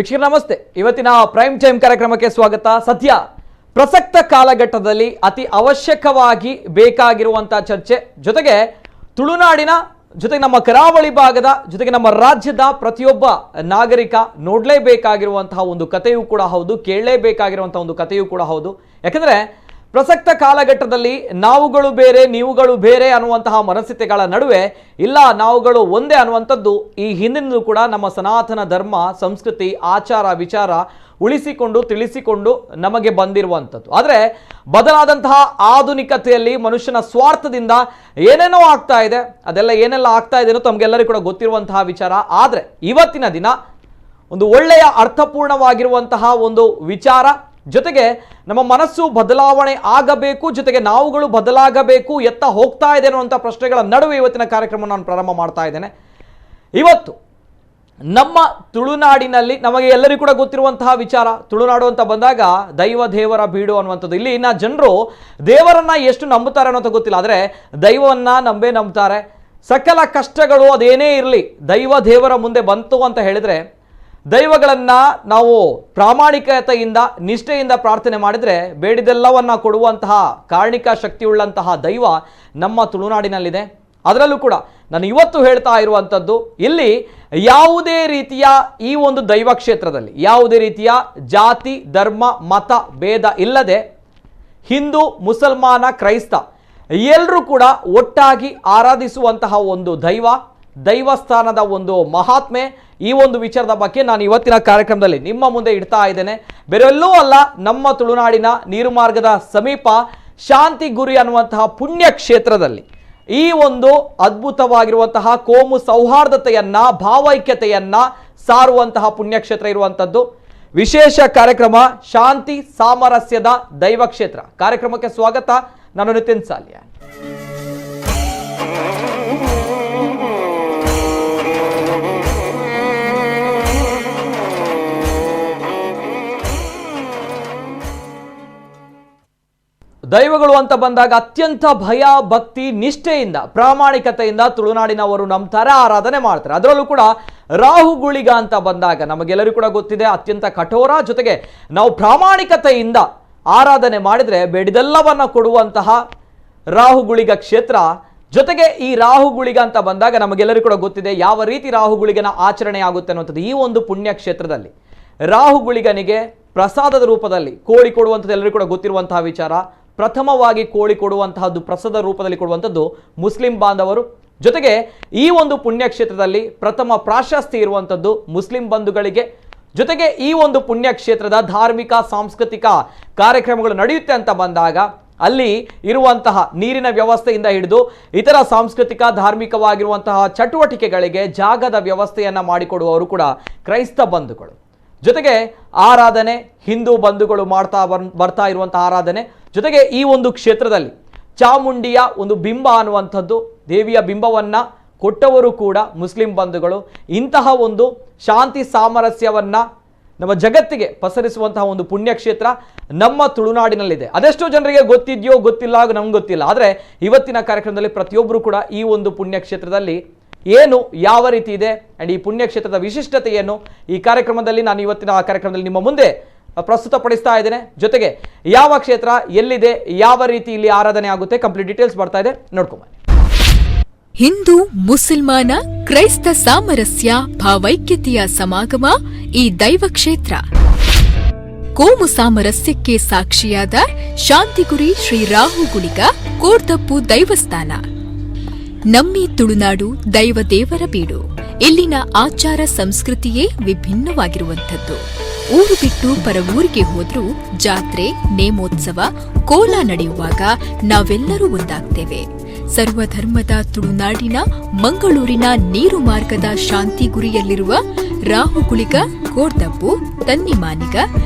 ವೀಕ್ಷಕರು ನಮಸ್ತೆ. ಇವತ್ತಿನ ಪ್ರೈಮ್ ಟೈಮ್ ಕಾರ್ಯಕ್ರಮಕ್ಕೆ ಸ್ವಾಗತ. ಸದ್ಯ ಪ್ರಸಕ್ತ ಕಾಲಘಟ್ಟದಲ್ಲಿ ಅತಿ ಅವಶ್ಯಕವಾಗಿ ಬೇಕಾಗಿರುವಂತಹ ಚರ್ಚೆ, ಜೊತೆಗೆ ತುಳುನಾಡಿನ ಜೊತೆಗೆ ನಮ್ಮ ಕರಾವಳಿ ಭಾಗದ ಜೊತೆಗೆ ನಮ್ಮ ರಾಜ್ಯದ ಪ್ರತಿಯೊಬ್ಬ ನಾಗರಿಕ ನೋಡಲೇಬೇಕಾಗಿರುವಂತಹ ಒಂದು ಕಥೆಯೂ ಕೂಡ ಹೌದು, ಕೇಳಲೇಬೇಕಾಗಿರುವಂತಹ ಒಂದು ಕಥೆಯೂ ಕೂಡ ಹೌದು. ಯಾಕಂದ್ರೆ ಪ್ರಸಕ್ತ ಕಾಲಘಟ್ಟದಲ್ಲಿ ನಾವುಗಳು ಬೇರೆ ನೀವುಗಳು ಬೇರೆ ಅನ್ನುವಂತಹ ಮನಸ್ಥಿತಿಗಳ ನಡುವೆ ಇಲ್ಲ, ನಾವುಗಳು ಒಂದೇ ಅನ್ನುವಂಥದ್ದು ಈ ಹಿಂದಿನೂ ಕೂಡ ನಮ್ಮ ಸನಾತನ ಧರ್ಮ ಸಂಸ್ಕೃತಿ ಆಚಾರ ವಿಚಾರ ಉಳಿಸಿಕೊಂಡು ತಿಳಿಸಿಕೊಂಡು ನಮಗೆ ಬಂದಿರುವಂಥದ್ದು. ಆದರೆ ಬದಲಾದಂತಹ ಆಧುನಿಕತೆಯಲ್ಲಿ ಮನುಷ್ಯನ ಸ್ವಾರ್ಥದಿಂದ ಏನೇನೋ ಆಗ್ತಾ ಇದೆ, ಅದೆಲ್ಲ ಏನೆಲ್ಲ ಆಗ್ತಾ ಇದೆ ಅನ್ನೋ ತಮಗೆಲ್ಲರಿಗೂ ಕೂಡ ಗೊತ್ತಿರುವಂತಹ ವಿಚಾರ. ಆದರೆ ಇವತ್ತಿನ ದಿನ ಒಂದು ಒಳ್ಳೆಯ ಅರ್ಥಪೂರ್ಣವಾಗಿರುವಂತಹ ಒಂದು ವಿಚಾರ, ಜೊತೆಗೆ ನಮ್ಮ ಮನಸ್ಸು ಬದಲಾವಣೆ ಆಗಬೇಕು, ಜೊತೆಗೆ ನಾವುಗಳು ಬದಲಾಗಬೇಕು, ಎತ್ತ ಹೋಗ್ತಾ ಇದೆ ಅನ್ನುವಂಥ ಪ್ರಶ್ನೆಗಳ ನಡುವೆ ಇವತ್ತಿನ ಕಾರ್ಯಕ್ರಮ ನಾನು ಪ್ರಾರಂಭ ಮಾಡ್ತಾ ಇದ್ದೇನೆ. ಇವತ್ತು ನಮ್ಮ ತುಳುನಾಡಿನಲ್ಲಿ ನಮಗೆ ಎಲ್ಲರಿಗೂ ಕೂಡ ಗೊತ್ತಿರುವಂತಹ ವಿಚಾರ, ತುಳುನಾಡು ಅಂತ ಬಂದಾಗ ದೈವ ದೇವರ ಬೀಡು ಅನ್ನುವಂಥದ್ದು. ಇಲ್ಲಿ ಇನ್ನು ಜನರು ದೇವರನ್ನ ಎಷ್ಟು ನಂಬುತ್ತಾರೆ ಅನ್ನೋದು ಗೊತ್ತಿಲ್ಲ, ಆದರೆ ದೈವವನ್ನ ನಂಬ್ತಾರೆ. ಸಕಲ ಕಷ್ಟಗಳು ಅದೇನೇ ಇರಲಿ ದೈವ ದೇವರ ಮುಂದೆ ಬಂತು ಅಂತ ಹೇಳಿದ್ರೆ, ದೈವಗಳನ್ನು ನಾವು ಪ್ರಾಮಾಣಿಕತೆಯಿಂದ ನಿಷ್ಠೆಯಿಂದ ಪ್ರಾರ್ಥನೆ ಮಾಡಿದರೆ ಬೇಡಿದೆಲ್ಲವನ್ನ ಕೊಡುವಂತಹ ಕಾರಣಿಕ ಶಕ್ತಿಯುಳ್ಳಂತಹ ದೈವ ನಮ್ಮ ತುಳುನಾಡಿನಲ್ಲಿದೆ. ಅದರಲ್ಲೂ ಕೂಡ ನಾನು ಇವತ್ತು ಹೇಳ್ತಾ ಇರುವಂಥದ್ದು, ಇಲ್ಲಿ ಯಾವುದೇ ರೀತಿಯ ಈ ಒಂದು ದೈವ ಕ್ಷೇತ್ರದಲ್ಲಿ ಯಾವುದೇ ರೀತಿಯ ಜಾತಿ ಧರ್ಮ ಮತ ಭೇದ ಇಲ್ಲದೆ ಹಿಂದೂ ಮುಸಲ್ಮಾನ ಕ್ರೈಸ್ತ ಎಲ್ಲರೂ ಕೂಡ ಒಟ್ಟಾಗಿ ಆರಾಧಿಸುವಂತಹ ಒಂದು ದೈವಸ್ಥಾನದ ಒಂದು ಮಹಾತ್ಮೆ. ಈ ಒಂದು ವಿಚಾರದ ಬಗ್ಗೆ ನಾನು ಇವತ್ತಿನ ಕಾರ್ಯಕ್ರಮದಲ್ಲಿ ನಿಮ್ಮ ಮುಂದೆ ಇಡ್ತಾ ಇದ್ದೇನೆ. ಬೇರೆಲ್ಲೂ ಅಲ್ಲ, ನಮ್ಮ ತುಳುನಾಡಿನ ನೀರು ಮಾರ್ಗದ ಸಮೀಪ ಶಾಂತಿಗುರಿ ಅನ್ನುವಂತಹ ಪುಣ್ಯ ಕ್ಷೇತ್ರದಲ್ಲಿ ಈ ಒಂದು ಅದ್ಭುತವಾಗಿರುವಂತಹ ಕೋಮು ಸೌಹಾರ್ದತೆಯನ್ನ ಭಾವೈಕ್ಯತೆಯನ್ನ ಸಾರುವಂತಹ ಪುಣ್ಯಕ್ಷೇತ್ರ ಇರುವಂಥದ್ದು. ವಿಶೇಷ ಕಾರ್ಯಕ್ರಮ ಶಾಂತಿ ಸಾಮರಸ್ಯದ ದೈವ ಕ್ಷೇತ್ರ ಕಾರ್ಯಕ್ರಮಕ್ಕೆ ಸ್ವಾಗತ. ನಾನು ನಿತಿನ್ ಸಾಲಿಯಾ. ದೈವಗಳು ಅಂತ ಬಂದಾಗ ಅತ್ಯಂತ ಭಯ ಭಕ್ತಿ ನಿಷ್ಠೆಯಿಂದ ಪ್ರಾಮಾಣಿಕತೆಯಿಂದ ತುಳುನಾಡಿನವರು ನಂಬ್ತಾರೆ, ಆರಾಧನೆ ಮಾಡ್ತಾರೆ. ಅದರಲ್ಲೂ ಕೂಡ ರಾಹುಗುಳಿಗ ಅಂತ ಬಂದಾಗ ನಮಗೆಲ್ಲರಿಗೂ ಕೂಡ ಗೊತ್ತಿದೆ, ಅತ್ಯಂತ ಕಠೋರ, ಜೊತೆಗೆ ನಾವು ಪ್ರಾಮಾಣಿಕತೆಯಿಂದ ಆರಾಧನೆ ಮಾಡಿದರೆ ಬೇಡಿದೆಲ್ಲವನ್ನ ಕೊಡುವಂತಹ ರಾಹುಗುಳಿಗ ಕ್ಷೇತ್ರ. ಜೊತೆಗೆ ಈ ರಾಹುಗುಳಿಗ ಅಂತ ಬಂದಾಗ ನಮಗೆಲ್ಲರಿಗೂ ಕೂಡ ಗೊತ್ತಿದೆ ಯಾವ ರೀತಿ ರಾಹುಗುಳಿಗನ ಆಚರಣೆ ಆಗುತ್ತೆ ಅನ್ನುವಂಥದ್ದು. ಈ ಒಂದು ಪುಣ್ಯ ಕ್ಷೇತ್ರದಲ್ಲಿ ರಾಹುಗುಳಿಗನಿಗೆ ಪ್ರಸಾದದ ರೂಪದಲ್ಲಿ ಕೋಳಿ ಕೊಡುವಂಥದ್ದು ಎಲ್ಲರಿಗೂ ಕೂಡ ಗೊತ್ತಿರುವಂತಹ ವಿಚಾರ. ಪ್ರಥಮವಾಗಿ ಕೋಳಿ ಕೊಡುವಂತಹದ್ದು ಪ್ರಸಾದ ರೂಪದಲ್ಲಿ ಕೊಡುವಂಥದ್ದು ಮುಸ್ಲಿಂ ಬಾಂಧವರು. ಜೊತೆಗೆ ಈ ಒಂದು ಪುಣ್ಯಕ್ಷೇತ್ರದಲ್ಲಿ ಪ್ರಥಮ ಪ್ರಾಶಸ್ತ್ಯ ಇರುವಂಥದ್ದು ಮುಸ್ಲಿಂ ಬಂಧುಗಳಿಗೆ. ಜೊತೆಗೆ ಈ ಒಂದು ಪುಣ್ಯಕ್ಷೇತ್ರದ ಧಾರ್ಮಿಕ ಸಾಂಸ್ಕೃತಿಕ ಕಾರ್ಯಕ್ರಮಗಳು ನಡೆಯುತ್ತೆ ಅಂತ ಬಂದಾಗ ಅಲ್ಲಿ ಇರುವಂತಹ ನೀರಿನ ವ್ಯವಸ್ಥೆಯಿಂದ ಹಿಡಿದು ಇತರ ಸಾಂಸ್ಕೃತಿಕ ಧಾರ್ಮಿಕವಾಗಿರುವಂತಹ ಚಟುವಟಿಕೆಗಳಿಗೆ ಜಾಗದ ವ್ಯವಸ್ಥೆಯನ್ನು ಮಾಡಿಕೊಡುವವರು ಕೂಡ ಕ್ರೈಸ್ತ ಬಂಧುಗಳು. ಜೊತೆಗೆ ಆರಾಧನೆ ಹಿಂದೂ ಬಂಧುಗಳು ಬರ್ತಾ ಇರುವಂತಹ ಆರಾಧನೆ. ಜೊತೆಗೆ ಈ ಒಂದು ಕ್ಷೇತ್ರದಲ್ಲಿ ಚಾಮುಂಡಿಯ ಒಂದು ಬಿಂಬ ಅನ್ನುವಂಥದ್ದು, ದೇವಿಯ ಬಿಂಬವನ್ನ ಕೊಟ್ಟವರು ಕೂಡ ಮುಸ್ಲಿಂ ಬಂಧುಗಳು. ಇಂತಹ ಒಂದು ಶಾಂತಿ ಸಾಮರಸ್ಯವನ್ನ ನಮ್ಮ ಜಗತ್ತಿಗೆ ಪಸರಿಸುವಂತಹ ಒಂದು ಪುಣ್ಯಕ್ಷೇತ್ರ ನಮ್ಮ ತುಳುನಾಡಿನಲ್ಲಿದೆ. ಅದೆಷ್ಟೋ ಜನರಿಗೆ ಗೊತ್ತಿದೆಯೋ ಗೊತ್ತಿಲ್ಲ, ನಮ್ಗೆ ಗೊತ್ತಿಲ್ಲ. ಆದರೆ ಇವತ್ತಿನ ಕಾರ್ಯಕ್ರಮದಲ್ಲಿ ಪ್ರತಿಯೊಬ್ಬರು ಕೂಡ ಈ ಒಂದು ಪುಣ್ಯಕ್ಷೇತ್ರದಲ್ಲಿ ಏನು ಯಾವ ರೀತಿ ಇದೆ ಅಂಡ್ ಈ ಪುಣ್ಯಕ್ಷೇತ್ರದ ವಿಶಿಷ್ಟತೆ ಏನು ಈ ಕಾರ್ಯಕ್ರಮದಲ್ಲಿ ನಾನು ಇವತ್ತಿನ ಕಾರ್ಯಕ್ರಮದಲ್ಲಿ ನಿಮ್ಮ ಮುಂದೆ ಪ್ರಸ್ತುತಪಡಿಸ್ತಾ ಇದ್ದೇನೆ. ಜೊತೆಗೆ ಯಾವ ಕ್ಷೇತ್ರ ಎಲ್ಲಿದೆ, ಯಾವ ರೀತಿ ಇಲ್ಲಿ ಆರಾಧನೆ ಆಗುತ್ತೆ, ಕಂಪ್ಲೀಟ್ ಡೀಟೇಲ್ಸ್ ಬರ್ತಾ ಇದೆ, ನೋಡ್ಕೊಂಬನ್ನಿ. ಹಿಂದೂ ಮುಸಲ್ಮಾನ ಕ್ರೈಸ್ತ ಸಾಮರಸ್ಯ ಭಾವೈಕ್ಯತೆಯ ಸಮಾಗಮ ಈ ದೈವ ಕ್ಷೇತ್ರ. ಕೋಮು ಸಾಮರಸ್ಯಕ್ಕೆ ಸಾಕ್ಷಿಯಾದ ಶಾಂತಿಗುರಿ ಶ್ರೀ ರಾಹುಗುಳಿಗ ಕೋರ್ದಪ್ಪು ದೈವಸ್ಥಾನ. ನಮ್ಮಿ ತುಳುನಾಡು ದೈವ ದೇವರ ಬೀಡು. ಇಲ್ಲಿನ ಆಚಾರ ಸಂಸ್ಕೃತಿಯೇ ವಿಭಿನ್ನವಾಗಿರುವಂಥದ್ದು. ಊರು ಬಿಟ್ಟು ಪರ ಊರಿಗೆ ಹೋದ್ರೂ ಜಾತ್ರೆ ನೇಮೋತ್ಸವ ಕೋಲ ನಡೆಯುವಾಗ ನಾವೆಲ್ಲರೂ ಒಂದಾಗ್ತೇವೆ. ಸರ್ವಧರ್ಮದ ತುಳುನಾಡಿನ ಮಂಗಳೂರಿನ ನೀರು ಮಾರ್ಗದ ಶಾಂತಿಗುರಿಯಲ್ಲಿರುವ ರಾಹುಗುಳಿಗ ಕೋರ್ದಪ್ಪು ತನ್ನಿಮಾನಿಗ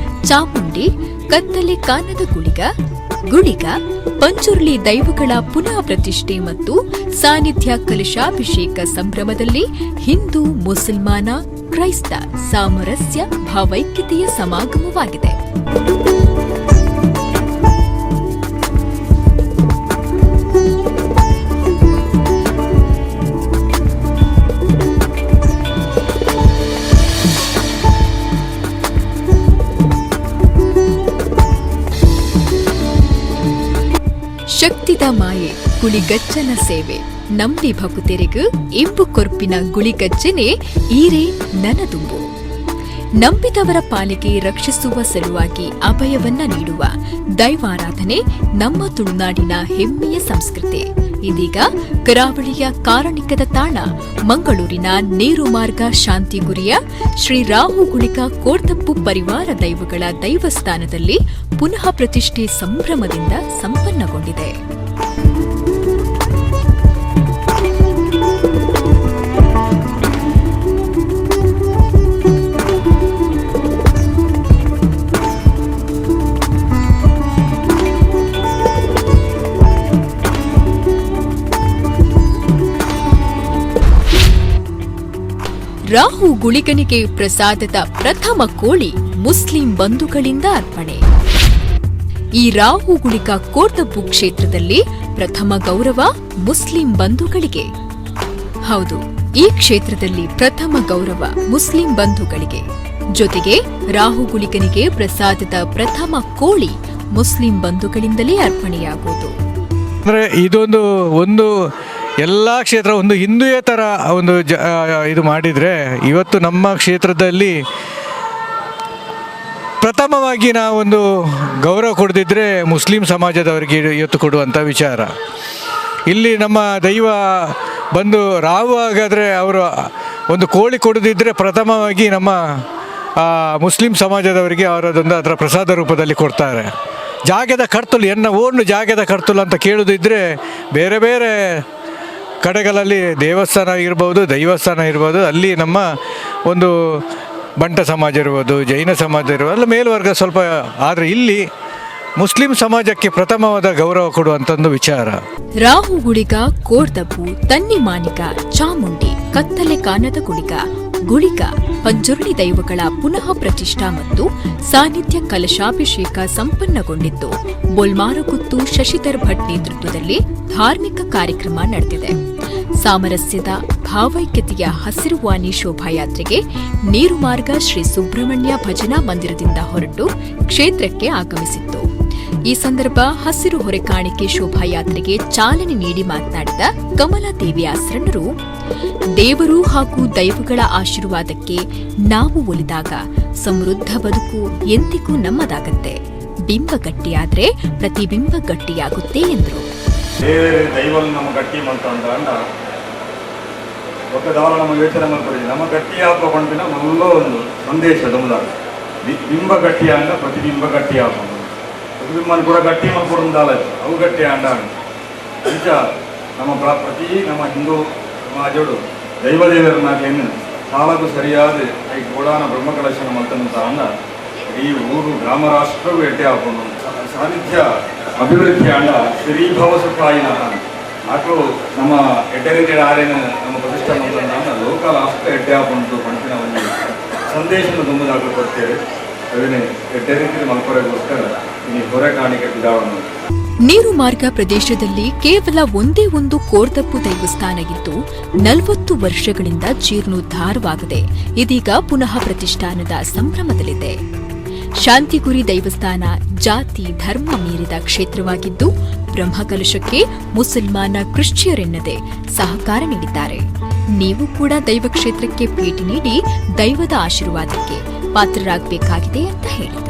ಚಾಮುಂಡಿ ಕತ್ತಲೆ ಕಾನದ ಗುಳಿಗ ಪಂಚುರ್ಲಿ ದೈವಗಳ ಪುನಃ ಪ್ರತಿಷ್ಠೆ ಮತ್ತು ಸಾನ್ನಿಧ್ಯ ಕಲಶಾಭಿಷೇಕ ಸಂಭ್ರಮದಲ್ಲಿ ಹಿಂದೂ ಮುಸಲ್ಮಾನ ಕ್ರೈಸ್ತ ಸಾಮರಸ್ಯ ಭಾವೈಕ್ಯತೆಯ ಸಮಾಗಮವಾಗಿದೆ. ನಂಬಿದ ಮಾಯೆ ಗುಳಿಗಜ್ಜನ ಸೇವೆ ನಂಬಿ ಭಕುತೆರೆಗು ಇಂಬು ಕೊರ್ಪಿನ ಗುಳಿಗಜ್ಜನೆ ಈರೇ ನನದುಂಬು. ನಂಬಿದವರ ಪಾಲಿಗೆ ರಕ್ಷಿಸುವ ಸಲುವಾಗಿ ಅಭಯವನ್ನ ನೀಡುವ ದೈವಾರಾಧನೆ ನಮ್ಮ ತುಳುನಾಡಿನ ಹೆಮ್ಮೆಯ ಸಂಸ್ಕೃತಿ. ಇದೀಗ ಕರಾವಳಿಯ ಕಾರಣಿಕದ ತಾಣ ಮಂಗಳೂರಿನ ನೀರುಮಾರ್ಗ ಶಾಂತಿಗುರಿಯ ಶ್ರೀ ರಾಹುಗುಳಿಕ ಕೋರ್ತಪ್ಪು ಪರಿವಾರ ದೈವಗಳ ದೈವಸ್ಥಾನದಲ್ಲಿ ಪುನಃ ಪ್ರತಿಷ್ಠೆ ಸಂಭ್ರಮದಿಂದ ಸಂಪನ್ನಗೊಂಡಿದೆ. ರಾಹು ಗುಳಿಗನಿಗೆ ಪ್ರಸಾದದ ಪ್ರಥಮ ಕೋಳಿ ಮುಸ್ಲಿಂ ಬಂಧುಗಳಿಂದ ಅರ್ಪಣೆ. ಈ ರಾಹು ಗುಳಿಕ ಕೋರ್ತಪ್ಪು ಕ್ಷೇತ್ರದಲ್ಲಿ ಪ್ರಥಮ ಗೌರವ ಮುಸ್ಲಿಂ ಬಂಧುಗಳಿಗೆ. ಹೌದು, ಈ ಕ್ಷೇತ್ರದಲ್ಲಿ ಪ್ರಥಮ ಗೌರವ ಮುಸ್ಲಿಂ ಬಂಧುಗಳಿಗೆ. ಜೊತೆಗೆ ರಾಹು ಗುಳಿಗನಿಗೆ ಪ್ರಸಾದದ ಪ್ರಥಮ ಕೋಳಿ ಮುಸ್ಲಿಂ ಬಂಧುಗಳಿಂದಲೇ ಅರ್ಪಣೆಯಾಗುವುದು. ಅಂದರೆ ಇದೊಂದು ಎಲ್ಲ ಕ್ಷೇತ್ರ ಒಂದು ಹಿಂದೂಯೇತರ ಇದು ಮಾಡಿದರೆ, ಇವತ್ತು ನಮ್ಮ ಕ್ಷೇತ್ರದಲ್ಲಿ ಪ್ರಥಮವಾಗಿ ನಾವೊಂದು ಗೌರವ ಕೊಡದಿದ್ದರೆ ಮುಸ್ಲಿಂ ಸಮಾಜದವರಿಗೆ ಇವತ್ತು ಕೊಡುವಂಥ ವಿಚಾರ. ಇಲ್ಲಿ ನಮ್ಮ ದೈವ ಬಂದು ರಾಹು ಹಾಗಾದರೆ ಅವರು ಒಂದು ಕೋಳಿ ಕೊಡದಿದ್ದರೆ ಪ್ರಥಮವಾಗಿ ನಮ್ಮ ಮುಸ್ಲಿಂ ಸಮಾಜದವರಿಗೆ ಅವರದೊಂದು ಅದರ ಪ್ರಸಾದ ರೂಪದಲ್ಲಿ ಕೊಡ್ತಾರೆ. ಜಾಗದ ಕರ್ತುಲು ಓನು ಜಾಗದ ಕರ್ತುಲು ಅಂತ ಕೇಳೋದಿದ್ದರೆ ಬೇರೆ ಬೇರೆ ಕಡೆಗಳಲ್ಲಿ ದೇವಸ್ಥಾನ ಇರ್ಬೋದು, ದೈವಸ್ಥಾನ ಇರ್ಬೋದು, ಅಲ್ಲಿ ನಮ್ಮ ಒಂದು ಬಂಟ ಸಮಾಜ ಇರ್ಬೋದು, ಜೈನ ಸಮಾಜ ಇರ್ಬೋದು, ಅಲ್ಲಿ ಮೇಲ್ವರ್ಗ ಸ್ವಲ್ಪ. ಆದರೆ ಇಲ್ಲಿ ಮುಸ್ಲಿಂ ಸಮಾಜಕ್ಕೆ ಪ್ರಥಮವಾದ ಗೌರವ ಕೊಡುವಂಥದ್ದು ವಿಚಾರ. ರಾಹು ಗುಳಿಗ ಕೋರ್ದಬ್ಬು ತನ್ನಿ ಮಾನಿಕ ಚಾಮುಂಡಿ ಕತ್ತಲೆ ಕಾನದ ಗುಳಿಗ ಗುಳಿಗ ಪಂಜುರ್ಲಿ ದೈವಗಳ ಪುನಃ ಪ್ರತಿಷ್ಠಾ ಮತ್ತು ಸಾನ್ನಿಧ್ಯ ಕಲಶಾಭಿಷೇಕ ಸಂಪನ್ನಗೊಂಡಿದ್ದು ಬೊಲ್ಮಾರಗುತ್ತು ಶಶಿಧರ್ ಭಟ್ ನೇತೃತ್ವದಲ್ಲಿ ಧಾರ್ಮಿಕ ಕಾರ್ಯಕ್ರಮ ನಡೆದಿದೆ. ಸಾಮರಸ್ಯದ ಭಾವೈಕ್ಯತೆಯ ಹಸಿರುವಾಣಿ ಶೋಭಾಯಾತ್ರೆಗೆ ನೀರುಮಾರ್ಗ ಶ್ರೀ ಸುಬ್ರಹ್ಮಣ್ಯ ಭಜನಾ ಮಂದಿರದಿಂದ ಹೊರಟು ಕ್ಷೇತ್ರಕ್ಕೆ ಆಗಮಿಸಿತ್ತು. ಈ ಸಂದರ್ಭ ಹಸಿರು ಹೊರೆಕಾಣಿಕೆ ಶೋಭಾಯಾತ್ರೆಗೆ ಚಾಲನೆ ನೀಡಿ ಮಾತನಾಡಿದ ಕಮಲಾದೇವಿಯ ಶರಣರು, ದೇವರು ಹಾಗೂ ದೈವಗಳ ಆಶೀರ್ವಾದಕ್ಕೆ ನಾವು ಒಲಿದಾಗ ಸಮೃದ್ಧ ಬದುಕು ಎಂದಿಗೂ ನಮ್ಮದಾಗತ್ತೆ. ಬಿಂಬ ಗಟ್ಟಿಯಾದ್ರೆ ಪ್ರತಿಬಿಂಬ ಗಟ್ಟಿಯಾಗುತ್ತೆ ಎಂದರು. ದೈವಗಳು ನಮ್ಮ ಗಟ್ಟಿ ಮಂತ ಒಕ್ಕದಾವ ನಮ್ಮ ಯೋಚನೆ ಮಾಡ್ಕೊಳ್ಳಿ. ನಮ್ಮ ಗಟ್ಟಿಯಾಗುವ ಪಂಪಿನ ಮೊದಲ ಒಂದು ಸಂದೇಶ ದೊಂಬದಾಗ ಬಿಂಬ ಗಟ್ಟಿ ಅಂಡ ಪ್ರತಿಬಿಂಬ ಗಟ್ಟಿ ಆಗೋದು. ಪ್ರತಿಬಿಂಬನ ಕೂಡ ಗಟ್ಟಿ ಮಾಡ್ಕೊಡೋದಾಲ ಅವು ಗಟ್ಟಿ ಅಂಡ ನಿಜ. ನಮ್ಮ ಪ್ರತಿ ನಮ್ಮ ಹಿಂದೂ ಸಮಾಜೋಡು ದೈವದೇವರನ್ನಾಗೇನು ಸಾಲಗೂ ಸರಿಯಾದ ಈ ಗೋಡಾನ ಬ್ರಹ್ಮಕಲಶನ ಮಂತಂತ ಅಂದ ಈ ಊರು ಗ್ರಾಮ ರಾಷ್ಟ್ರವೂ ಎಟ್ಟೆ ಹಾಕೊಂಡು ಸಾನ್ನಿಧ್ಯ ಅಭಿವೃದ್ಧಿ ಅಂಡ ಶ್ರೀಭವ ಸುಖಾಯಿನ ಮಕ್ಕಳು ನಮ್ಮ ಎಡ್ಡೆರಿಟೆಡ್ ಆರೇನು ನಮ್ಮ ಪ್ರತಿಷ್ಠೆ ಮಂತಂದ ಲೋಕಲ್ ಆಸ್ತ ಎಡ್ಡೆ ಹಾಕೊಂಡು ಪಂಪಿನ ಒಂದು ಸಂದೇಶನ ತುಂಬದಾಗಲು ಕೊಡ್ತೇವೆ. ಅದನ್ನೇ ಎಡ್ಡೆರಿಟೆಡ್ ಮಲ್ಪರೆಗೋಸ್ಕರ ಈ ಹೊರೆ ಕಾಣಿಕೆ ವಿಧಾನವನ್ನು ನೀರುಮಾರ್ಗ ಪ್ರದೇಶದಲ್ಲಿ ಕೇವಲ ಒಂದೇ ಒಂದು ಕೋರ್ತಪ್ಪು ದೈವಸ್ಥಾನ ಇದ್ದು 40 ವರ್ಷಗಳಿಂದ ಜೀರ್ಣೋದ್ಧಾರವಾಗದೆ ಇದೀಗ ಪುನಃ ಪ್ರತಿಷ್ಠಾನದ ಸಂಭ್ರಮದಲ್ಲಿದೆ. ಶಾಂತಿಗುರಿ ದೈವಸ್ಥಾನ ಜಾತಿ ಧರ್ಮ ಮೀರಿದ ಕ್ಷೇತ್ರವಾಗಿದ್ದು ಬ್ರಹ್ಮಕಲಶಕ್ಕೆ ಮುಸಲ್ಮಾನ ಕ್ರಿಶ್ಚಿಯರೆನ್ನದೆ ಸಹಕಾರ ನೀಡಿದ್ದಾರೆ. ನೀವು ಕೂಡ ದೈವ ಕ್ಷೇತ್ರಕ್ಕೆ ಭೇಟಿ ನೀಡಿ ದೈವದ ಆಶೀರ್ವಾದಕ್ಕೆ ಪಾತ್ರರಾಗಬೇಕಾಗಿದೆ ಅಂತ ಹೇಳಿದರು.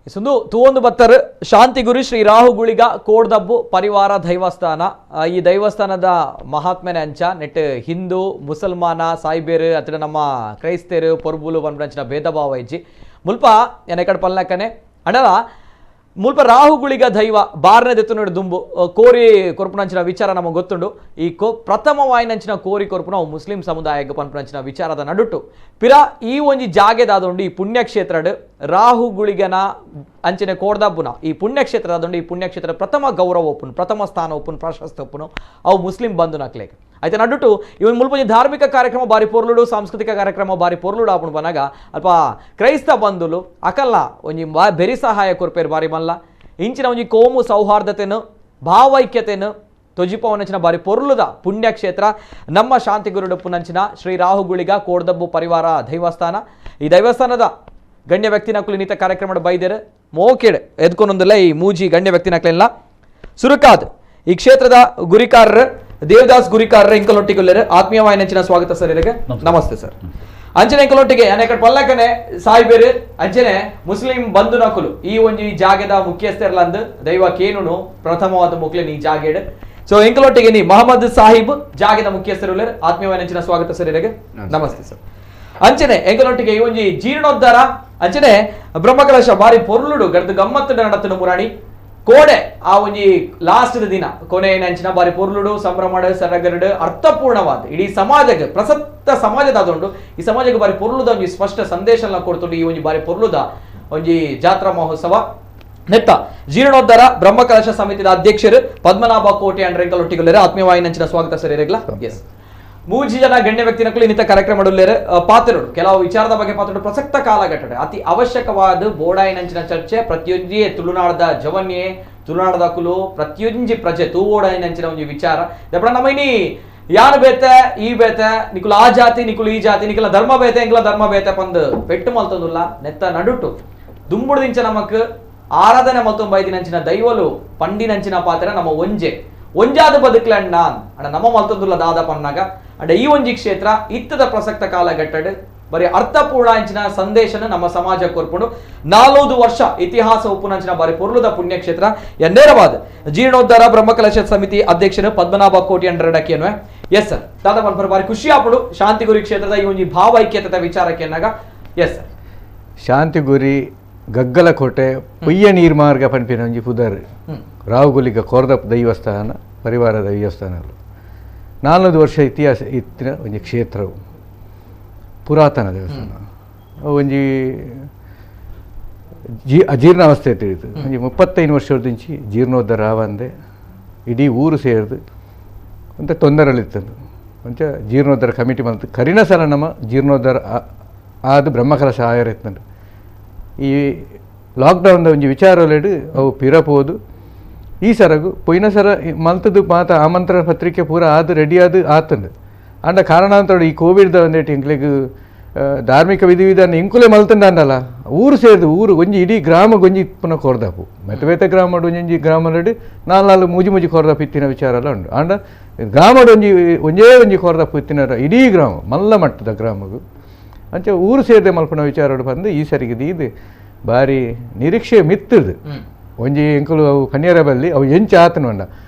ಸುಂದು ತೂವೊಂದು ಬತ್ತರ್ ಶಾಂತಿಗುರಿ ಶ್ರೀ ರಾಹುಗುಳಿಗ ಕೋಡ್ದಬ್ಬು ಪರಿವಾರ ದೈವಸ್ಥಾನ ಈ ದೈವಸ್ಥಾನದ ಮಹಾತ್ಮೆನೆ ಅಂಚ ನೆಟ್ ಹಿಂದೂ ಮುಸಲ್ಮಾನ ಸಾಯ್ಬೇರು ಅತ್ರ ನಮ್ಮ ಕ್ರೈಸ್ತರು ಪೊರ್ಬುಲು ಬಂದ್ರಂಚಿನ ಭೇದ ಭಾವ ಇಜ್ಜಿ ಮುಲ್ಪ ಎನಕಡೆ ಪಲ್ಲಕ್ಕನೆ ಅಡಲ ಮುಲ್ಪ ರಾಹುಗುಳಿಗ ದೈವ ಬಾರನೇ ದೆತ್ತು ನೋಡಿ ದುಂಬು ಕೋರಿ ಕೊರ್ಪುನಂಚಿನ ವಿಚಾರ ನಮಗೆ ಗೊತ್ತುಂಡು ಈ ಪ್ರಥಮವಾಯಿನಂಚಿನ ಕೋರಿ ಕೊರ್ಪುನ ಮುಸ್ಲಿಂ ಸಮುದಾಯಕ್ಕೆ ಪನ್ಪುನಂಚಿನ ವಿಚಾರದ ನಡುಟು ಪಿರ ಈ ಒಂಜಿ ಜಾಗೆದಾದೊಂಡು ಈ ಪುಣ್ಯಕ್ಷೇತ್ರಡ್ ರಾಹುಗುಳಿಗನ ಅಂಚನೆ ಕೋಡ್ದಬ್ಬುನ ಈ ಪುಣ್ಯಕ್ಷೇತ್ರದಾದೊಂಡು ಈ ಪುಣ್ಯಕ್ಷೇತ್ರ ಪ್ರಥಮ ಗೌರವ ಒಪ್ಪುನು ಪ್ರಥಮ ಸ್ಥಾನ ಒಪ್ಪುನು ಪ್ರಶಸ್ತಿ ಒಪ್ಪುನು ಅವು ಮುಸ್ಲಿಂ ಬಂಧು ನಕ್ಲೇಕ್ అయితే ನಡುಟು ಇವನ್ ಮುಲ್ಪೊಂಜಿ ಧಾರ್ಮಿಕ ಕಾರ್ಯಕ್ರಮ ಬಾರಿ ಪೊರ್ಲುಡು ಸಾಂಸ್ಕೃತಿಕ ಕಾರ್ಯಕ್ರಮ ಬಾರಿ ಪೊರ್ಲುಡು ಆಪುಂಡು ಬನಾಗ ಅಲ್ಪ ಕ್ರೈಸ್ತ ಬಂಧುಲು ಅಕಲ್ಲ ಒಂಜಿ ಬೆರಿ ಸಹಾಯ ಕೊರ್ಪೇರು ಬಾರಿ ಮಲ್ಲ ಇಂಚಿನ ಒಂಜಿ ಕೋಮು ಸೌಹಾರ್ದತೆನು ಭಾವೈಕ್ಯತೆನು ತೊಜಿಪವನಂಚಿನ ಬಾರಿ ಪೊರ್ಲುದ ಪುಣ್ಯಕ್ಷೇತ್ರ ನಮ್ಮ ಶಾಂತಿಗುರುಡು ಪುನಂಚಿನ ಶ್ರೀ ರಾಹುಗುಳಿಗ ಕೋಡ್ದಬ್ಬು ಪರಿವಾರ ದೈವಸ್ಥಾನ ಈ ದೈವಸ್ಥಾನದ ಗಣ್ಯ ವ್ಯಕ್ತಿ ನಕುಲು ನೀತ ಕಾರ್ಯಕ್ರಮ ಬೈದೇರು ಮೋಕೆಡ್ ಎದ್ಕೊಂಡೊಂದಿಲ್ಲ ಈ ಮೂಜಿ ಗಣ್ಯ ವ್ಯಕ್ತಿ ನಕಲೆಲ್ಲ ಸುರುಕಾದ್ ಈ ಕ್ಷೇತ್ರದ ಗುರಿಕಾರರು ದೇವದಾಸ್ ಗುರಿಕಾರರ ಇಂಕಲೊಟ್ಟಿಗೆ ಆತ್ಮೀಯವಾಯಿನಂಚಿನ ಸ್ವಾಗತ ಸರ್ ಇರಗೆ ನಮಸ್ತೆ ಸರ್ ಅಂಚನೆ ಇಂಕಲೊಟ್ಟಿಗೆ ಅನೇಕ ಪಲ್ಲಕನೆ ಸಾಯ್ಬೇರು ಅಂಚನೆ ಮುಸ್ಲಿಂ ಬಂಧು ನಕುಲು ಈ ಒಂಜಿ ಜಾಗದ ಮುಖ್ಯಸ್ಥರ್ಲಂದ್ ದೈವ ಕೇನುನು ಪ್ರಥಮವಾದ ಮುಕ್ಲೆನ್ ಈ ಜಾಗೇಡ್ ಸೊ ಇಂಕಲೊಟ್ಟಿಗೆ ನೀ ಮಹಮ್ಮದ್ ಸಾಹಿಬ್ ಜಾಗದ ಮುಖ್ಯಸ್ಥರು ಆತ್ಮೀಯವಾಯಿನಂಚಿನ ಸ್ವಾಗತ ಸರ್ ಇರಗೆ ನಮಸ್ತೆ ಸರ್ ಅಂಚನೆ ಎಂಕಲೊಟ್ಟಿಗೆ ಈ ಒಂಜಿ ಜೀರ್ಣೋದ್ಧಾರ ಅಂಚನೆ ಬ್ರಹ್ಮಕಲಶ ಬಾರಿ ಪೊರ್ಲುಡು ಗಡ್ದು ಗಮ್ಮತ್ತು ನಡತನು ಮುರಾಣಿ ಕೋಡೆ ಆ ಒಂಜಿ ಲಾಸ್ಟ್ ದಿನ ಕೊನೆ ಅಂಚಿನ ಬಾರಿ ಪೊರ್ಲುಡು ಸಂಭ್ರಮಡ್ ಸರಗರಡು ಅರ್ಥಪೂರ್ಣವಾದ ಇಡೀ ಸಮಾಜಕ್ಕೆ ಪ್ರಸಕ್ತ ಸಮಾಜದಾದೊಂಡು ಈ ಸಮಾಜಕ್ಕೆ ಬಾರಿ ಪೊರ್ಲುದ ಒಂಜಿ ಸ್ಪಷ್ಟ ಸಂದೇಶ ಕೊಡ್ತುಂಡು ಈ ಒಂಜಿ ಬಾರಿ ಪೊರ್ಲುದ ಒಂಜಿ ಜಾತ್ರಾ ಮಹೋತ್ಸವ ನೆತ್ತ ಜೀರ್ಣೋದ್ಧಾರ ಬ್ರಹ್ಮಕಲಶ ಸಮಿತಿದ ಅಧ್ಯಕ್ಷರು ಪದ್ಮನಾಭ ಕೋಟೆ ಅಂಡ್ ರೆಂಕಲೊಟ್ಟಿಗೆ ಆತ್ಮೀಯವಾಯಿನಂಚಿನ ಸ್ವಾಗತ ಸರ್ ಇರಗ್ಲ ಎಸ್ ಮೂಜಿ ಜನ ಗಣ್ಯ ವ್ಯಕ್ತಿ ನಕಲು ಇನ್ನಿತ ಕಾರ್ಯಕ್ರಮ ಮಾಡುಲ್ಲೇರು ಪಾತ್ರರು ಕೆಲವು ವಿಚಾರದ ಬಗ್ಗೆ ಪಾತ್ರ ಪ್ರಸಕ್ತ ಕಾಲಘಟ್ಟ ಅತಿ ಅವಶ್ಯಕವಾದ ಬೋಡಾಯಿನಂಚಿನ ಚರ್ಚೆ ಪ್ರತಿಯೊಂಜಿ ತುಳುನಾಡದ ಜವನ್ಯೆ ತುಳುನಾಡದ ಕುಲು ಪ್ರತಿಯೊಂಜಿ ಪ್ರಜೆ ತೂವೋಡಾಯಿನಂಚಿನ ಒಂದು ವಿಚಾರ ದಪ್ಪಡ ನಮ್ಮ ಇನ್ನಿ ಯಾನು ಬೇತೆ ಈ ಬೇತೆ ನಿಕುಲು ಆ ಜಾತಿ ನಿಕುಲು ಈ ಜಾತಿ ನಿಕಲ ಧರ್ಮ ಬೇತೆ ಇಂಕಲ ಧರ್ಮ ಬೇತೆ ಪಂದ್ ಪೆಟ್ಟು ಮಲ್ತದುಲ್ಲ ನೆತ್ತ ನಡುಟು ದುಂಬುಡಿಂಚ ನಮಕ್ ಆರಾಧನೆ ಮಲ್ತೊಂದು ಬೈದಿನಂಚಿನ ದೈವಲು ಪಂಡಿನಂಚಿನ ಪಾತ್ರ ನಮ್ಮ ಒಂಜಾದ ಬದುಕ್ಲಣ್ಣ ಅಣ್ಣ ನಮ್ಮ ಮಲ್ತದುಲ್ಲ ದಾದ ಪನ್ನಾಗ ಅಂಡ್ ಈ ಒಂಜಿ ಕ್ಷೇತ್ರ ಇತ್ತದ ಪ್ರಸಕ್ತ ಕಾಲಘಟ್ಟಡ್ ಬರೀ ಅರ್ಥಪೂರ್ಣ ಅಂಚಿನ ಸಂದೇಶನ ನಮ್ಮ ಸಮಾಜ ಕೊರ್ಪುಂಡು 40 ವರ್ಷ ಇತಿಹಾಸ ಉಪ್ಪುನಂಚಿನ ಬಾರಿ ಪೊರ್ಲುದ ಪುಣ್ಯಕ್ಷೇತ್ರ ನೇರವಾದ ಜೀರ್ಣೋದ್ಧಾರ ಬ್ರಹ್ಮಕಲಶ ಸಮಿತಿ ಅಧ್ಯಕ್ಷರು ಪದ್ಮನಾಭ ಕೋಟಿ ಅಂಡ್ರಡಕ್ಕಿಯನ್ವೆ ಎಸ್ ಸರ್ ದಾದ ಪನ್ಪರ ಬಾರಿ ಖುಷಿ ಆಪುಡು ಶಾಂತಿಗುರಿ ಕ್ಷೇತ್ರದ ಈ ಒಂಜಿ ಭಾವೈಕ್ಯತೆ ವಿಚಾರಕ್ಕೆ ಎನ್ನಾಗ ಎಸ್ ಸರ್ ಶಾಂತಿಗುರಿ ಗಗ್ಗಲಕೋಟೆ ಪುಯ್ಯ ನೀರ್ಮಾರ್ಗ ಪನ್ಪಿನ ಒಂಜಿ ಪುದರ್ ರಾಹುಗುಲಿಗ ಕೋರ್ದಪ್ಪ ದೈವಸ್ಥಾನ ಪರಿವಾರ ದೈವಸ್ಥಾನಗಳು 400 ವರ್ಷ ಇತಿಹಾಸ ಇತ್ತಿನ ಒಂಜಿ ಕ್ಷೇತ್ರವು ಪುರಾತನ ದೇವಸ್ಥಾನ ಒಂಜಿ ಅಜೀರ್ಣಾವಸ್ಥೆ ತಿಳಿತು ಒಂಜಿ 35 ವರ್ಷದಿಂಚಿ ಜೀರ್ಣೋದ್ಧಾರ ಆವಂದೆ ಇಡೀ ಊರು ಸೇರಿದು ಅಂತ ತೊಂದರೆಲಿತ್ತಂದು ಅಂಚ ಜೀರ್ಣೋದ್ಧಾರ ಕಮಿಟಿ ಬಂತು ಕರಿನ ಸಲ ನಮ್ಮ ಜೀರ್ಣೋದ್ಧಾರ ಆದ ಬ್ರಹ್ಮಕಲಶ ಆಯರಿತ್ತಂಡು ಈ ಲಾಕ್ಡೌನ್ದ ಒಂಜಿ ವಿಚಾರಲೆಡು ಅವು ಪಿರಪೋದು ಈ ಸರಗು ಪೊಯ್ನ ಸರ ಮಲ್ತದು ಮಾತ ಆಮಂತ್ರಣ ಪತ್ರಿಕೆ ಪೂರ ಆದು ರೆಡಿ ಆದು ಆತಂಡು ಅಂಡ ಕಾರಣಾಂತರ ಈ ಕೋವಿಡ್ದ ಒಂದೇಟು ಇಂಕ್ಲೆಗ್ ಧಾರ್ಮಿಕ ವಿಧಿವಿಧಾನ ಇಂಕುಲೆ ಮಲ್ತಂಡ ಅಂಡಲ್ಲ ಊರು ಸೇರಿದು ಊರು ಒಂಜಿ ಇಡೀ ಗ್ರಾಮ ಗೊಂಜಿ ಪುನಃ ಕೊರ್ದಪ್ಪು ಮೆತ್ತ ಗ್ರಾಮಡು ಒಂಜಿ ಗ್ರಾಮಡು ನಾಲ್ಕು ಮೂಜಿ ಕೊರ್ದಪ್ಪು ಇತ್ತಿನ ವಿಚಾರ ಎಲ್ಲ ಉಂಡು ಅಂಡ ಗ್ರಾಮಡು ಒಂಜೇ ಕೊರ್ದಪ್ಪು ಇತ್ತಿನ ಇಡೀ ಗ್ರಾಮ ಮಲ್ಲ ಮಟ್ಟದ ಗ್ರಾಮಗು ಅಂಚ ಊರು ಸೇರಿದೆ ಮಲ್ಪನ ವಿಚಾರ ಬಂದು ಈ ಸರಿಗೆ ಇದು ಬಾರಿ ನಿರೀಕ್ಷೆ ಮಿತ್ತದು ಒಂಜಿ ಎಂಕುಲು ಅವು ಕನ್ಯರ ಬಲ್ಲಿ ಅವು ಎಂಚ ಆತನೊಂಡ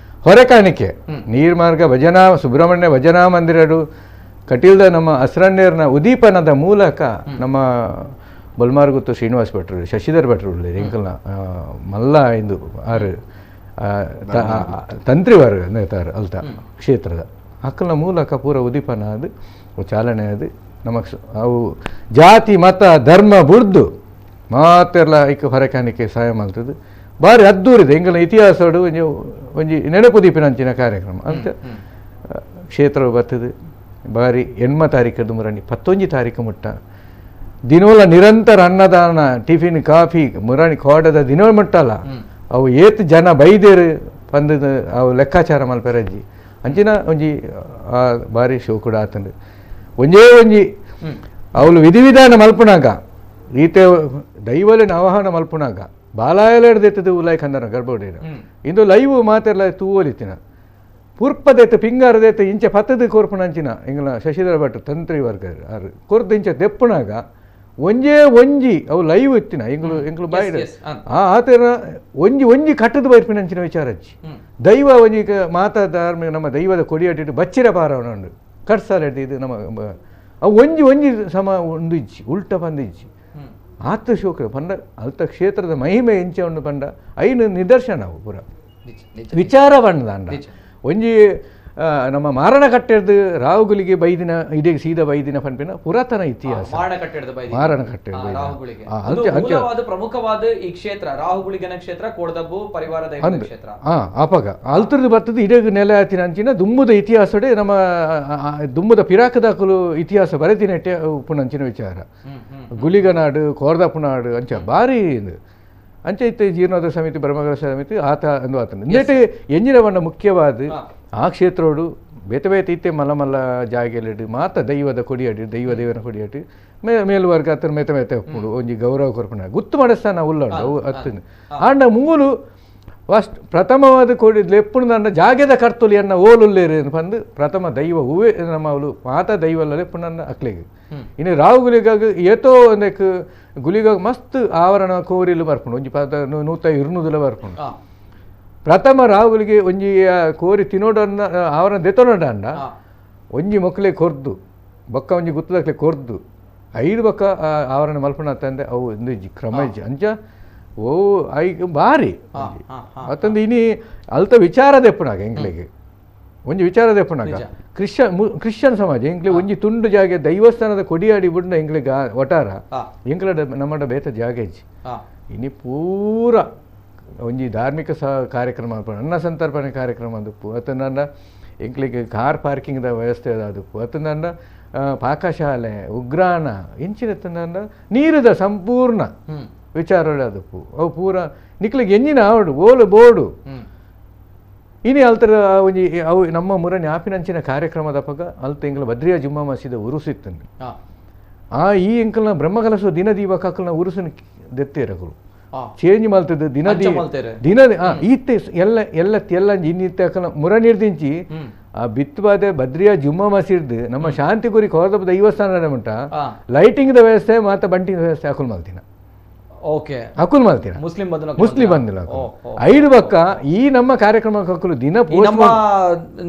ಹೊರೆ ಕಾಣಿಕೆ ನೀರ್ಮಾರ್ಗ ಭಜನಾ ಸುಬ್ರಹ್ಮಣ್ಯ ಭಜನಾ ಮಂದಿರಡು ಕಟೀಲ್ದ ನಮ್ಮ ಅಸ್ರಣ್ಯರ್ನ ಉದೀಪನದ ಮೂಲಕ ನಮ್ಮ ಬಲ್ಮಾರ್ಗುತ್ತು ಶ್ರೀನಿವಾಸ್ ಭಟ್ರು ಶಶಿಧರ್ ಭಟ್ರು ಎಂಕಲ್ನ ಮಲ್ಲ ಇಂದು ಆರು ತಂತ್ರಿವಾರ ನೇತಾರ ಅಲ್ತ ಕ್ಷೇತ್ರದ ಅಕ್ಕಲ್ನ ಮೂಲಕ ಪೂರ ಉದೀಪನ ಅದು ಚಾಲನೆ ಅದು ನಮಗೆ ಅವು ಜಾತಿ ಮತ ಧರ್ಮ ಬುಡ್ದು ಮಾತೆಲ್ಲ ಐಕ ಹೊರೆ ಕಾಣಿಕೆ ಸಹಾಯ ಮಾಡ್ತದೆ ಬಾರಿ ಅದ್ದೂರಿದೆ ಎಂಗಲ ಇತಿಹಾಸಡು ಒಂಜಿ ನೆನಪು ದೀಪಿನಂಚಿನ ಕಾರ್ಯಕ್ರಮ ಅಂತ ಕ್ಷೇತ್ರ ಬರ್ತದೆ ಬಾರಿ 8 ತಾರೀಕದ್ದು ಮುರಾಣಿ 11 ತಾರೀಕು ಮುಟ್ಟ ದಿನೋಲ ನಿರಂತರ ಅನ್ನದಾನ ಟಿಫಿನ್ ಕಾಫಿ ಮುರಾಣಿ ಕೋಡದ ದಿನೋಲ ಮುಟ್ಟಲ್ಲ ಅವು ಏತ್ ಜನ ಬೈದೇರು ಬಂದದ ಅವು ಲೆಕ್ಕಾಚಾರ ಮಲ್ಪೆರಜ್ಜಿ ಅಂಚಿನ ಒಂಜಿ ಬಾರಿ ಶೋ ಕೂಡ ಆತಂಡು ಒಂಜಿ ಅವಳು ವಿಧಿವಿಧಾನ ಮಲ್ಪುನಾಗ ಈತೆ ದೈವಲಿನ ಆವಾಹನ ಮಲ್ಪುನಾಗ ಬಾಲಾಯಲೆಡ್ದೆತ್ತದು ಉಲಾಯ್ ಕಂದನ ಗರ್ಭೋಡಿನ ಇಂದು ಲೈವ್ ಮಾತೆಲ್ಲ ತೂವಲಿತ್ತಿನ ಪುರ್ಪದೆತ್ತ ಪಿಂಗಾರದೆತ್ತ ಇಂಚೆ ಪತ್ತದ ಕೋರ್ಪುನಂಚಿನ ಇಂಗಲ ಶಶಿಧರ ಭಟ್ ತಂತ್ರಿ ವರ್ಗ ಆರು ಕೊರ್ದು ಇಂಚೆ ದೆಪ್ಪುನಾಗ ಒಂಜೇ ಒಂಜಿ ಅವು ಲೈವ್ ಇತ್ತಿನ ಎಂಕ್ಲು ಬಾಯಿಡ yes, ಆತರ ಒಂಜಿ ಒಂಜಿ ಕಟ್ಟದ ಬೈರ್ಪಿನಂಚಿನ ವಿಚಾರ ಹಚ್ಚಿ ದೈವ ಒಂಜಿ ಮಾತಾ ಧಾರ್ಮಿಕ ನಮ್ಮ ದೈವದ ಕೊಡಿಯಾಟಿಟ್ಟು ಬಚ್ಚಿರ ಪಾರವನು ಕಟ್ಸಾಲ ಇದು ನಮ್ಮ ಅವು ಒಂಜಿ ಒಂಜಿ ಸಮ ಒಂದು ಇಜ್ಜಿ ಉಲ್ಟ ಬಂದು ಇಜ್ಜಿ ಆತ ಶೋಕ ಪಂಡ ಅಲ್ತ ಕ್ಷೇತ್ರದ ಮಹಿಮೆ ಎಂಚ ಉಂಡು ಪಂಡ ಐನು ನಿದರ್ಶನ ಅವು ಪೂರ ವಿಚಾರ ಬಣ್ಣದ ಅಂಡ ಒಂಜಿ ನಮ್ಮ ಮಾರಣ ಕಟ್ಟೆರ್ದು ರಾಹುಗುಲಿಗೆ ಬೈದಿನ ಇದೇ ಸೀದಾ ಬೈದಿನ ಪಂಪಿನ ಪುರಾತನ ಇತಿಹಾಸ ಮಾರಣ ಮೂಲವಾದ ಪ್ರಮುಖವಾದ ಈ ಕ್ಷೇತ್ರ ರಾಹುಗುಳಿಗನ ಕ್ಷೇತ್ರ ಕೋಡದಬ್ಬು ಪರಿವಾರ ದೈವದ ಕ್ಷೇತ್ರ ಅಪಗ ಅಲ್ತರದ್ದು ಬರ್ತದೆ ಇಡೇ ನೆಲೆ ಆತಿನ ಅಂಚಿನ ದುಮ್ಮದ ಇತಿಹಾಸಡೆ ನಮ್ಮ ದುಮ್ಮದ ಪಿರಾಕದಾಕಲು ಇತಿಹಾಸ ಬರೆದಿನೆಟ್ಟೆ ಉಪ್ಪುನಂಚಿನ ವಿಚಾರ ಗುಳಿಗನಾಡು ಕೋರ್ದಪ್ಪನಾಡು ಅಂಚ ಭಾರಿ ಅಂಚ ಇತ್ತು ಜೀರ್ಣೋದ್ಧಾರ ಸಮಿತಿ ಬ್ರಹ್ಮಗಲ ಸಮಿತಿ ಆತ ಅಂದು ಆತನ ನೆಟ್ಟು ಎಂಜಿನ ಬಣ್ಣ ಮುಖ್ಯವಾದ ಆ ಕ್ಷೇತ್ರೋಡು ಬೇತೆ ಬೇತೆ ಇತ್ತೆ ಮಲ್ಲ ಮಲ್ಲ ಜಾಗೆಲಿಡು ಮಾತ ದೈವದ ಕೊಡಿಯಾಡಿ ದೇವನ ಕೊಡಿಯಾಟಿ ಮೇಲ್ವರ್ಗ ಹತ್ರ ಮೆತ್ತ ಮೆತ್ತ ಉಪ್ಪುಡು ಒಂಜಿ ಗೌರವ ಕೊರ್ಪಣ ಗುತ್ತು ಮಾಡಿಸ್ತಾನ ಉಳ್ಳಾಡು ಅವು ಹತ್ತಿನ ಆಂಡ ಮೂಲು ಫಸ್ಟ್ ಪ್ರಥಮವಾದ ಕೊಡಿದ್ಲು ಎಪ್ಪುಣ ಅಂಡ ಜಾಗೆದ ಕರ್ತುಲಿ ಅನ್ನ ಓಲುಲ್ಲೇರು ಬಂದು ಪ್ರಥಮ ದೈವ ಹೂವೇ ನಮ್ಮ ಅವಳು ಮಾತ ದೈವಲ್ಲೇ ಪುನಃ ಅಕ್ಲೆಗೆ ಇನ್ನು ರಾವು ಗುಲಿಗಾಗ ಏತೋ ಒಂದಕ್ಕೆ ಗುಲಿಗಾಗ ಮಸ್ತ್ ಆವರಣ ಕೋರಿಲು ಬರ್ಪುಂಡು ಒಂಜಿ 100-200 ಬರ್ಪುಂಡು ಪ್ರಥಮ ರಾಹುಗಳಿಗೆ ಒಂಜಿ ಕೋರಿ ತಿನ್ನೋಡನ್ನ ಆವರಣ ದೆತೋನಡ ಅಂಡ ಒಂಜಿ ಮೊಕ್ಕಲೆ ಕೊರ್ದು ಬೊಕ್ಕ ಒಂಜಿ ಗುತ್ತದಕ್ಲೆ ಕೊರ್ದು 5 ಬೊಕ್ಕ ಆವರಣ ಮಲ್ಪಣ ತಂದೆ ಅವು ಒಂದು ಕ್ರಮ ಅಂಚ ಓ ಐ ಭಾರಿ ಅತ್ತಂದು ಇನಿ ಅಲ್ತ ವಿಚಾರದ ಎಪ್ಪುನಾಗ ಎಂಕ್ಲೆಗೆ ಒಂಜಿ ವಿಚಾರದ ಎಪ್ಪುನಾಗ ಕ್ರಿಶ್ಚಿಯನ್ ಸಮಾಜ ಎಂಕ್ಲೆ ಒಂಜಿ ತುಂಡು ಜಾಗೆ ದೈವಸ್ಥಾನದ ಕೊಡಿಯಾಡಿ ಬಿಡ್ನ ಎಂಕ್ಲೆಗೆ ಒಟಾರ ಎಂಕ್ಲ ನಮ್ಮಡ ಬೇತ ಜಾಗ ಇಜ್ಜಿ ಇನಿ ಪೂರ ಒಂಜಿ ಧಾರ್ಮಿಕ ಕಾರ್ಯಕ್ರಮ ಅನ್ನ ಸಂತರ್ಪಣೆ ಕಾರ್ಯಕ್ರಮ ಅದಪ್ಪು ಅತ್ತ ನನ್ನ ಎಂಕ್ಲಿಗೆ ಕಾರ್ ಪಾರ್ಕಿಂಗ್ದ ವ್ಯವಸ್ಥೆ ಅದಪ್ಪು ಅತ್ತ ನನ್ನ ಪಾಕಶಾಲೆ ಉಗ್ರಾಣ ಎಂಚಿನ ನನ್ನ ನೀರದ ಸಂಪೂರ್ಣ ವಿಚಾರ ಅದಪ್ಪು ಅವು ಪೂರ ನಿಕ್ಲಿಗೆ ಎಂಜಿನ ಆವಡು ಓಲು ಬೋರ್ಡು ಇನಿ ಅಲ್ತರ ಒಂಜಿ ಅವು ನಮ್ಮ ಮುರನಿ ಆಪಿನಂಚಿನ ಕಾರ್ಯಕ್ರಮದ ಪಗ ಅಲ್ತ ಎಂಕ್ಲ ಬದ್ರಿಯಾ ಜುಮ್ಮಾ ಮಸೀದ ಉರುಸಿತ್ತಂದು ಈ ಎಂಕಲ್ನ ಬ್ರಹ್ಮಕಲಸ ದಿನ ದೀಪಕ್ಕಲ್ನ ಉರುಸನ ದೆತ್ತೇರಗಳು ಚೇಂಜ್ ಮಲ್ತದ ದಿನ ಈತೆ ಎಲ್ಲ ಇನ್ನಿತ್ತ ಮುರ ನಿರ್ದಿಂಚಿ ಆ ಬಿತ್ತುವಾದ ಬದ್ರಿಯಾ ಜುಮ್ಮಾ ಮಸೀದ್ ನಮ್ಮ ಶಾಂತಿ ಗುರಿ ಕೋರ್ದಪ್ಪ ದೈವಸ್ಥಾನ ಉಂಟ ಲೈಟಿಂಗ್ ದ ವ್ಯವಸ್ಥೆ ಮಾತ ಬಂಟಿಂಗ್ ವ್ಯವಸ್ಥೆ ಹಾಕುಲ್ ಮಲ್ತಿನ ಹಕ್ಕುಲ್ ಮಾಡ್ತೀರಾ ಮುಸ್ಲಿಂ ಬಂದಿಲ್ಲ 5 ಬಕ್ಕ ಈ ನಮ್ಮ ಕಾರ್ಯಕ್ರಮ ಹಕ್ಕಲು ದಿನ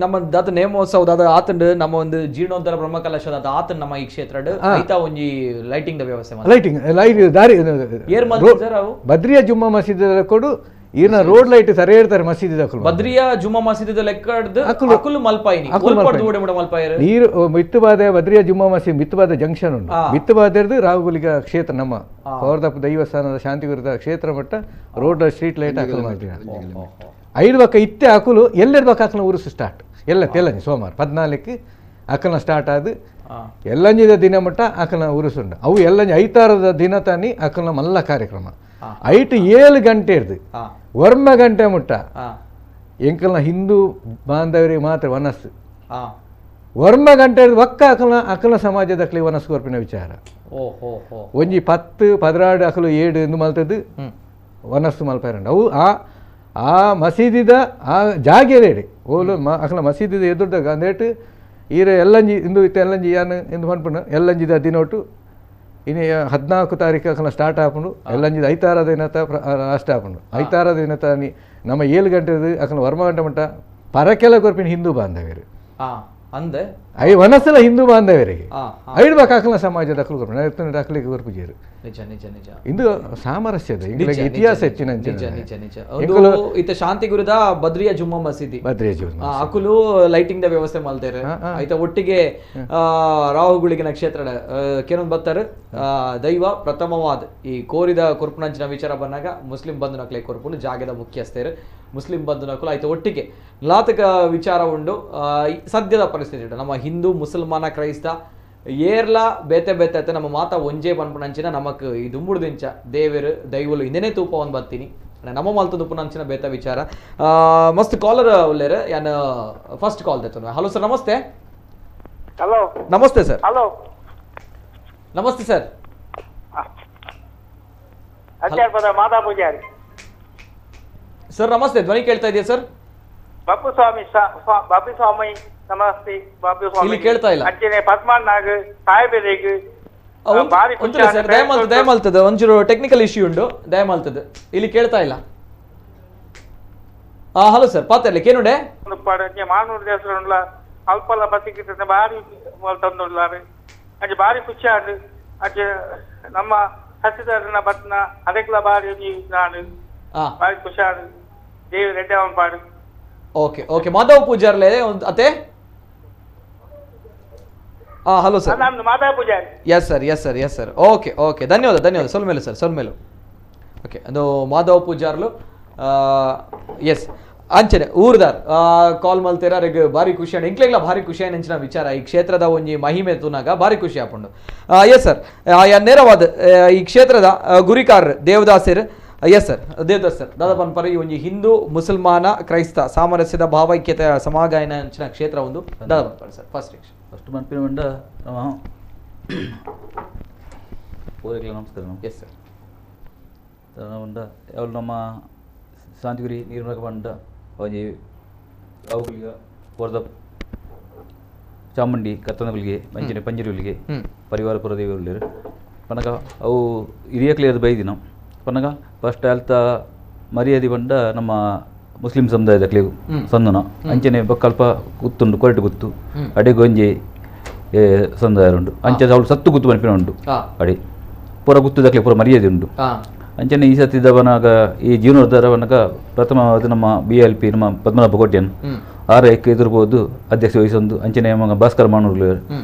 ನಮ್ಮ ದಾತ ನೇಮೋತ್ಸವದ ಆತಂಡ ನಮ್ಮ ಒಂದು ಜೀರ್ಣೋದ್ಧಾರ ಬ್ರಹ್ಮಕಲಶದ ಆತಂಡ ನಮ್ಮ ಈ ಕ್ಷೇತ್ರ ಐತಾ ಒಂಜಿ ಲೈಟಿಂಗ್ ದ ವ್ಯವಸ್ಥೆ ಲೈಟ್ ದಾರಿ ಬದ್ರಿಯಾ ಜುಮ್ಮಾ ಮಸೀದ್ ಕೊಡು ಈನ ರೋಡ್ ಲೈಟ್ ಸರಿ ಇರ್ತಾರೆ ಮಸೀದಿ ಬದ್ರಿಯಾ ಜುಮ್ಮಾ ಮಸೀದಿ ಲೆಕ್ಕಡ್ದು ಅಕುಲು ಮಲ್ಪಾಯಿನಿ ಮಲ್ಪಾಯಿರು ನೀರು ಮಿತ್ತುಬಾದೆ ಬದ್ರಿಯಾ ಜುಮ್ಮಾ ಮಸೀದಿ ಮಿತ್ತುಬಾದ ಜಂಕ್ಷನ್ ಉಂಟು ಮಿತ್ತುಬಾದೆರ್ದು ರಾಹುಗುಲಿಗ ಕ್ಷೇತ್ರ ನಮ್ಮ ಕೋರ್ದಪ್ಪ ದೈವಸ್ಥಾನದ ಶಾಂತಿಗುರದ ಕ್ಷೇತ್ರ ಮಟ್ಟ ರೋಡ್ ಸ್ಟ್ರೀಟ್ ಲೈಟ್ ಹಾಕಲು ಮಾಡ್ತೀವಿ 5 ಬಕ್ಕ ಇತ್ತೆ ಹಾಕಲು ಎಲ್ಲೆರಡು ಬಕ್ಕ ಹಾಕಲು ಉರುಸು ಸ್ಟಾರ್ಟ್ ಎಲ್ಲ ತೆಲ್ಲಂಜಿ ಸೋಮವಾರ 14 ಅಕ್ಕನ ಸ್ಟಾರ್ಟ್ ಆದ ಎಲ್ಲಂಜಿದ ದಿನ ಮಟ್ಟ ಅಕ್ಕನ ಉರುಸುಂಡ ಅವು ಎಲ್ಲಂಜಿ ಐತಾರದ ದಿನ ತಾನಿ ಅಕ್ಕನ ಮಲ್ಲ ಕಾರ್ಯಕ್ರಮ 7 ಗಂಟೆ ಇರ್ದು ವರ್ಮ ಗಂಟೆ ಮುಟ್ಟ ಎಂಕಲ್ನ ಹಿಂದೂ ಬಾಂಧವರಿಗೆ ಮಾತ್ರ ವನಸ್ಸು ವರ್ಮ ಗಂಟೆ ಒಕ್ಕ ಅಕಲ ಸಮಾಜದ ವನಸ್ಸು ಕೊರ್ಪಿನ ವಿಚಾರ ಒಂಜಿ 10-12 ಅಕಲು 7 ಎಂದು ಮಲ್ತದ್ದು ವನಸ್ಸು ಮಲ್ಪಾರಂಡ ಅವು ಆ ಮಸೀದಿದ ಆ ಜಾಗೆರೇಡಿ ಓಲು ಅಕಲ ಮಸೀದಿದ ಎದುರ್ದಾಗ ಅಂದೇಟು ಈರ ಎಲ್ಲಂಜಿ ಇಂದು ಇತ್ತು ಎಲ್ಲಂಜಿ ಯಾನು ಎಂದು ಮನ್ಪುಣ ಎಲ್ಲಂಜಿದ ದಿನೊಟ್ಟು ಇನ್ನು 14 ತಾರೀಕು ಅಕಲ ಸ್ಟಾರ್ಟ್ ಆಪುಂಡು ಎಲ್ಲಂಜಿದ ಐತಾರ ದಿನತ ಲಾಸ್ಟ್ ಆಪುಂಡು ಐತಾರ ದಿನತ ನಮ್ಮ 7 ಗಂಟೆದು ಅಕಲ ವರ್ಮ ಗಂಟೆ ಮಟ್ಟ ಪರಕೆಲ ಕೊರ್ಪಿನ ಹಿಂದೂ ಬಾಂಧವ್ಯರು ಅಂದೆ ವನಸ್ಸಲ ಹಿಂದೂ ಬಾಂಧವ್ಯರಿಗೆ 5 ಬಕ್ಕ ಅಕಲ ಸಮಾಜದ ಅಕಲು ಕೊರ್ಪಿನ ಅಕಲಿಗೆ ಕೊರ್ಪಿಜೇರು ಇಂದು ಸಾಮರಸ್ಯದ ಇತಿಹಾಸ ಹೆಚ್ಚಿನ ಶಾಂತಿ ಗುರುದ ಬದ್ರಿಯಾ ಜುಮ್ಮಾ ಮಸೀದಿ ಅಕುಲು ಲೈಟಿಂಗ್ ದ ವ್ಯವಸ್ಥೆ ಮಲ್ತೇರೆ ಆಯ್ತಾ ಒಟ್ಟಿಗೆ ರಾಹುಗುಳಿಗಿನ ಕ್ಷೇತ್ರ ಕೆಲವೊಂದು ಬರ್ತಾರೆ ದೈವ ಪ್ರಥಮವಾದ ಈ ಕೋರಿದ ಕೊರ್ಪುನಂಚಿನ ವಿಚಾರ ಬಂದಾಗ ಮುಸ್ಲಿಂ ಬಂಧು ನಕ್ಲೆ ಕೊರ್ಪುನು ಜಾಗದ ಮುಖ್ಯಸ್ಥರು ಮುಸ್ಲಿಂ ಬಂಧು ನಕಲು ಆಯ್ತು ಒಟ್ಟಿಗೆ ಲಾತಕ ವಿಚಾರ ಉಂಡು ಸದ್ಯದ ಪರಿಸ್ಥಿತಿ ನಮ್ಮ ಹಿಂದೂ ಮುಸಲ್ಮಾನ ಕ್ರೈಸ್ತ ಏರ್ಲ ಬೇತೆ ಬೇತೆ ನಮ್ಮ ಮಾತಾ ಒಂಜೇ ಪನ್ಪುನಂಚಿನ ನಮಕ್ ಈ ದುಂಬುಡ್ದಿಂಚ ದೇವರು ದೈವಲು ಇಂದನೇ ತೂಪ ಒಂದು ಬರ್ತೀನಿ ನಮ್ಮ ಮಾಲ್ತು ದುಪ್ಪುನಂಚಿನ ಬೇತ ವಿಚಾರ ಮಸ್ತ್ ಕಾಲರ್ ಉಳ್ಳೇರು ಯಾನ್ ಫಸ್ಟ್ ಕಾಲ್ ತೆತ್ತು ಹಲೋ ಸರ್ ನಮಸ್ತೆ ಹಲೋ ನಮಸ್ತೆ ಸರ್ ಹಲೋ ನಮಸ್ತೆ ಸರ್ ಮಾತಾ ಪೂಜಾರಿ ಸರ್ ನಮಸ್ತೆ ಧ್ವನಿ ಕೇಳ್ತಾ ಇದೆಯಾ ಸರ್ ಬಾಪು ಸ್ವಾಮಿ ನಮಸ್ತೆ ಬಾಪು ಸ್ವಾಮಿ ಇಲ್ಲಿ ಕೇಳ್ತಾ ಇಲ್ಲ ಅಂಚನೆ ಪದ್ಮನಾಗ್ ಸಾಹೇಬರಿಗೆ ಬಾರಿ ಒಂಚೂರು ಸರ್ ದಯಮಾಲ್ತದ ಒಂಚೂರು ಟೆಕ್ನಿಕಲ್ ಇಶ್ಯೂ ಉಂಟು ದಯಮಾಲ್ತದ ಇಲ್ಲಿ ಕೇಳ್ತಾ ಇಲ್ಲ. ಹಲೋ ಸರ್ ಪಾತರ್ಲಿ ಕೇನುಡೆ ಮಾನೂರು ದೇವಸ್ಥಾನ ಅಲ್ಪಲ್ಲ ಬಸಿಕಿಟ್ಟ ಬಾರಿ ತಂದುಳ್ಳಾರು ಅಂಚೆ ಬಾರಿ ಖುಷಿ ಆಡು ಅಂಚೆ ನಮ್ಮ ಹಸಿದ ಬಟ್ನ ಅದಕ್ಕೆಲ್ಲ ಬಾರಿ ನಾನು ಬಾರಿ ಖುಷಿ ಆಡು ದೇವಿ ರೆಡ್ಡಿ ಅವನ್ ಪಾಡು. ಓಕೆ ಓಕೆ ಮಾಧವ ಪೂಜಾರ್ಲೆ ಅತೆ hello sir Madhava Poojary yes sir okay okay ಧನ್ಯವಾದ ಸೊಲ್ಮೇಲು ಸರ್ ಸೊಲ್ಮೇಲು ಓಕೆ ಅದು ಮಾಧವ ಪೂಜಾರ್ಲು ಎಸ್ ಅಂಚನೆ ಊರ್ದಾರ್ ಕಾಲ್ ಮಲ್ತೇರ ರೆಗ್ ಭಾರಿ ಖುಷಿ ಆಂಡ್ ಇಂಕ್ಲೆಗ್ಲ ಭಾರಿ ಖುಷಿ ಆಯ್ನಂಚಿನ ವಿಚಾರ ಈ ಕ್ಷೇತ್ರದ ಒಂಜಿ ಮಹಿಮೆ ತುನಾಗ ಭಾರಿ ಖುಷಿ ಆಪುಂಡು. ಎಸ್ ಸರ್ ನೇರವಾದ ಈ ಕ್ಷೇತ್ರದ ಗುರಿಕಾರ್ ದೇವದಾಸರ್ ಎಸ್ ಸರ್ ದೇವದಾಸ್ ಸರ್ ದಾದಾ ಪನ್ಪರ ಈ ಒಂಜಿ ಹಿಂದೂ ಮುಸಲ್ಮಾನ ಕ್ರೈಸ್ತ ಸಾಮರಸ್ಯದ ಭಾವೈಕ್ಯತೆ ಸಮಾಗಾಯನ ಅಂಚಿನ ಕ್ಷೇತ್ರ ಒಂದು ದಾದಾ ಪನ್ಪರ ಸರ್ ಫಸ್ಟ್ ಮನ್ಪಿನ ಬಂಡ ನಮಸ್ಕಾರ. ಎಸ್ ಸರ್ ಬಂಡ ಯಾವಳು ನಮ್ಮ ಶಾಂತಿಗುರಿ ನೀರು ಬಂಡ ಒಂಜಿ ಅವುಗಳಿಗೆ ಪೋರ್ದ ಚಾಮುಂಡಿ ಕತ್ತನಗಳಿಗೆ ಮಂಚಿನ ಪಂಜರಿಗಳಿಗೆ ಪರಿವಾರ ಪುರದೇವಿ ಪನಗ ಅವು ಹಿರಿಯಕ್ಲಿಯರ್ ಬೈದಿನ ಪನಗ ಫಸ್ಟ್ ಅಲ್ತ ಮರ್ಯಾದೆ ಬಂಡ ನಮ್ಮ ಮುಸ್ಲಿಂ ಸಮುದಾಯದ ಸಂದನ ಅಂಚನೆ ಬಕ್ಕಲ್ಪ ಗುತ್ತುಂಡು ಕೊರಟು ಗುತ್ತು ಅಡೆ ಗೊಂಜಿ ಸಮುದಾಯ ಉಂಡು ಅಂಚೆ ಅವಳು ಸತ್ತು ಗುತ್ತು ಮನ್ಪಿನ ಉಂಡು ಅಡೆ ಪೂರ ಗುತ್ತುದಕ್ಲೆ ಪೂರ ಮರ್ಯಾದೆ ಉಂಡು ಅಂಚನೆ ಈ ಸತ್ತಿದ್ದವನಾಗ ಈ ಜೀವನೋದ್ಧಾರವನಾಗ ಪ್ರಥಮ ನಮ್ಮ BLP ನಮ್ಮ ಪದ್ಮನಾಭ ಕೋಟ್ಯನ್ ಆರೈಕೆ ಎದುರ್ಬೋದು ಅಧ್ಯಕ್ಷ ವಹಿಸೊಂದು ಅಂಚನೆ ಭಾಸ್ಕರ ಮಾನೂರ್ಲು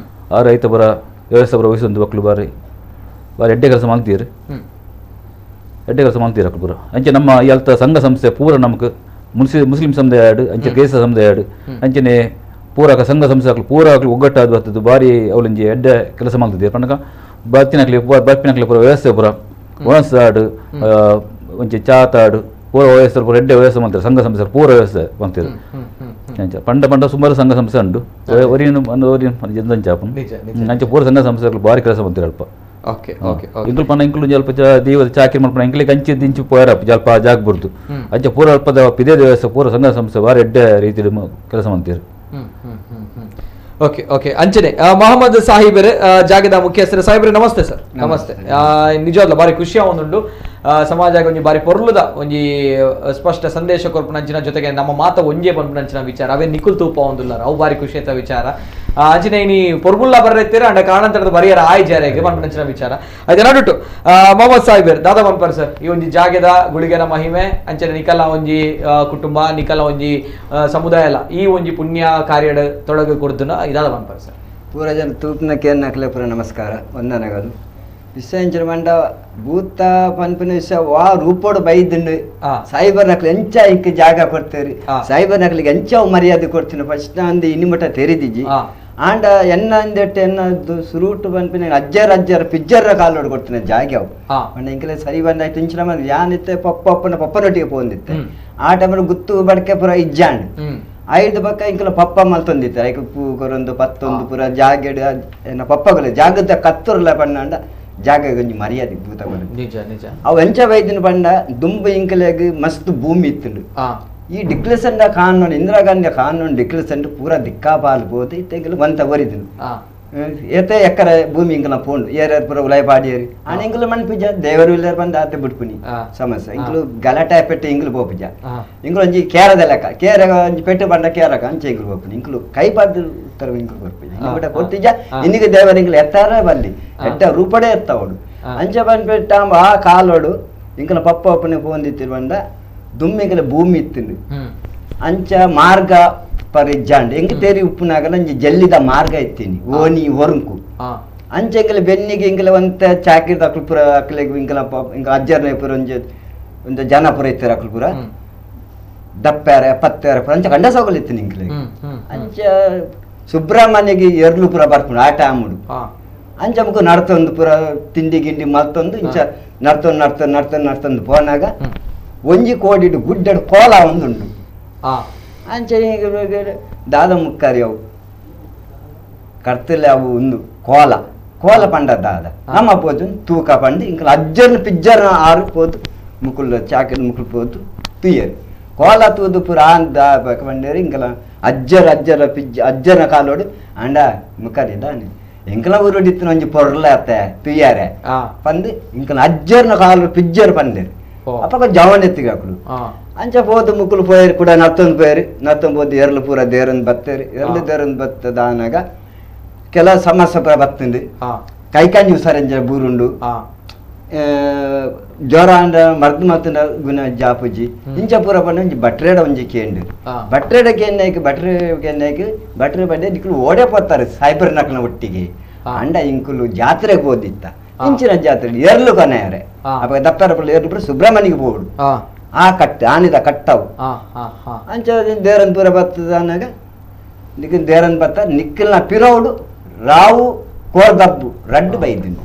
ಆರ ರೈತ ಬರ ವ್ಯವಸ್ಥೆ ಬರ ವಹಿಸೊಂದು ಮಕ್ಕಳು ಬಾರಿ ಎಡ್ಡೆ ಕೆಲಸ ಮಾಡ್ತೀರಿ ಪೂರ ಅಂಚೆ ನಮ್ಮ ಎಲ್ತ ಸಂಘ ಸಂಸ್ಥೆ ಪೂರ ನಮ್ಗೆ ಮುಸ್ಲಿಂ ಸಮುದಾಯ ಆಡು ಅಂಚೆ ಕೇಸ ಸಮುದಾಯ ಆಡು ಅಂಚನೆ ಪೂರಕ ಸಂಘ ಸಂಸ್ಥೆ ಪೂರ ಒಗ್ಗಟ್ಟಾದ ಬರ್ತದ್ದು ಬಾರಿ ಅವಳಿಂಜಿ ಎಡ್ಡೆ ಕೆಲಸ ಮಾಡ್ತಿದ್ದೀರಿ ಪನ್ನಕ ಬರ್ಪಿನಕ್ಲಿ ಪೂರ ವ್ಯವಸ್ಥೆ ಪೂರ ಒಣಸಾಡು ಒಂಚೆ ಚಾತಾಡು ಪೂರ ವ್ಯವಸ್ಥೆ ಪೂರ ಎಡ್ಡೆ ವ್ಯವಸ್ಥೆ ಮಾಡ್ತಾರೆ ಸಂಘ ಸಂಸ್ಥೆ ಪೂರ ವ್ಯವಸ್ಥೆ ಮಾಡ್ತೀರಿ ಅಂಚೆ ಪಂಡ ಸುಮಾರು ಸಂಘ ಸಂಸ್ಥೆ ಉಂಟು ಜಂದಂಚಾಪು ಅಂಚೆ ಪೂರ ಸಂಘ ಸಂಸ್ಥೆಗಳು ಭಾರಿ ಕೆಲಸ ಮಾಡ್ತೀರಿ ಅಲ್ಪ ಓಕೆ ಓಕೆ ಇಂಕ್ಲು ಪನ್ನ ಇಂಕ್ಲು ಜಲ್ಪ ದೇವದ ಚಾಕರಿ ಮಾಡ್ಕೊಂಡು ಇಂಕ್ಲಿಗೆ ಅಂಚೆ ದಿಂಚು ಪೋಯರಪ್ಪ ಜಲ್ಪ ಜಾಗ ಬರ್ದು ಅಂಚೆ ಪೂರ ಅಲ್ಪದ ಪಿದೇ ವ್ಯವಸ್ಥೆ ಪೂರ ಸಂಘ ಸಂಸ್ಥೆ ಭಾರಿ ಎಡ್ಡೆ ರೀತಿಯಲ್ಲಿ ಕೆಲಸ ಮಾಡ್ತೀರಿ. ಓಕೆ ಓಕೆ ಅಂಚನೆ ಮೊಹಮ್ಮದ್ ಸಾಹಿಬರ್ ಜಾಗದ ಮುಖ್ಯಸ್ಥರು ಸಾಹಿಬ್ರೆ ನಮಸ್ತೆ ಸರ್ ನಮಸ್ತೆ ನಿಜವಾಗ್ಲ ಬಾರಿ ಖುಷಿ ಆವೊಂದುಂಡು ಸಮಾಜಕ್ಕೆ ಒಂಜಿ ಬಾರಿ ಪೊರ್ಲುದ ಒಂಜಿ ಸ್ಪಷ್ಟ ಸಂದೇಶ ಕೊರ್ಪುನಂಚಿನ ಜೊತೆಗೆ ನಮ್ಮ ಮಾತ ಒಂಜೇ ಪನ್ಪುನಂಚಿನ ವಿಚಾರ ಅವೇ ನಿಕುಲ್ ತೂಪ ಒಂದುಲ್ಲಾರ ಅವು ಬಾರಿ ಖುಷಿ ಆಯ್ತ ವಿಚಾರ ಅಂಚನೆ ಇನಿ ಪೊರ್ಗುಲ್ಲ ಬರ್ರೆತ್ತೀರ ಅಂಡ ಕಾರಣಂತರದ ಬರಿಯರ ಆಯ್ ಜಾರಿಗೆ ಪನ್ಪುನಂಚಿನ ವಿಚಾರ ಅದೇ ನಡುಟು ಮೊಹಮ್ಮದ್ ಸಾಹಿಬರ್ ದಾದಾ ಪನ್ಪರ್ ಸರ್ ಈ ಒಂಜಿ ಜಾಗದ ಗುಳಿಗೆನ ಮಹಿಮೆ ಅಂಚನೆ ನಿಕಲ ಒಂಜಿ ಕುಟುಂಬ ನಿಕಲ ಒಂಜಿ ಸಮುದಾಯ ಎಲ್ಲ ಈ ಒಂಜಿ ಪುಣ್ಯ ಕಾರ್ಯಡ್ ತೊಡಗು ಕೊಡ್ದುನ ಇದಾದ ಪನ್ಪರ್ ಸರ್ ಪೂರ ಜನ ತೂಪಿನ ಕೇನ್ ನಕ್ಲೆ ಪೂರ ನಮಸ್ಕಾರ ವಂದನೆಗಳು ವಿಷಯ ಮಂಡ ಭೂತ ಪನ್ಪಿನ ವಿಷಯ ವಾ ರೂಪೋಡು ಬೈದುಂಡು ಸೈಬರ್ ನಕ್ಲಿ ಎಂಚ ಇಕ್ಕ ಜಾಗ ಕೊಡ್ತೇರಿ ಸೈಬರ್ ನಕ್ಲಿಗೆ ಎಂಚ ಮರ್ಯಾದೆ ಕೊಡ್ತೀನಿ ಫಸ್ಟ್ ಅಂದು ಇನ್ನಿಮಟ ತೆರಿದಿಜ್ಜಿ ಆಂಡ ಎನ್ನ ಅಂದೆಟ್ಟೆ ಎನ್ನದು ಸುರೂಟು ಪನ್ಪಿನ ಅಜ್ಜರ ಪಿಜ್ಜರ ಕಾಲೋಡು ಕೊಡ್ತೀನಿ ಜಾಗ ಅವು ಮಂಡ ಇಂಕಲೆ ಸರಿ ಬಂದಾಯ್ತು ಇಂಚಿನ ಮಂದಿ ಯಾನಿತ್ತೆ ಪಪ್ಪನೊಟ್ಟಿಗೆ ಪೋಂದಿತ್ತೆ ಆ ಟೈಮಲ್ಲಿ ಗುತ್ತು ಬಡಕೆ ಪುರ ಇಜ್ಜಾಂಡ್ ಐದು ಬಕ್ಕ ಇಂಕಲ ಪಪ್ಪ ಮಲ್ತೊಂದಿತ್ತೆ ಐಕ ಪೂರೊಂದು ಪತ್ತೊಂದು ಪುರ ಜಾಗೆಡ್ ಪಪ್ಪಗಳು ಜಾಗದ ಕತ್ತುರ್ಲ ಪಂಡ ಜಾಗ ಒಂಜಿ ಮರ್ಯಾದೆ ಭೂತ ನಿಜ ನಿಜ ಅವು ಎಂಚ ವೈದ್ಯನ ಪಂಡ ದುಂಬು ಇಂಕಲೆಗ್ ಮಸ್ತ್ ಭೂಮಿ ಇತ್ತುಂಡು ಈ ಡಿಕ್ಲೇಸಂಡ ಕಾನೂನು ಇಂದಿರಾ ಗಾಂಧಿ ಕಾನೂನು ಡಿಕ್ಲೇಸಂಡ್ ಪೂರ ದಿಕ್ಕಾಪಾಲು ಪೋದು ಇತ್ತೆಂಕಲು ಒಂತ ಒರಿದನು ಏತೆ ಎಕ್ಕರೆ ಭೂಮಿ ಇಂಕಲ ಪೋಂಡು ಏರ್ಯಾರ ಪೂರ ಉಲಾಯ್ ಪಾಡಿಯರಿ ಆನ ಇಂಕಲು ಮನ್ಪಿಜ ದೇವರು ಇಲ್ಲರ ಬಂದ ಆತೆ ಬಿಟ್ಪುನಿ ಸಮಸ್ಯೆ ಇಂಕಲು ಗಲಾಟೆ ಪೆಟ್ಟು ಇಂಕಲು ಪೋಪಿಜ ಇಂಕಲು ಒಂಜಿ ಕೇರದ ಲೆಕ್ಕ ಕೇರ ಒಂಜಿ ಪೆಟ್ಟು ಬಂಡ ಕೇರಕ ಅಂಚೆ ಇಂಕಲು ಪೋಪುನಿ ಇಂಕಲು ಕೈ ಪಾದ ತರ ಇಂಕಲು ಬರ್ಪಿಜ ಇಂಕಟ ಕೊಟ್ಟಿಜ ಇನ್ನಿಗೆ ದೇವರ ಇಂಕಲು ಎತ್ತಾರ ಬರ್ಲಿ ಎಟ್ಟ ರೂಪಡೆ ಎತ್ತವಡು ಅಂಚೆ ಬಂದ್ಬಿಟ್ಟ ಆ ಕಾಲೋಡು ಇಂಕಲ ಪಪ್ಪ ಒಪ್ಪನೆ ಪೋಂದಿತ್ತಿರು ಬಂದ ದುಮ್ಮಿಗಲ ಭೂಮಿ ಇತ್ತಿಂಡು ಅಂಚ ಮಾರ್ಗ ಪರಿಜ್ಜಾಂಡ್ ಎಂಗ ತೇರಿ ಉಪ್ಪುನಾಗಲ ಅಂಚೆ ಜಲ್ಲಿದ ಮಾರ್ಗ ಇತ್ತೀನಿ ಓನಿ ಒರಂಕು ಅಂಚೆ ಎಂಗಲ ಬೆನ್ನಿಗೆ ಇಂಕಲ ಒಂತ ಚಾಕಿರ್ದ ಅಕ್ಲು ಪುರ ಅಕ್ಲೆಗ್ ಇಂಕಲ ಇಂಕ ಅಜ್ಜರ್ನೆ ಪುರ ಒಂಜ ಜನ ಪುರ ಇತ್ತರ ಅಕ್ಲು ಪುರ ದಪ್ಪ್ಯಾರ ಪತ್ತಾರ ಪುರ ಅಂಚ ಕಂಡ ಸೋಗಲಿತ್ತೀನಿ ಇಂಕಲೆ ಅಂಚ ಸುಬ್ರಹ್ಮಣ್ಯಗೆ ಎರ್ಲು ಪುರ ಬರ್ಪುಂಡು ಆಟ ಆಮುಡು ಅಂಚ ಮುಖ ನಡ್ತೊಂದು ಪುರ ತಿಂಡಿ ಗಿಂಡಿ ಮಲ್ತೊಂದು ಇಂಚ ನಡ್ತೊಂದು ಪೋನಾಗ ಒಂಜಿ ಕೋಡಿಡು ಗುಡ್ಡಡು ಕೋಲ ಒಂದುಂಟು ಅಂಚೆ ದಾದ ಮುಕ್ಕಾರಿ ಅವು ಕರ್ತಲೆ ಅವು ಒಂದು ಕೋಲ ಪಂಡ ದಾದ ನಮ್ಮ ಪೋದು ತೂಕ ಪಂಡು ಇಂಕ ಅಜ್ಜರ್ನ ಪಿಜ್ಜರ್ನ ಆರು ಪೋದು ಮುಕುಲ್ ಚಾಕಿನ ಮುಕುಲ್ ಪೋದು ತುಯ್ಯರು ಕೋಲ ತೂದು ಪುರ ಪಂಡೇರಿ ಇಂಕಲ ಅಜ್ಜರ ಅಜ್ಜರ ಕಾಲೋಡು ಅಂಡ ಮುಖರಿ ದಾನೆ ಎಂಕಲ ಊರುಡಿತ್ತಿನ ಒಂಜಿ ಪೊರ್ಲಾತೆ ತುಯ್ಯಾರೆ ಪಂದು ಇಂಕಲ ಅಜ್ಜರ್ನ ಕಾಲು ಪಿಜ್ಜರ್ ಪಂದೇರು ಅಪ್ಪ ಜವನ್ ಎತ್ತಿಗಾಕುಲು ಅಂಚ ಹೋದ ಮುಕ್ಕಲು ಪೋಯರು ಕೂಡ ನತ್ತೊಂದು ಪೋಯರು ನತ್ತೊಂದು ಹೋದ್ ಎರಲು ಪೂರ ದೇರನ್ ಬತ್ತೇರು ಎರಲು ದೇರನ್ ಬತ್ತದಾನಾಗ ಕೆಲ ಸಮಸ್ಯೆ ಬತ್ತುಂಡು ಕೈಕಾಂಜಿ ಉಸಾರಂಜ ಬೂರುಂಡು ಜ್ವರ ಅಂಡ ಮರ್ದು ಮತ್ತುಂಡ ಗುಣ ಜಾಪುಜಿ ಇಂಚ ಪೂರ ಪಂಡ ಒಂಜಿ ಬಟ್ರೇಡ ಒಂಜಿ ಕೇಂಡು ಬಟ್ರೇಡ ಕೇಂದಾಯ್ಕೆ ಬಟ್ರೆ ಬಂಡೆ ನಿಕ್ಕಲು ಓಡೆ ಪೋತಾರೆ ಸೈಬರ್ ನಕ್ನ ಒಟ್ಟಿಗೆ ಅಂಡ ಇಂಕುಲು ಜಾತ್ರೆಗೆ ಹೋದಿತ್ತ ಇಂಚಿನ ಜಾತ್ರೆ ಎರಲು ಕೊನೆಯಾರೆ ಅಪ್ಪ ದಪ್ಪರ ಪಳ್ಳಿ ಎರಲು ಸುಬ್ರಹ್ಮಣ್ಯಗೆ ಹೋಗುದು ಆ ಕಟ್ಟು ಆನಿದ ಕಟ್ಟವು ಅಂಚ ದೇರನ್ ಪೂರ ಬತ್ತದ ಅನ್ನಾಗ ನಿಕ್ಕ ದೇರನ್ ಬತ್ತ ನಿಕ್ಕಲ್ನ ಪಿರೌಡು ರಾವು ಕೋರ್ದಬ್ಬು ರಡ್ಡು ಬೈದಿನ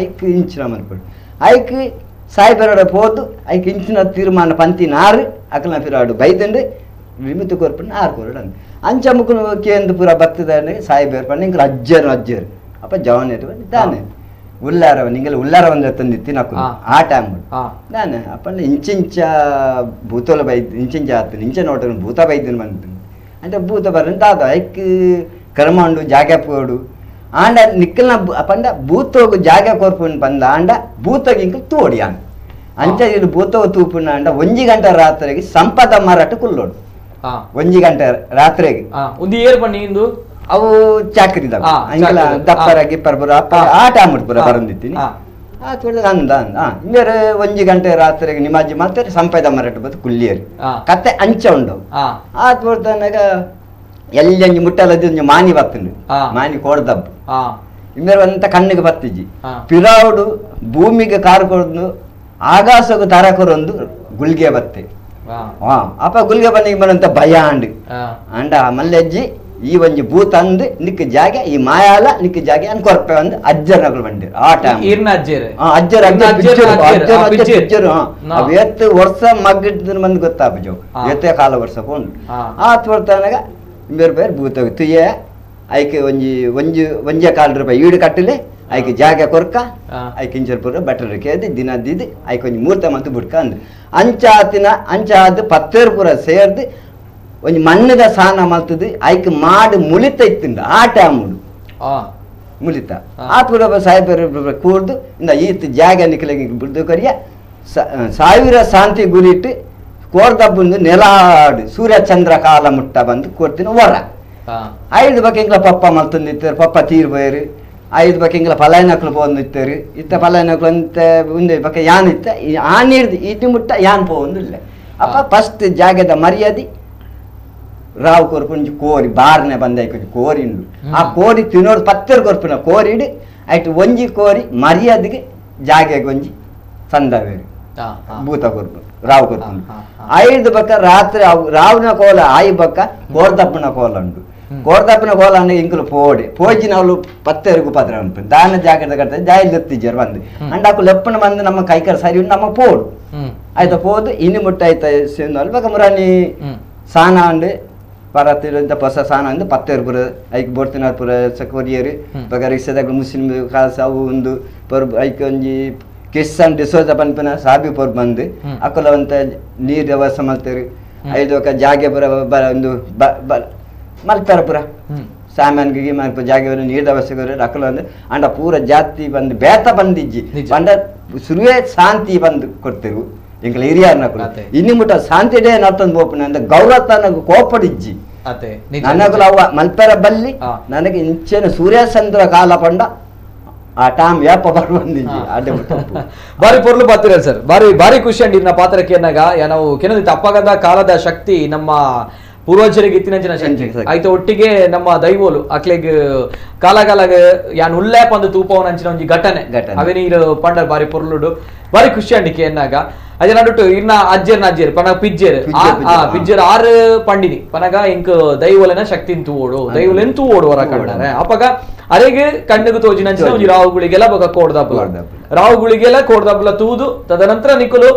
ಐಕ್ ಇಂಚಿನ ಮನ್ಪಡು ಐಕ್ ಸಾಯಿಬೆರಡ ಹೋದು ಐಕ್ ಇಂಚಿನ ತೀರ್ಮಾನ ಪಂತಿ ನಾರು ಅಕಲ್ನ ಪಿರಾಡು ಬೈದಂಡು ವಿಮಿತು ಕೋರ್ಪಣ್ಣ ಆರು ಕೋರಡು ಅಂಚ ಮುಕ್ಕಲು ಕೇಂದ್ರ ಪೂರ ಬತ್ತದ ಸಾಯಿಬೇರ್ ಪಣ್ಣ ಇಂಕ ಅಜ್ಜರು ಅಪ್ಪ ಜವಾನ್ ದಾನೆ ಉಲ್ಲಾರವ ನಿಂಗೆಲ್ಲ ಉಲ್ಲಾರವಂದ ತಂದಿತ್ತಿ ನಕ್ಕು ಆ ಟೈಮ್ ದಾನೆ ಅಪ್ಪ ಇಂಚಿಂಚ ಭೂತೋಲ ಬೈದ್ ಇಂಚಿಂಚ ಆತು ಇಂಚ ನೋಟ ಭೂತ ಬೈದಿನ ಬಂತು అంటే భూత బరంత ఐక్ కర్మండు జాగా పోడు ఆండ నిక్కల్న పండ భూతోగు జాగా కోర్పుని పంద ఆండ భూతకి ఇంక తోడియాన్ అంచ ఇది భూతో తూపున అండ 1 గంట రాత్రికి సంపద మరట కుల్లోడు 1 ಗಂಟೆ ರಾತ್ರಿಗೆ ಒಂದು ಏರ್ ಬನ್ನಿ ಇಂದು ಅವು ಚಾಕರಿದಾವ ಅಂಕಲ ದಪ್ಪರ ಗಿಪ್ಪರ ಪುರ ಆಟ ಪುರ ಬರಂದಿತ್ತೀನಿ ಆ ತೋಟದ ಅಂದ ಇನ್ನೇರು 1 ಗಂಟೆ ರಾತ್ರಿಗೆ ನಿಮಾಜಿ ಮಾಡ್ತಾರೆ ಸಂಪದ ಮರಟ ಬತ್ತು ಕುಲ್ಲಿಯರು ಕತ್ತೆ ಅಂಚ ಉಂಡವು ಆ ತೋಟದನಾಗ ಎಲ್ಲಿ ಮುಟ್ಟಲದ್ದು ಮಾನಿ ಬತ್ತುಂಡು ಮಾನಿ ಕೋಡ್ದಬ್ಬು ಇನ್ನೇರು ಅಂತ ಕಣ್ಣಿಗೆ ಬತ್ತಿಜಿ ಪಿರಾವುಡು ಭೂಮಿಗೆ ಕಾರು ಕೊಡ್ದು ಆಕಾಶಕ್ಕೆ ತರಕೊರೊಂದು ಗುಲ್ಗೆ ಬತ್ತೆ ಅಪ್ಪ ಗುಲ್ಗೆ ಬಂದಿಗೆ ಬರಂತ ಭಯ ಅಂಡ ಮಲ್ಲೆಜ್ಜಿ ಈ ಒಂಜಿ ಭೂತ ಅಂದ್ ನಿಕ್ ಜಾಗೆ ಈ ಮಾಯಾಲ ನಿಕ್ ಜಾಗೆ ಅನ್ ಕೊರ್ಪೆ ಅಂದ್ ಅಜ್ಜರ್ನಗಳು ಬಂದಿರು ಆ ಟೈಮ್ ಅಜ್ಜರ್ ಅಜ್ಜರು ಎತ್ತು ವರ್ಷ ಮಗ್ಗಿಡ್ ಬಂದು ಗೊತ್ತಾಪಜು ಎತ್ತೆ ಕಾಲ ವರ್ಷ ಕೊಂಡು ಆ ತೋರ್ತಾನಾಗ ಬೇರೆ ಬೇರೆ ಭೂತ ತುಯ್ಯ ಐಕೆ ಒಂಜೆ ಕಾಲು ರೂಪಾಯಿ ಈಡು ಕಟ್ಟಲೆ ಐಕೆ ಜಾಗ ಕೊರ್ಕ ಐಕೆ ಇಂಚರ್ ಪೂರ ಬಟ್ರ ಕೇದಿ ದಿನ ದಿದ್ದು ಐಕೆ ಒಂಜಿ ಮೂರ್ತ ಮತ್ತು ಬುಡ್ಕ ಅಂದ್ ಅಂಚ ಆದ್ ಪತ್ತೇರು ಪೂರ ಸೇರ್ದು ಒಂಜಿ ಮಣ್ಣದ ಸ್ನಾನ ಮಲ್ತದು ಐಕ್ ಮಾಡಿ ಮುಳಿತ ಇತ್ತಿಂದ ಆ ಟೈಮುಡು ಮುಳಿತ ಆ ಪೂರ ಸಾಯಿಬರು ಕೂಡ್ದು ಇಂದ ಈತ್ ಜಾಗ ನಿಖಲಿಗೆ ಬಿಡ್ದು ಕರಿಯ 1000 ಶಾಂತಿ ಗುರಿಟ್ಟು ಕೋರ್ದಬ್ಬಂದು ನೆಲಾಡು ಸೂರ್ಯ ಚಂದ್ರ ಕಾಲ ಮುಟ್ಟ ಬಂದು ಕೊಡ್ತೀನಿ ಹೊರ 5 ಬಕ್ಕೆ ಇಂಗ್ಲ ಪಪ್ಪ ಮಲ್ತಂದಿತ್ತಾರೆ ಪಪ್ಪ ತೀರ್ಬೋಯರು 5 ಬಕ್ಕೆ ಇಂಗ್ಲ ಪಲಾಯನಕ್ಲು ಪೋಂದಿತ್ತಾರೆ ಇತ್ತ ಪಲಾಯನಕ್ಲು ಅಂತ ಒಂದೇ ಬಕ್ಕೆ ಯಾನ್ ಇತ್ತ ಆನ್ ಹಿಡ್ದು ಇಟ್ಟು ಮುಟ್ಟ ಯಾನ್ ಪೋಂದಿಲ್ಲ ಅಪ್ಪ ಫಸ್ಟ್ ಜಾಗದ ಮರ್ಯಾದೆ ರಾವ್ ಕೊರ್ಪುಂಜಿ ಕೋರಿ ಬಾರ್ನೆ ಬಂದ ಕೋರಿ ಉಂಡು ಆ ಕೋರಿ ತಿನ್ನೋಡು ಪತ್ತರು ಕೊರ್ಪುನ ಕೋರಿಡು ಆಯ್ತು ಒಂಜಿ ಕೋರಿ ಮರ್ಯಾದೆಗೆ ಜಾಗೆಗೆ ಒಂಜಿ ಸಂದವೇರು ಭೂತ ಕೊರ್ಪು ರಾವ್ ಕೊರ್ಪುಂಡು 5 ಬಕ್ಕ ರಾತ್ರಿ ರಾವ್ನ ಕೋಲ ಆಯಿ ಬಕ್ಕ ಕೋರ್ದಪ್ಪನ ಕೋಲ ಉಂಡು ಕೋರ್ದಪ್ಪನ ಕೋಲ ಅಂದ್ರೆ ಇಂಕಲು ಪೋಜಿನ ಅವಳು ಪತ್ತರಿಗೂ ಪತ್ರ ಉಂಟು ದಾನ ಜಾಗದ ಕಟ್ಟ ಜಾಯಿಲ್ ಎತ್ತಿಜ್ಜರು ಬಂದು ಅಂಡ್ ಅಕ್ಕು ಲೆಪ್ಪನ ಬಂದು ನಮ್ಮ ಕೈಕರ ಸರಿ ಉಂಟು ನಮ್ಮ ಪೋಡು ಆಯ್ತಾ ಪೋದು ಇನ್ನು ಮುಟ್ಟ ಆಯ್ತಾ ಸೇಂದು ಬಕ್ಕ ಮುರಾನಿ ಸಾನ ಉಂಡು ಪರತಿರಂತ ಹೊಸ ಸಾನ ಅಂದು 10 ಪುರ ಐಕ್ ಬೋರ್ತಿನಾರ್ ಪುರ ಕೊರಿಯರು ಬಗ ರಿಕ್ಷಾದಾಗ ಮುಸ್ಲಿಂ ಖಾಸ ಅವು ಒಂದು ಪರ್ ಐಕ್ ಒಂಜಿ ಕಿಸ್ಸಾನ್ ಡಿಸೋಜ ಪನ್ಪನ ಸಾಬಿ ಪೊರ್ ಬಂದು ಅಕ್ಕಲವಂತ ನೀರು ವ್ಯವಸ್ಥೆ ಮಾಡ್ತಾರೆ 5 ಜಾಗೆ ಪುರ ಒಂದು ಮಲ್ಪರ ಪುರ ಸಾಮಾನ್ಗೆ ಮಲ್ಪ ಜಾಗೆ ನೀರು ವ್ಯವಸ್ಥೆ ಅಕ್ಕಲ ಒಂದು ಅಂಡ ಪೂರ ಜಾತಿ ಬಂದು ಬೇತ ಬಂದಿಜ್ಜಿ ಬಂಡ ಸುರುವೆ ಶಾಂತಿ ಬಂದು ಕೊಡ್ತೇವೆ ಇಂಕಲ ಹಿರಿಯರ್ನ ಇನ್ನು ಮುಟ್ಟ ಶಾಂತಿ ಡೇ ನರ್ತಂದು ಬೋಪನ ಅಂದ್ರೆ ಗೌರವತನಗ ಕೋಪಡಿಜ್ಜಿ ನನಗಲ ಅವ ಮಲ್ಪೆರ ಬಲ್ಲಿ ನನಗೆ ಇಂಚೆನ ಸೂರ್ಯಚಂದ್ರ ಕಾಲ ಪಂಡ ಆ ಟಾಮ್ ಯಾಪ ಬರ್ಬಂದಿಜ್ಜಿ ಅಡ್ಡೆ ಬಾರಿ ಪೊರ್ಲು ಬರ್ತೀರ ಸರ್ ಬಾರಿ ಖುಷಿ ಅಂಡಿ ಇನ್ನ ಪಾತ್ರಕ್ಕೆ ಏನಾಗ ನಾವು ಕೆಲವೊಂದು ತಪ್ಪಗದ ಕಾಲದ ಶಕ್ತಿ ನಮ್ಮ ಪೂರ್ವಜರಿಗೆ ಇತ್ತಿನಂಚಿನ ಶಕ್ತಿ ಆಯ್ತು ಒಟ್ಟಿಗೆ ನಮ್ಮ ದೈವೋಲು ಅಕ್ಲೆಗ್ ಕಾಲಗಾಲಾಗ ಯಾನ್ ಉಲ್ಲೆ ಪಂದು ತೂಪವನಂಚಿನ ಒಂಜಿ ಘಟನೆ ಅವೇ ನೀರು ಪಂಡ ಬಾರಿ ಪೊರ್ಲುಡು ಬಾರಿ ಖುಷಿ ಅಂಡಿಕೆ ಏನಾಗ ಅದೇ ನಡುಟು ಇನ್ನ ಅಜ್ಜರ್ ಪನಗ ಪಿಜ್ಜರ್ 6 ಪಂಡಿನಿ ಪನಗ ಇಂಕ್ ದೈವಲನ ಶಕ್ತಿ ತೂವೋಡು ದೈವಲೆನ್ ತೂವೋಡು ಹೊರ ಕಂಡಾರೆ ಅಪಗ ಅರೆಗೆ ಕಣ್ಣಿಗೆ ತೋಜಿನಂಚಿನ ಒಂಜಿ ರಾವುಗಳಿಗೆಲ್ಲ ಬಗ ರಾವುಗಳಿಗೆಲ್ಲ ಕೋಡ್ದಬ್ಬಲ ತೂದು ತದನಂತರ ನಿಕುಲು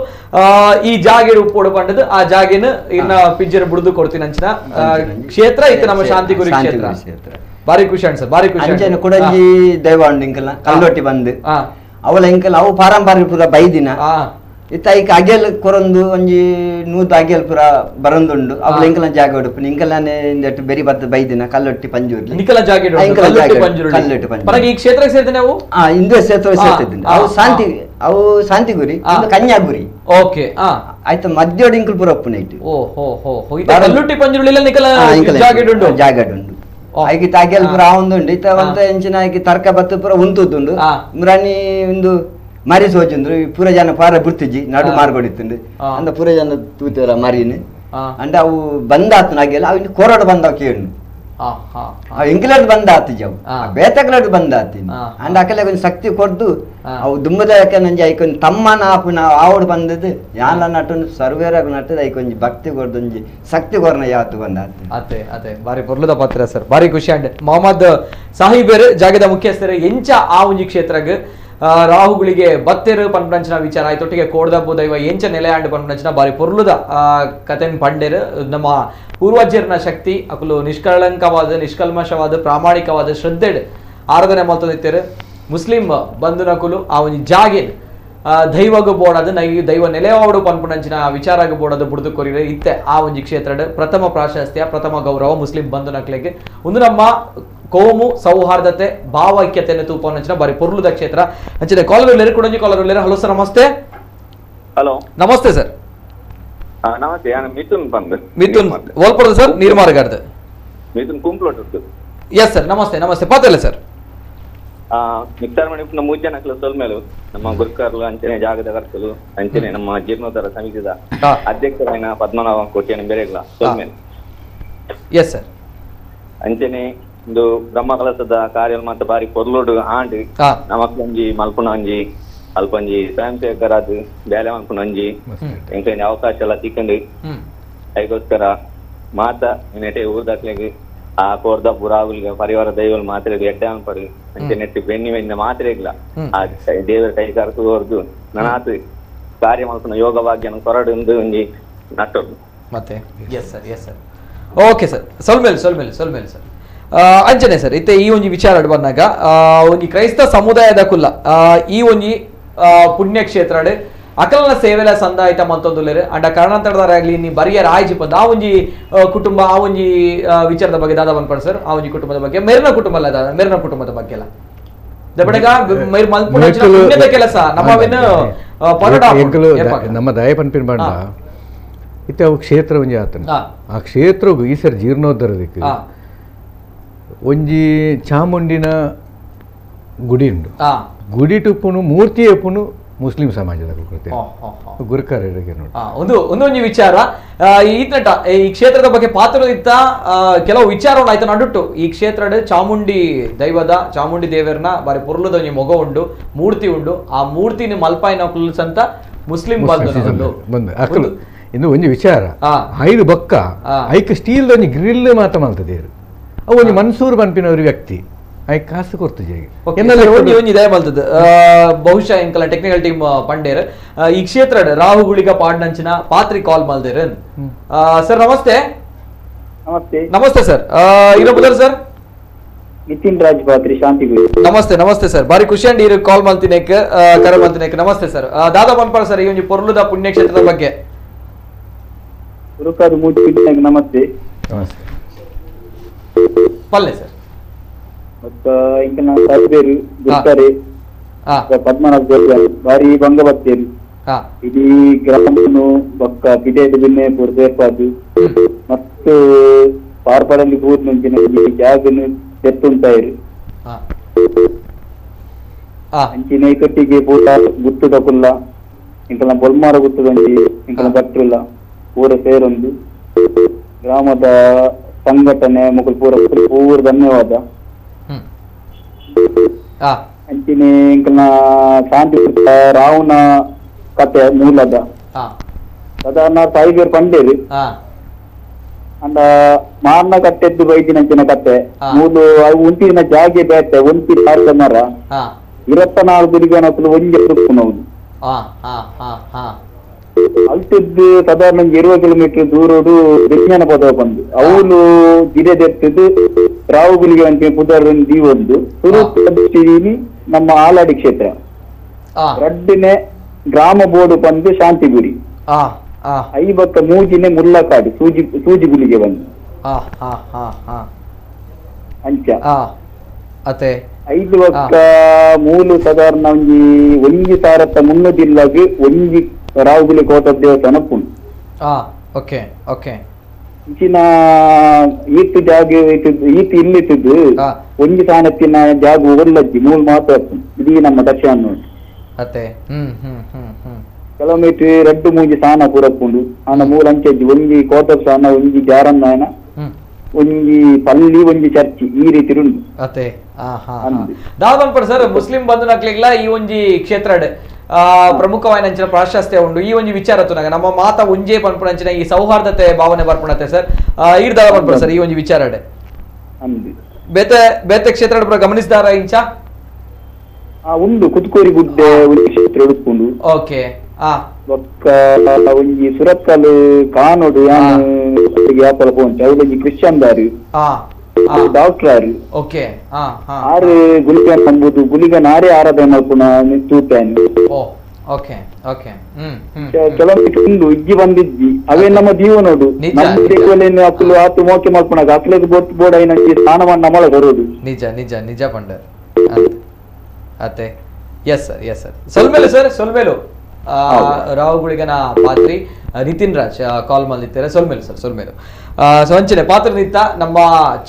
ಈ ಜಾಗೆ ಉಪ್ಪೋಡು ಪಂಡದು ಆ ಜಾಗೆನ ಇನ್ನ ಪಿಜ್ಜರ್ ಬುಡ್ದು ಕೊಡ್ತೀನಂಚಿನ ಕ್ಷೇತ್ರ ಇತ್ತು ನಮ್ಮ ಶಾಂತಿ ಗುರಿ ಕ್ಷೇತ್ರ ಬಾರಿ ಖುಷಿ ಅನ್ಸ ಬಾರಿ ಖುಷಿ ಕುಡಂಜಿ ದೈವ ಉಂಡು ಇಂಕಲ್ನ ಕಲ್ಲೊಟ್ಟಿ ಬಂದು ಅವಳ ಇಂಕಲ್ ಅವು ಪಾರಂಪರಿಕ ಪೂರ ಬೈದಿನ ಇತ್ತ ಈಗ ಅಗೆಲ್ ಕೊರೊಂದು ಒಂಜಿ ನೂದು ಅಗೆಲ್ ಪುರ ಬರೊಂದುಂಡು ಅವ್ಲು ಎಂಕಲ ಜಾಗ ಉಡುಪು ಇಂಕಲಾನೆ ಇಂದೆಟ್ಟು ಬೆರಿ ಬತ್ತ ಬೈದಿನ ಕಲ್ಲೊಟ್ಟಿ ಪಂಜೂರ್ಲಿ ನಿಕಲ ಜಾಗ ಕಲ್ಲೊಟ್ಟಿ ಪಂಜುರ್ಲಿ ಈ ಕ್ಷೇತ್ರಕ್ಕೆ ಸೇರ್ತೇನೆ ನಾವು ಹಿಂದೂ ಕ್ಷೇತ್ರ ಸೇರ್ತಿದ್ದೀನಿ ಅವು ಶಾಂತಿ ಗುರಿ ಕನ್ಯಾಗುರಿ ಓಕೆ ಆಯ್ತು ಮಧ್ಯೋಡಿ ಇಂಕಲ್ ಪುರ ಒಪ್ಪು ನೈಟ್ ಕಲ್ಲುಟ್ಟಿ ಪಂಜುರ್ಲಿ ನಿಕಲ ಜಾಗಡುಂಡು ಐಕಿತ ಅಗೆಲ್ ಪುರ ಆವೊಂದುಂಡು ಇತ್ತ ಒಂತ ಎಂಚಿನ ಐಕಿ ತರ್ಕ ಬತ್ತ ಪುರ ಉಂತುದುಂಡು ಮುರಾಣಿ ಒಂದು ಮರಿ ಸೋಚಂದ್ರು ಪೂರ ಜನ ಪಾರ ಬುರ್ತಿಜಿ ನಡು ಮಾರ್ಗೊಡಿತ್ತುಂಡು ಅಂದ ಪೂರ ಜನ ತೂತೇರ ಮರಿನಿ ಅಂಡ ಅವು ಬಂದಾತು ನಾಗೆಲ್ಲ ಅವ್ ಕೊರಡು ಬಂದಾವ ಕೇಳು ಇಂಗ್ಲೆಂಡ್ ಬಂದಾತು ಜವು ಬೇತಕ್ಲಡ್ ಬಂದಾತೀನಿ ಅಂಡ ಅಕಲೆ ಕೊಂಚ ಶಕ್ತಿ ಕೊಡ್ದು ಅವು ದುಂಬದಕ್ಕೆ ನಂಜಿ ಐಕೊಂದು ತಮ್ಮನ ಆಪುನ ಆವಡು ಬಂದದ್ದು ಯಾನ ನಟು ಸರ್ವೇರಾಗ ನಟ್ಟದ ಐಕೊಂಜಿ ಭಕ್ತಿ ಕೊಡ್ದೊಂಜಿ ಶಕ್ತಿ ಕೊರ್ನ ಯಾವತ್ತು ಬಂದಾತು ಅದೇ ಅದೇ ಬಾರಿ ಪೊರ್ಲದ ಪಾತ್ರ ಸರ್ ಬಾರಿ ಖುಷಿ ಅಂಡ್ ಮೊಹಮ್ಮದ್ ಸಾಹಿಬರ್ ಜಾಗದ ಮುಖ್ಯಸ್ಥರು ಎಂಚ ಆ ಒಂಜಿ ಕ್ಷೇತ್ರಗ್ ರಾಹುಗಳಿಗೆ ಬತ್ತೆರು ಪಂಪಂಚಿನ ವಿಚಾರ ಆಯ್ತೊಟ್ಟಿಗೆ ಕೋಡ್ದಬ್ಬು ದೈವ ಎಂಚ ನೆಲೆ ಆಂಡ್ ಪಂಪಂಚಿನ ಬಾರಿ ಪೊರ್ಲುದ ಕಥೆನ್ ಪಂಡೇರು ನಮ್ಮ ಪೂರ್ವಜರ್ನ ಶಕ್ತಿ ಅಕುಲು ನಿಷ್ಕಳಂಕವಾದ ನಿಷ್ಕಲ್ಮಶವಾದ ಪ್ರಾಮಾಣಿಕವಾದ ಶ್ರದ್ಧೆಡ್ ಆರಾಧನೆ ಮಾಡ್ತಿದ್ದೇರು ಮುಸ್ಲಿಂ ಬಂಧುನಕುಲು ಆ ಒಂದು ಜಾಗಿನ್ ದೈವಗ ಬೋಡದು ದೈವ ನೆಲೆವಾಡು ಪನ್ಪುನಂಚಿನ ವಿಚಾರಗ ಬೋಡದು ಬುಡ್ದು ಕೊರಿರೆ ಇತ್ತೆ ಆ ಒಂದು ಕ್ಷೇತ್ರ ಪ್ರಥಮ ಪ್ರಾಶಸ್ತ್ಯ ಪ್ರಥಮ ಗೌರವ ಮುಸ್ಲಿಂ ಬಂಧುನಕ್ಲೆಗೆ ಒಂದು ನಮ್ಮ ಕೋಮು ಸೌಹಾರ್ದತೆ ಭಾವೈಕ್ಯತೆಯನ್ನು ತೂಪವನ್ನ ಬಾರಿ ಪೊರ್ಲುದ ಕ್ಷೇತ್ರ ಅಂಚಿನ ಕಾಲರ್ ಕುಡಂಜಿ ಕಾಲರ್ ಹಲೋ ಸರ್ ನಮಸ್ತೆ ಹಲೋ ನಮಸ್ತೆ ಸರ್ ನಮಸ್ತೆ ಮಿಥುನ್ ಬಂದು ಮಿಥುನ್ ಓಲ್ಪುರದ ಸರ್ ನೀರ್ಮಾರ್ಗಾರ್ದು ಮಿಥುನ್ ಕುಂಪ್ಲೋಟ್ ಎಸ್ ಸರ್ ನಮಸ್ತೆ ನಮಸ್ತೆ ಪಾತಲ್ಲ ಸರ್ ಮಿಕ್ಸರ್ ಮಾಡಿ ನಮ್ಮ ಮೂಜನಕ್ಲ ಸೊಲ್ಮೇಲು ನಮ್ಮ ಗುರ್ಕರ್ಲು ಅಂಚನೆ ಜಾಗದ ಕರ್ಕಲು ಅಂಚನೆ ನಮ್ಮ ಜೀರ್ಣೋದ್ಧಾರ ಸಮಿತಿದ ಅಧ್ಯಕ್ಷರಾಯನ ಪದ್ಮನಾಭ ಕೋಟಿಯನ್ನು ಬೇರೆಗ್ಲ ಸೊಲ್ಮೇಲು ಎಸ್ ಸರ್ ಅಂಚನೆ ಒಂದು ಬ್ರಹ್ಮಕಲಸದ ಕಾರ್ಯ ಮಾತ್ರ ಬಾರಿ ಪೊರ್ಲೋಡು ಆಂಡ್ ನಮಕ್ಕೊಂಜಿ ಮಲ್ಪುನಂಜಿ ಅಲ್ಪಂಜಿ ಸ್ವಯಂ ಸೇವಕರಾದ ಬೇಲೆ ಮಲ್ಪುನಂಜಿ ಎಂಕಂಜಿ ಅವಕಾಶ ಎಲ್ಲ ತಿಕ್ಕಂಡು ಅದಕ್ಕೋಸ್ಕರ ಮಾತ ನೆಟ್ಟೆ ಊರ್ದಾಕ್ಲೆಗೆ ಆ ಕೋರ್ದ ಪುರಾವುಲಿಗೆ ಪರಿವಾರ ದೈವಗಳು ಮಾತ್ರ ಎಡ್ಡೆ ಪಡು ಅಂಚೆ ನೆಟ್ಟು ಬೆನ್ನಿವೆಂದ ಮಾತ್ರ ಇಲ್ಲ ಆ ದೇವರ ಕೈ ಕರೆದು ಹೊರದು ನನಾತು ಕಾರ್ಯ ಮಲ್ಪುನ ಯೋಗವಾಗಿ ಕೊರಡು ಒಂಜಿ ನಟ್ಟೋದು ಮತ್ತೆ ಎಸ್ ಸರ್ ಓಕೆ ಸರ್ ಸೊಲ್ಮೇಲ್ ಸರ್ ಅಂಚನೆ ಸರ್ ಇತ್ತೆ ಈ ಒಂಜಿ ವಿಚಾರ ಬಂದಾಗ ಒಂಜಿ ಕ್ರೈಸ್ತ ಸಮುದಾಯದ ಕುಲ್ಲ ಈ ಒಂಜಿ ಪುಣ್ಯಕ್ಷೇತ್ರ ಅಕಲನ ಸೇವೆಲ ಸಂದಾಯಿತ ಮಂತೊಂದುಲ್ಲೆರ್ ಅಂಡ ಕಾರಣಾಂತರದಾಗಲಿ ನೀ ಬರಿಯರ್ ಆಯ್ಜಿ ಬಂದ ಆ ಒಂಜಿ ಕುಟುಂಬ ಆ ಒಂಜಿ ವಿಚಾರದ ಬಗ್ಗೆ ದಾದ ಬಂದ್ಪಡ ಸರ್ ಆ ಒಂಜಿ ಕುಟುಂಬದ ಬಗ್ಗೆ ಮೆರ್ನ ಕುಟುಂಬದ ಬಗ್ಗೆ ಎಲ್ಲ ದಬಡಗ ಮೈರ್ ಮಲ್ಪುನ ಪುಣ್ಯದ ಕೆಲಸ ನಮ್ಮವೆನ್ನು ನಮ್ಮ ದಯ ಪನ್ಪಿನ ಬಂಡ ಇತ್ತೆ ಅವು ಕ್ಷೇತ್ರ ಒಂಜಿ ಆತನ ಆ ಕ್ಷೇತ್ರಗೂ ಈ ಸರ್ ಜೀರ್ಣೋದ್ಧಾರದಕ್ಕೆ ಒಂಜಿ ಚಾಮುಂಡಿನ ಗುಡಿ ಉಂಡು ಗುಡಿ ಟುಪ್ಪುನು ಮೂರ್ತಿ ಎಪ್ಪುನು ಮುಸ್ಲಿಂ ಸಮಾಜದ ಗುರುಕರ್ ಒಂದೊಂದು ವಿಚಾರ ಈ ಕ್ಷೇತ್ರದ ಬಗ್ಗೆ ಪಾತ್ರದಿತ್ತ ಕೆಲವು ವಿಚಾರವನ್ನು ಆಯ್ತು ನಡುಟ್ಟು ಈ ಕ್ಷೇತ್ರ ಚಾಮುಂಡಿ ಚಾಮುಂಡಿ ದೇವರನ ಬಾರಿ ಪುರ್ಲದ ಒಂಜಿ ಮೊಗ ಉಂಡು ಮೂರ್ತಿ ಉಂಡು ಆ ಮೂರ್ತಿನ ಮಲ್ಪಾಯಿನ ಕುಲ್ಸಂತ ಮುಸ್ಲಿಂ ಬಂದು ಇನ್ನು ಒಂಜಿ ವಿಚಾರ ಐದು ಬೊಕ್ಕ ಐಕ್ ಸ್ಟೀಲ್ ಒಂಜಿ ಗ್ರಿಲ್ ಮಾತ ಮಲ್ತದೇರು ಅವು ಒಂಜಿ ಮನ್ಸೂರ್ ಪನ್ಪಿನವ್ರ ವ್ಯಕ್ತಿ ಐಕ್ ಕಾಸು ಕೊಡ್ತದೆ ಬಹುಶಃ ಇಂಕಲ ಟೆಕ್ನಿಕಲ್ ಟೀಮ್ ಪಂಡೇರ್ ಈ ಕ್ಷೇತ್ರ ರಾಹುಗುಳಿಗ ಪಾಡ್ನಂಚಿನ ಪಾತ್ರಿ ಕಾಲ್ ಮಲ್ದೇರ್ ಸರ್ ನಮಸ್ತೆ ನಮಸ್ತೆ ಸರ್ ಇರೋ ಸರ್ ನಿತಿನ್ ರಾಜ್ ಪಾತ್ರಿ ಶಾಂತಿ ನಮಸ್ತೆ ಸರ್ ಬಾರಿ ಖುಷಿ ಅಂಡ್ ಇರು ಕಾಲ್ ಮಲ್ತಿನೇಕ್ ಕರೆ ಮಲ್ತಿನೇಕ್ ನಮಸ್ತೆ ಸರ್ ದಾದಾ ಬಂದ್ಪಾಳ ಸರ್ ಈ ಒಂದು ಪೊರ್ಲುದ ಪುಣ್ಯಕ್ಷೇತ್ರದ ಬಗ್ಗೆ ನಮಸ್ತೆ ಪಲ್ಲೆ ಸರ್ ಮತ್ತ ಇಂಕ ಸರ್ಬೇರು ಗುರ್ತಾರೆ ಪದ್ಮನಾಭ ಬಾರಿ ಬಂಗಬತ್ತೇರು ಇಡೀ ಗ್ರಾಮನು ಬೊಕ್ಕ ಪಿಟೇದ ಬಿನ್ನೆ ಪೂರ್ದೇರ್ಪಾದು ಮತ್ತು ಪಾರ್ಪಡಲ್ಲಿ ಪೂರ್ ನಂಚಿನ ಜಾಗನು ತೆತ್ತುಂಟಾಯಿರು ಅಂಚಿನ ಕಟ್ಟಿಗೆ ಪೂಟ ಗುತ್ತದ ಕುಲ್ಲ ಇಂಕಲ ಬೊಲ್ಮಾರ ಗುತ್ತದಂಜಿ ಇಂಕಲ ಭಟ್ರುಲ್ಲ ಪೂರ ಸೇರೊಂದು ಗ್ರಾಮದ ಸಂಘಟನೆ ಮುಖಲ್ ಪೂರ ಧನ್ಯವಾದ ಅಂಚಿನ ಇಂಕಲ್ನ ಶಾಂತಿ ರಾವಣ ಕತೆ ಮೂಲದ ಸಾಧಾರಣ ಸಾಯಿಬೇರು ಪಂಡೇರು ಅಂಡ ಮಾರ್ನ ಕಟ್ಟೆದ್ದು ಬೈದಿನಂಚಿನ ಕತೆ ಮೂಲು ಉಂಟಿನ ಜಾಗೆ ಬೇಟೆ ಒಂಟಿ ಸಾರ್ದ ಮರ 24 ದುರ್ಗನಕಲು ಒಂಜೆ ದುಪ್ಪುನವನು ಅಲ್ತಿದ್ದು ಸಾಧಾರಣ 20 ಕಿಲೋಮೀಟರ್ ದೂರೋಡು ವಿಜ್ಞಾನ ಪದವ ಬಂದು ಅವನು ಗಿರೆದೆತ್ತಿದ್ದು ರಾವುಗುಲಿಗೆ ಅಂತ ಪುದರ್ ದೀವೊಂದು ಸುರುನಿ ನಮ್ಮ ಆಲಾಡಿ ಕ್ಷೇತ್ರ ರಡ್ಡಿನೇ ಗ್ರಾಮ ಬೋರ್ಡ್ ಬಂದು ಶಾಂತಿಗುರಿ ಆ ಆ ಐಬಕ್ಕ ಮೂಜಿನೆ ಮುಲ್ಲಕಾಡು ಸೂಜಿ ಗುಲಿಗೆ ಬಂದು ಆ ಆ ಆ ಆ ಅಂಚ ಆ ಅತೆ 5 ಒಕ್ಕ ಮೂಲು ಸಾಧಾರಣ ಒಂಜಿ ಸಾರತ್ತ ಮುನ್ನದಿಲ್ಲಾಗಿ ಒಂಜಿ ರಾವುಗುಲಿ ಕೋಟ ದೇವಸ್ಥಾನ ಪುಂಡು ಓಕೆ ಓಕೆ ಇಂಚಿನ ಈತ್ ಜಾಗ ಈತ್ ಇಲ್ಲಿದ್ದು ಒಂಜಿ ಸಾನತ್ತಿನ ಜಾಗ ಒಲ್ಲಜ್ಜಿ ಮೂಲ್ ಮಾತ್ರ ಇದೀ ನಮ್ಮ ದರ್ಶನ ಅತೆ ಕಿಲೋಮೀಟರ್ 2-3 ಸಾನ ಪೂರಪ್ಪುಂಡು ಆನ ಮೂಲ ಅಂಚಜ್ಜಿ ಒಂಜಿ ಕೋಟ ಸಾನ ಒಂಜಿ ಜಾರನ್ನಾಯನ ಒಂಜಿ ಪಲ್ಲಿ ಒಂಜಿ ಚರ್ಚಿ ಈ ರೀತಿ ಉಂಡು ಅತೆ ದಾವನ್ಪಡ್ ಸರ್ ಮುಸ್ಲಿಂ ಬಂಧು ನಕ್ಲಿಗ್ಲ ಈ ಒಂಜಿ ಕ್ಷೇತ್ರ ಪ್ರಮುಖವಾದ ಅಂಚಿನ ಪ್ರಾಶಸ್ತ್ಯ ಉಂಡು ಈ ಒಂಜಿ ವಿಚಾರ ತುನಗ ನಮ್ಮ ಮಾತ ಒಂಜೇ ಪನ್ಪುನಂಚಿನ ಈ ಸೌಹಾರ್ದತೆ ಭಾವನೆ ಬರ್ಪುಣತೆ ಸರ್ ಈಡ್ ದಾವನ್ಪಡ್ ಸರ್ ಈ ಒಂಜಿ ವಿಚಾರ ಬೇತೆ ಬೇತೆ ಕ್ಷೇತ್ರ ಗಮನಿಸಿದಾರ ಇಂಚ ಉಂಡು ಕುತ್ಕೋರಿ ಗುಡ್ಡೆ ಒಂಜಿ ಕ್ಷೇತ್ರ ಉಡುಪುಂಡು ಓಕೆ ಬೊಕ್ಕ ಒಂಜಿ ಸುರತ್ಕಲ್ ಕಾನೋಡು ವ್ಯಾಪಾರ ಪೋಂಚ ಅವಳೊಂಜಿ ಕ್ರಿಶ್ಚಿಯನ್ ದಾರು ಡಾಕ್ಟರ್ ಆರು ಓಕೆ ಆರು ಗುಲಿಗ ನಂಬುದು ಗುಲಿಗನ ಆರೇ ಆರಾಧನೆ ಮಾಡ್ಪುನ ತೂತಾನು ಓಕೆ ಓಕೆ ಕೆಲವೊಂದು ಉಂಡು ಇಜ್ಜಿ ಬಂದಿಜ್ಜಿ ಅವೇ ನಮ್ಮ ಜೀವನೋಡು ನಮ್ಮ ದೇವಲೇನು ಅಕ್ಕಲು ಆತು ಮೋಕೆ ಮಾಡ್ಪುನಾಗ ಅಕ್ಲೆಗ್ ಬೊಟ್ಟು ಬೋಡ ಏನಂಚಿ ಸ್ನಾನವನ್ನ ನಮಳ ಬರೋದು ನಿಜ ನಿಜ ನಿಜ ಪಂಡ ಅತ್ತೆ ಎಸ್ ಸರ್ ಸೊಲ್ಮೇಲು ಸರ್ ಸೊಲ್ಮೇಲು ರಾವುಗುಳಿಗನ ಪಾತ್ರಿ ನಿತಿನ್ ರಾಜ್ ಕಾಲ್ ಮಲ್ಲಿತ್ತಾರೆ ಸೊಲ್ಮೇಲು ಸರ್ ಸೊಲ್ಮೇಲು ಸಂಚನೆ ಪಾತ್ರ ನಿತ್ತ ನಮ್ಮ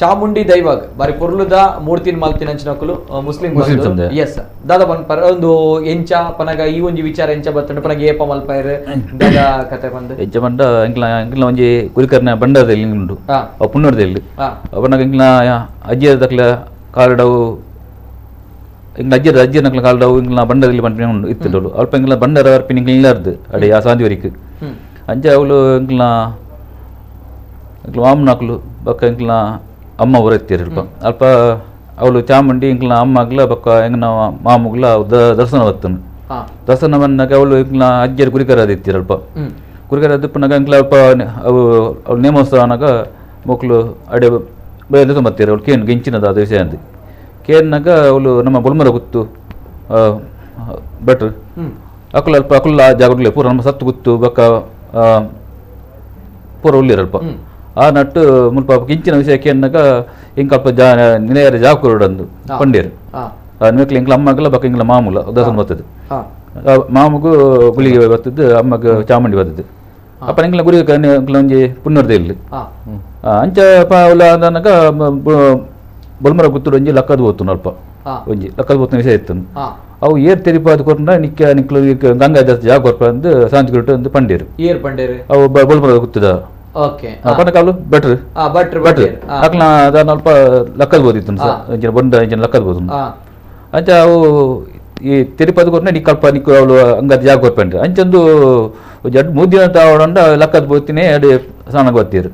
ಚಾಮುಂಡಿ ದೈವಗ್ ಬಾರಿ ಪೊರ್ಲುದ ಮೂರ್ತಿನ ಮಾಲ್ತಿನ ಅಂಚಿನಕುಲು ಮುಸ್ಲಿಂ ಎಸ್ ದಾದ ಪರ ಒಂದು ಎಂಚ ಪನಗ ಈ ಒಂಜಿ ವಿಚಾರ ಎಂಚ ಬತ್ತಂಡ ಪನಗ ಏಪ ಮಲ್ಪೈರ್ ದಾದ ಕತೆ ಬಂದು ಎಂಚ ಬಂಡ ಎಂಕ್ಲ ಒಂಜಿ ಕುರಿಕರ್ನ ಬಂಡದಲ್ಲಿ ಉಂಡು ಪುನ್ನೂರದಲ್ಲಿ ಪನಗ ಎಂಕ್ಲ ಅಜ್ಜಿಯ ದಕ್ಲ ಕಾಲಡವು ಇಂಗ್ಲ ಅಜ್ಜಿ ನಕ್ಲ ಕಾಲಡವು ಇಂಗ್ಲ ಬಂಡದಲ್ಲಿ ಪಂಪಿನ ಉಂಡು ಇತ್ತಿಡೋಳು ಅಲ್ಪ ಇಂಗ್ಲ ಬಂಡರ ಅರ್ಪಿನ ಇಂಗ್ಲ ಇಲ್ಲಾರ್ದು ಅಡೆ ಆ ಸಾಂದಿವರಿಕ್ ಅಂಚ ಅವಳು ಇಂಗ್ಲ ಮಾಮನಕ್ಲು ಬಕ್ಕ ಇಂಕ್ಲ ಅಮ್ಮ ಹೊರತ್ತಿರ ಅಲ್ಪ ಅವಳು ಚಾಮುಂಡಿ ಇಂಕ್ಲ ಅಮ್ಮಗ್ಲ ಬಕ್ಕ ಎಂಗ್ನ ಮಾಮಗ್ಲ ದರ್ಶನ ಬತ್ತನು ದರ್ಶನ ಬಂದಾಗ ಅವಳು ಇಂಕ್ಲ ಅಜ್ಜರು ಕುರಿಕರದಿತ್ತೀರ ಅಲ್ಪ ಕುರಿಕರದ್ದು ಪುನಗ ಇಂಕ್ಲ ಅಲ್ಪ ಅವು ಅವಳು ನೇಮೋತ್ಸವನಾಗ ಮಕ್ಕಳು ಅಡೆ ಬೇರೆ ಬತ್ತೀರ ಅವಳು ಕೇನ್ ಗೆಂಚಿನದ ಅದು ವಿಷಯ ಅಂದು ಕೇರ್ನಾಗ ಅವಳು ನಮ್ಮ ಬೊಲ್ಮರ ಗುತ್ತು ಭಟ್ರು ಅಕ್ಕಳು ಅಲ್ಪ ಅಕ್ಕಳು ಆ ಜಾಗಡ್ಲೆ ಪೂರ ನಮ್ಮ ಸತ್ತು ಗುತ್ತು ಬಕ್ಕ ಪೂರ ಉಳ್ಳಿರಲ್ಪ ಆ ನಟ್ಟು ಮುಲ್ಪ ಕಿಂಚಿನ ವಿಷಯಕ್ಕೆ ಅನ್ನಕ ಇಂಕಲ್ಪ ನಿನೆಯರ ಜಾಕುರುಡಂದು ಪಂಡೇರು ನಿಮಕ್ಲ ಇಂಕ್ಲ ಅಮ್ಮಗಲ ಬಕ್ಕ ಇಂಗ್ಲ ಮಾಮೂಲ ದರ್ಶನ ಬರ್ತದೆ ಮಾಮಗೂ ಗುಳಿಗೆ ಬರ್ತದ್ದು ಅಮ್ಮಗ ಚಾಮುಂಡಿ ಬರ್ತದೆ ಅಪ್ಪ ಇಂಗ್ಲ ಗುರಿ ಇಂಕ್ಲ ಒಂಜಿ ಪುನ್ನರ್ದೆ ಇಲ್ಲಿ ಅಂಚ ಅವಲ ಅನ್ನಕ ಬೊಲ್ಮರ ಗುತ್ತುಡು ಒಂಜಿ ಲಕ್ಕದ ಹೋತು ಅಲ್ಪ ಒಂಜಿ ಲಕ್ಕದ ಹೋತಿನ ವಿಷಯ ಇತ್ತು ಅವು ಏರ್ ತೆರಿಪಾದ ಕೊಟ್ಟ ನಿಕ್ಲು ಗಂಗಾ ಜಾಸ್ತಿ ಜಾಗ ಕೊರ್ಪ ಅಂದು ಶಾಂತಿ ಗುರುಟು ಒಂದು ಪಂಡೇರು ಏರ್ ಪಂಡೇರು ಅವು ಬೊಲ್ಮರ ಗುತ್ತದ ಪನಕಾಲು ಭಟ್ರು ಅಕ್ಲ ಅದನ್ನ ಅಲ್ಪ ಲಕ್ಕದ ಬೋದಿತ್ತು ಸರ್ ಬಂಡ ಇಂಚಿನ ಲಕ್ಕದ ಬೋದು ಅಂಚ ಅವು ಈ ತಿರುಪತಿ ಕೊಟ್ಟ ನಿಕ್ಕಲ್ಪ ನಿಕ್ಕು ಅವಳು ಹಂಗದ ಜಾಗ ಕೊರ್ಪಂಡ್ರಿ ಅಂಚಂದು ಮೂದಿನ ಅವಡಂಡ ಲಕ್ಕದ ಬೋತಿನೇ ಅಡಿ ಸ್ನಾನ ಗೊತ್ತೀರು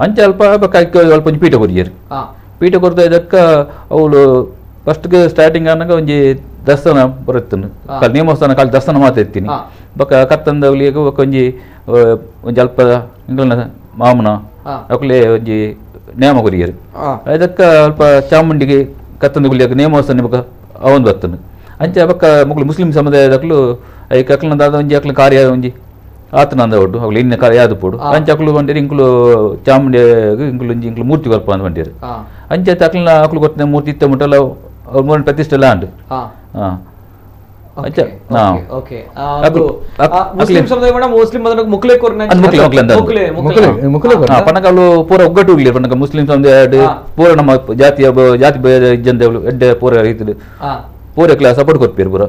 ಅಂಚ ಅಲ್ಪ ಅಲ್ಪ ಒಂಜಿ ಪೀಠ ಕೊರಿಯರು ಪೀಠ ಕೊರ್ದ ಇದಕ್ಕ ಅವಳು ಫಸ್ಟ್ಗೆ ಸ್ಟಾರ್ಟಿಂಗ್ ಅನ್ನಗ ಒಂಜಿ ದರ್ಶನ ಬರುತ್ತನು ನೇಮೋತ್ಸವ ಕಾಲ ದರ್ಶನ ಮಾತ ಎತ್ತೀನಿ ಬಕ್ಕ ಕತ್ತಂದ ಅವಳಿಗೆ ಒಂಜಿ ಒಂಜಿ ಅಲ್ಪ ಇಂಗ್ಲನ ಮಾಮನ ಅಕ್ಲೆ ಒಂಜಿ ನೇಮ ಕೊರಿಯರು ಅದಕ್ಕ ಅಲ್ಪ ಚಾಮುಂಡಿಗೆ ಕತ್ತಂದ ಗುಳಿಯಾಗ ನೇಮೋತ್ಸವ ಬಕ್ಕ ಅವನ್ ಬರ್ತನು ಅಂಚೆ ಬಕ್ಕ ಮಕ್ಕಳು ಮುಸ್ಲಿಂ ಸಮುದಾಯದಕ್ಲು ಐಕ ಅಕ್ಲನ ಒಂಜಿ ಅಕ್ಲ ಕಾರ್ಯ ಒಂಜಿ ಆತನಂದ ಒಟ್ಟು ಅಕ್ಲು ಇನ್ನ ಕಾರ್ಯ ಯಾವ್ದು ಪೋಡು ಅಂಚೆ ಅಕ್ಲು ಬಂದಿರಿ ಇಂಕ್ಲು ಚಾಮುಂಡಿ ಇಂಕ್ಲು ಒಂಜಿ ಇಂಕ್ಲು ಮೂರ್ತಿ ಕೊಲ್ಪ ಅಂತ ಬಂದಿರು ಅಂಚೆ ಅಕ್ಲನ ಅಕ್ಲು ಕೊಟ್ಟಿನ ಮೂರ್ತಿ ಇತ್ತ ಮುಟ್ಟಲ್ಲ ಅವ್ರ ಮೂರನ ಪ್ರತಿಷ್ಠೆ ಎಲ್ಲ ಅಂಡು ಪನಕಲು ಪೂರ ಒಗ್ಗಟ್ಟು ಹೋಗ್ಲಿ ಪನಕ ಮುಸ್ಲಿಂ ಸಮುದಾಯ ಪೂರ ನಮ್ಮ ಜಾತಿಯ ಜಾತಿ ಜನದೇವಳು ಎಡ್ಡೆ ಪೂರ ರೈತರು ಪೂರ ಕ್ಲಾಸ್ ಸಪೋರ್ಟ್ ಕೊಡ್ತೀರಿ ಪೂರ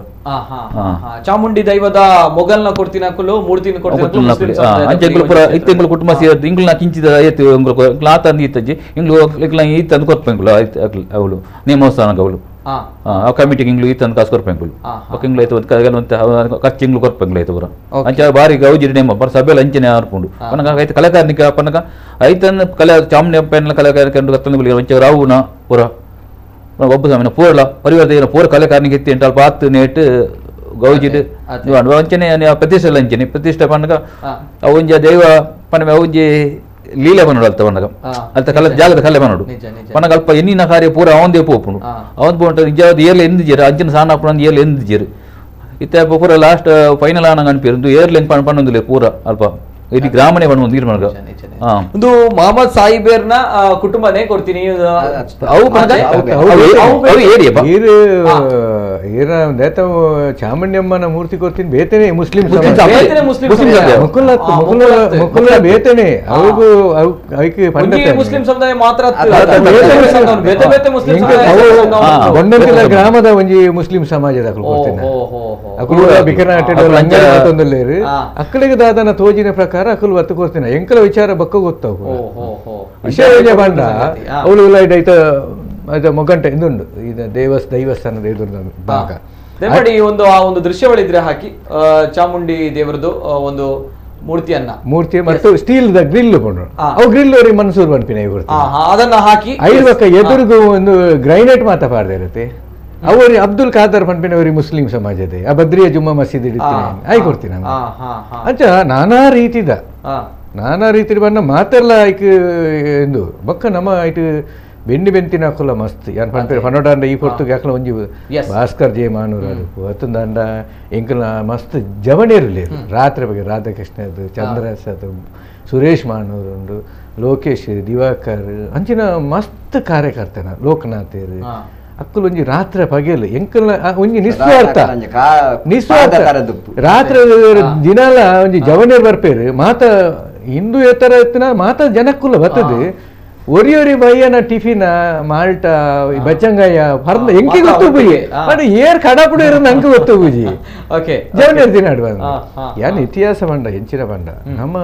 ಚಾಮುಂಡಿ ದೈವದ ಮೊಗಲ್ನ ಕೊಡ್ತಿನಕಲು ಮೂರ್ತಿನ ಕೊಡ್ತಿನಕಲು ಪೂರ ಇತ್ತು ಕುಟುಂಬ ಸೇರಿ ಇಂಗ್ಲ ಕಿಂಚಿದ ಆಯ್ತು ಇಂಗ್ಲ ಆತಂದು ಈತಜ್ಜಿ ಇಂಗ್ಲು ಇಂಗ್ಲ ಈತಂದು ಕೊಡ್ಪಂಗ್ಳು ಅವಳು ನೇಮೋತ್ಸವನಾಗ ಅವಳು ಆ ಕಮಿಟಿಗೆ ಇಂಗ್ಲು ಈತಂದು ಕಾಸು ಕೊಡ್ಪಂಗ್ಳು ಇಂಗ್ಲು ಆಯ್ತು ಖರ್ಚು ಇಂಗ್ಲು ಕೊಡ್ಪಂಗ್ಳು ಆಯ್ತು ಪೂರ ಅಂಚ ಬಾರಿ ಗೌಜಿರಿ ನೇಮ ಬರ ಸಭೆಯಲ್ಲಿ ಅಂಚನೆ ಆರ್ಪುಂಡು ಪನಕ ಆಯ್ತು ಕಲಾಕಾರನಿಕ ಪನಕ ಐತಂದು ಕಲೆ ಚಾಮುಂಡಿ ಅಪ್ಪನ ಕಲಾಕಾರಕ್ಕೆ ಕತ್ತಂದು ಅಂಚ ರಾವುನ ಪೂರ ಒಬ್ಬ ಸಮಯ ಪೂರಲ ಪರಿವರ್ತ ಪೂರ ಕಲೆಕಾರನಿಗೆ ಎತ್ತಿ ಎಂಟು ಅಲ್ಪ ಆತು ನೇಟ್ ಗೌಜಿಡ್ ಅಂಚನೆ ಪ್ರತಿಷ್ಠೆ ಅಂಚನೆ ಪ್ರತಿಷ್ಠೆ ಪನ್ನಗ ಅವಂಜ ದೈವ ಪನಮೆ ಅವಂಜಿ ಲೀಲೆ ಬನ್ನೋಡು ಅಲ್ತ ಪನ್ನಗ ಅಲ್ತ ಕಲೆ ಜಾಗದ ಕಲೆ ಬನ್ನೋಡು ಪನ್ನಗ ಅಲ್ಪ ಎನ್ನಿನ ಕಾರ್ಯ ಪೂರ ಅವಂದೇ ಪೋಪುಂಡು ಅವನ್ ಪೋಂಟ ನಿಜವಾದ ಏರ್ಲ ಎಂದಿಜೇರು ಅಂಚಿನ ಸಾನ ಹಾಪುಣ ಏರ್ಲ ಎಂದಿಜೇರು ಇತ್ತೆ ಪೂರ ಲಾಸ್ಟ್ ಫೈನಲ್ ಆನಂಗ ಅನ್ಪಿರು ಏರ್ಲೈನ್ ಪಣ್ಣೊಂದಿಲ್ಲ ಪೂರ ಅಲ್ಪ ಇಡೀ ಗ್ರಾಮನೇ ಬಣ್ಣ ಒಂದು ನಿರ್ಮಾಣ ಒಂದು ಮೊಹಮ್ಮದ್ ಸಾಹಿಬೇರ್ನ ಕುಟುಂಬನೇ ಕೊಡ್ತೀನಿ ಚಾಮುಂಡಿಯಮ್ಮನ ಮೂರ್ತಿ ಕೊಡ್ತೀನಿ ಬೇತೇನೆ ಮುಸ್ಲಿಂ ಬೇತೇನೆ ಅವ್ರಿಗೂ ಮುಸ್ಲಿಂ ಸಮುದಾಯ ಮಾತ್ರ ಒಂದೊಂದಿಲ್ಲ ಗ್ರಾಮದ ಒಂಜಿ ಮುಸ್ಲಿಂ ಸಮಾಜದ ಅಕ್ಕಳಿಗೆ ದಾದನ ತೋಜಿನ ಪ್ರಕಾರ ಅಕುಲು ಒತ್ತು ಕೊಡ್ತೀನಿ ಎಂಕಲ ವಿಚಾರ ಬಕ್ಕ ಗೊತ್ತಾವು ವಿಷಯ ಬಂಡ ಅವಳು ಐತ ಮೊಗಂಟ ಇಂದುಂಡು ಇದು ದೈವಸ್ಥಾನದ ಎದುರು ಭಾಗ ದಯಮಾಡಿ ಆ ಒಂದು ದೃಶ್ಯವಳಿದ್ರೆ ಹಾಕಿ ಚಾಮುಂಡಿ ದೇವರದು ಒಂದು ಮೂರ್ತಿ ಮತ್ತು ಸ್ಟೀಲ್ ದ ಗ್ರಿಲ್ ಕೊಂಡ್ರು ಅವು ಗ್ರಿಲ್ ಅವ್ರಿಗೆ ಮನ್ಸೂರ್ ಬನ್ಪಿನ ಅದನ್ನ ಹಾಕಿ ಐದು ಎದುರಿಗೂ ಒಂದು ಗ್ರೈನೇಟ್ ಮಾತಾ ಪಾಡ್ದೆ ಇರುತ್ತೆ ಅವರು ಅಬ್ದುಲ್ ಖಾದರ್ ಪನ್ಪಿನವರಿ ಮುಸ್ಲಿಂ ಸಮಾಜದ ಆ ಬದ್ರಿಯ ಜುಮ್ಮಾ ಮಸೀದಿ ಆಯ್ ಕೊಡ್ತೀನಿ ಅಂಚ ನಾನಾ ರೀತಿ ಬಣ್ಣ ಮಾತೆಲ್ಲ ಐಕ್ ಎಂದು ಬೊಕ್ಕ ನಮ್ಮ ಐಟ್ ಬೆಂಡಿ ಬೆಂತಿನ ಹಾಕಲ್ಲ ಮಸ್ತ್ ಯಾನ್ ಪನ್ಪೇರು ಪನ್ನೊಡಾಂಡ ಈ ಪೊರ್ತುಗೆ ಹಾಕಲ ಒಂಜಿ ಭಾಸ್ಕರ್ ಜೆ ಮಾನೂರು ಅತ್ತೊಂದಂಡ ಎಂಕಲ ಮಸ್ತ್ ಜವಣಿರಲೇರು ರಾತ್ರಿ ಬಗ್ಗೆ ರಾಧಾಕೃಷ್ಣದು ಚಂದ್ರಸದು ಸುರೇಶ್ ಮಾನೂರು ಉಂಡು ಲೋಕೇಶ್ ದಿವಾಕರ್ ಅಂಚಿನ ಮಸ್ತ್ ಕಾರ್ಯಕರ್ತನ ಲೋಕನಾಥೇರು ಅಕ್ಕಲು ಒಂಜಿ ರಾತ್ರಿ ಪಗೆಲು ಎಂಕಲ್ನ ಒಂಜಿ ನಿಸ್ವಾರ್ಥ ರಾತ್ರಿ ದಿನಾಲ ಒಂಜಿ ಜವನೇರ್ ಬರ್ಪೇರು ಮಾತ ಹಿಂದೂ ಎತ್ತರ ಎತ್ತಿನ ಮಾತ ಜನಕ್ಕುಲ್ಲ ಬರ್ತದೆ ಒರಿಯೊರಿ ಬಯ್ಯನ ಟಿಫಿನ ಮಾಲ್ಟ ಬಚ್ಚಂಗಾಯ ಪರ್ದ ಎಂಕಿ ಗೊತ್ತು ಬುಜಿ ಬಟ್ ಏರ್ ಕಡಪುಡು ಇರೋದು ನಂಗೆ ಗೊತ್ತು ಬುಜಿ ಜವನೇರ್ ದಿನ ಯಾನ್ ಇತಿಹಾಸ ಬಂಡ ಹೆಂಚಿನ ಬಂಡ ನಮ್ಮ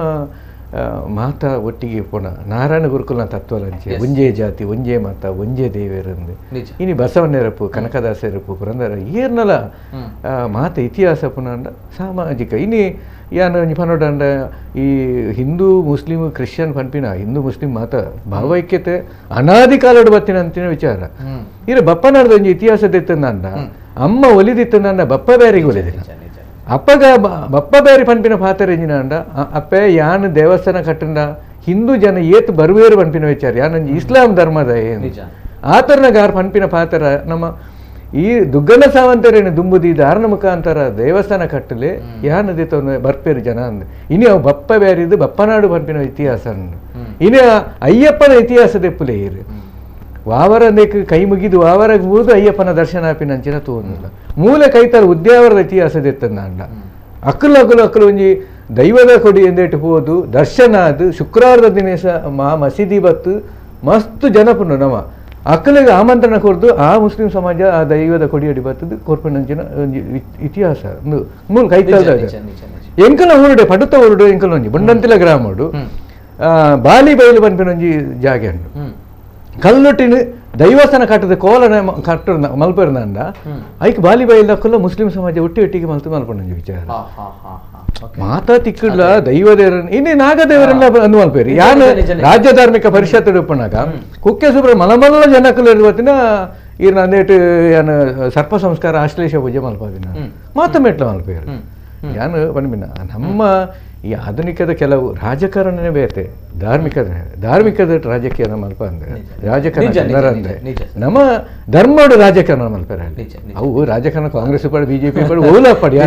ಮಾತಾ ಒಟ್ಟಿಗೆ ಪೋಣ ನಾರಾಯಣ ಗುರುಕುಲ ತತ್ವಲಂಚೆ ಒಂಜೇ ಜಾತಿ ಒಂಜೇ ಮಾತ ಒಂಜೇ ದೇವೇರಂದು ಇನಿ ಬಸವಣ್ಣರಪ್ಪು ಕನಕದಾಸರಪ್ಪು ಪುರಂದರ ಏರ್ನಲ ಮಾತ ಇತಿಹಾಸ ಪುನಂಡ ಸಾಮಾಜಿಕ ಇನಿ ಯಾನ ಪನೋಡಂಡ ಈ ಹಿಂದೂ ಮುಸ್ಲಿಂ ಕ್ರಿಶ್ಚಿಯನ್ ಪನ್ಪಿನ ಹಿಂದೂ ಮುಸ್ಲಿಂ ಮಾತ ಭಾವೈಕ್ಯತೆ ಅನಾದಿ ಕಾಲಡು ಬತ್ತಿನ ಅಂತಿನ ವಿಚಾರ ಇರ ಬಪ್ಪನಾರ್ದ ಒಂಜಿ ಇತಿಹಾಸದ ಇತ್ತಂದ ಅಮ್ಮ ಒಲಿದಿತ್ತಂದ ಬಪ್ಪ ಬೇರಿಗೆ ಒಲಿದಿನ ಅಪ್ಪಗ ಬಪ್ಪ ಬೇರೆ ಪನ್ಪಿನ ಪಾತ್ರ ಎಂಜಿನ ಅಂಡ ಅಪ್ಪೆ ಯಾನ್ ದೇವಸ್ಥಾನ ಕಟ್ಟಂಡ ಹಿಂದೂ ಜನ ಏತ್ ಬರುವೇರು ಪನ್ಪಿನ ವಿಚಾರ ಯಾನ್ ಇಸ್ಲಾಂ ಧರ್ಮದ ಏನು ಆತರನ ಗಾರ್ ಪನ್ಪಿನ ಪಾತ್ರ ನಮ್ಮ ಈ ದುಗ್ಗಣ್ಣ ಸಾವಂತರೇನು ದುಂಬುದಿ ದಾರಣ ಮುಖಾಂತರ ದೇವಸ್ಥಾನ ಕಟ್ಟಲೆ ಯಾನ್ ದಿತ್ತ ಬರ್ಪೇರು ಜನ ಅಂದ ಇನಿ ಅವು ಬಪ್ಪ ಬೇರಿದ್ದು ಬಪ್ಪನಾಡು ಪನ್ಪಿನ ಇತಿಹಾಸ ಇನಿ ಅಯ್ಯಪ್ಪನ ಇತಿಹಾಸದ ಎಪ್ಪುಲೆ ಇರು ವಾವರದೇಕ ಕೈ ಮುಗಿದು ವಾವರಗೆ ಮುಗಿದು ಅಯ್ಯಪ್ಪನ ದರ್ಶನ ಆಪಿನಂಚಿನ ತೋನಿಲ್ಲ ಮೂಲ ಕೈತಾರ ಉದ್ಯಾವರದ ಇತಿಹಾಸದ ಎತ್ತಂದ ಅಂಡ ಅಕ್ಕಲು ಒಂಜಿ ದೈವದ ಕೊಡಿ ಎಂದೇಟು ಹೋದು ದರ್ಶನ ಅದು ಶುಕ್ರವಾರದ ದಿನೇಶ ಮಸೀದಿ ಬತ್ತು ಮಸ್ತ್ ಜನಪುನು ನಮ್ಮ ಅಕ್ಕಲಿಗೆ ಆಮಂತ್ರಣ ಕೊಡ್ದು ಆ ಮುಸ್ಲಿಂ ಸಮಾಜ ಆ ದೈವದ ಕೊಡಿಯಡಿ ಬರ್ತದ್ದು ಕೊರ್ಪಿನಂಚಿನ ಇತಿಹಾಸ ಮೂಲ ಕೈತಾರ ಎಂಕಲ ಊರುಡೆ ಪಡುತ್ತ ಊರುಡು ಎಂಕಲ ಒಂಜಿ ಬಂಡಂತಿಲ ಗ್ರಾಮಡು ಬಾಲಿ ಬಯಲು ಪನ್ಪಿನೊಂಜಿ ಜಾಗೆ ಅಂಡು ಕಲ್ಲೊಟ್ಟಿನ ದೈವಸ್ಥಾನ ಕಟ್ಟದ ಕೋಲನ ಕಟ್ಟ ಮಲ್ಪರ್ನಂಡ ಐಕ್ ಬಾಲಿ ಬೈಲ್ದಕ್ಕಲ್ಲ ಮುಸ್ಲಿಂ ಸಮಾಜ ಒಟ್ಟಿಗೆ ಮಲ್ಪೊಂದು ವಿಚಾರ ಮಾತಾ ತಿಕ್ಕಡ್ಲ ದೈವದೇವರ ಇನ್ನೇ ನಾಗದೇವರೆಲ್ಲ ಅಂದು ಮಲ್ಪೇರಿ ಯಾನ್ ರಾಜ್ಯ ಧಾರ್ಮಿಕ ಪರಿಷತ್ ಉಪ್ಪನಾಗ ಕುಕ್ಕೆ ಸುಬ್ರ ಮಲಮಲ್ಲ ಜನಕ್ಕಲ್ಲ ಇರುವತ್ತಿನ ಇರ್ ನಂದೇಟು ಯಾನ್ ಸರ್ಪ ಸಂಸ್ಕಾರ ಆಶ್ಲೇಷ ಪೂಜೆ ಮಲ್ಪದಿನ ಮಾತ ಮೆಟ್ಲ ಮಲ್ಪೇರು ಯಾನ್ ಪನ್ಪಿನ ನಮ್ಮ ಈ ಆಧುನಿಕದ ಕೆಲವು ರಾಜಕಾರಣನೇ ಬೇರೆ ಧಾರ್ಮಿಕದ ರಾಜಕೀಯ ಮಲ್ಪ ಅಂದ್ರೆ ರಾಜಕಾರಣ ಜನರ ಅಂದ್ರೆ ನಮ್ಮ ಧರ್ಮೋಡು ರಾಜಕಾರಣ ಮಲ್ಪರ ಅವು ರಾಜಕಾರಣ ಕಾಂಗ್ರೆಸ್ ಪಡ ಬಿಜೆಪಿ ಪಡ ಓಲ ಪಡಿ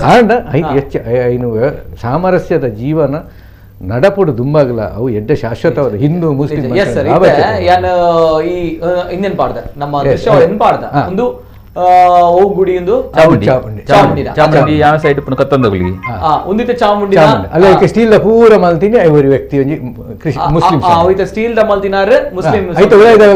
ಆಂಡ ಐನು ಸಾಮರಸ್ಯದ ಜೀವನ ನಡಪುಡು ದುಂಬಾಗಲ ಅವು ಎಡ್ಡ ಶಾಶ್ವತವಾದ ಹಿಂದೂ ಮುಸ್ಲಿಂ ಈ ಇಂದಿನ ಪಾಡ್ದ ನಮ್ಮ ಪಾಡ್ದ ಒಂದು ಗುಡಿ ಒಂದು ಚಾಮುಂಡಿ ಯಾವ ಸೈಡ್ ಕತ್ತಂದಗುಳಿ ಒಂದಿತ್ತ ಚಾಮುಂಡಿ ಅಲ್ಲ ಸ್ಟೀಲ್ ಪೂರ ಮಲ್ತಿನಿ ಐವರಿ ವ್ಯಕ್ತಿ ಮುಸ್ಲಿಂ ಸ್ಟೀಲ್ ದ ಮಲ್ತಿನಾರ ಮುಸ್ಲಿಂ ಐತ ಉಲಾಯ್ದ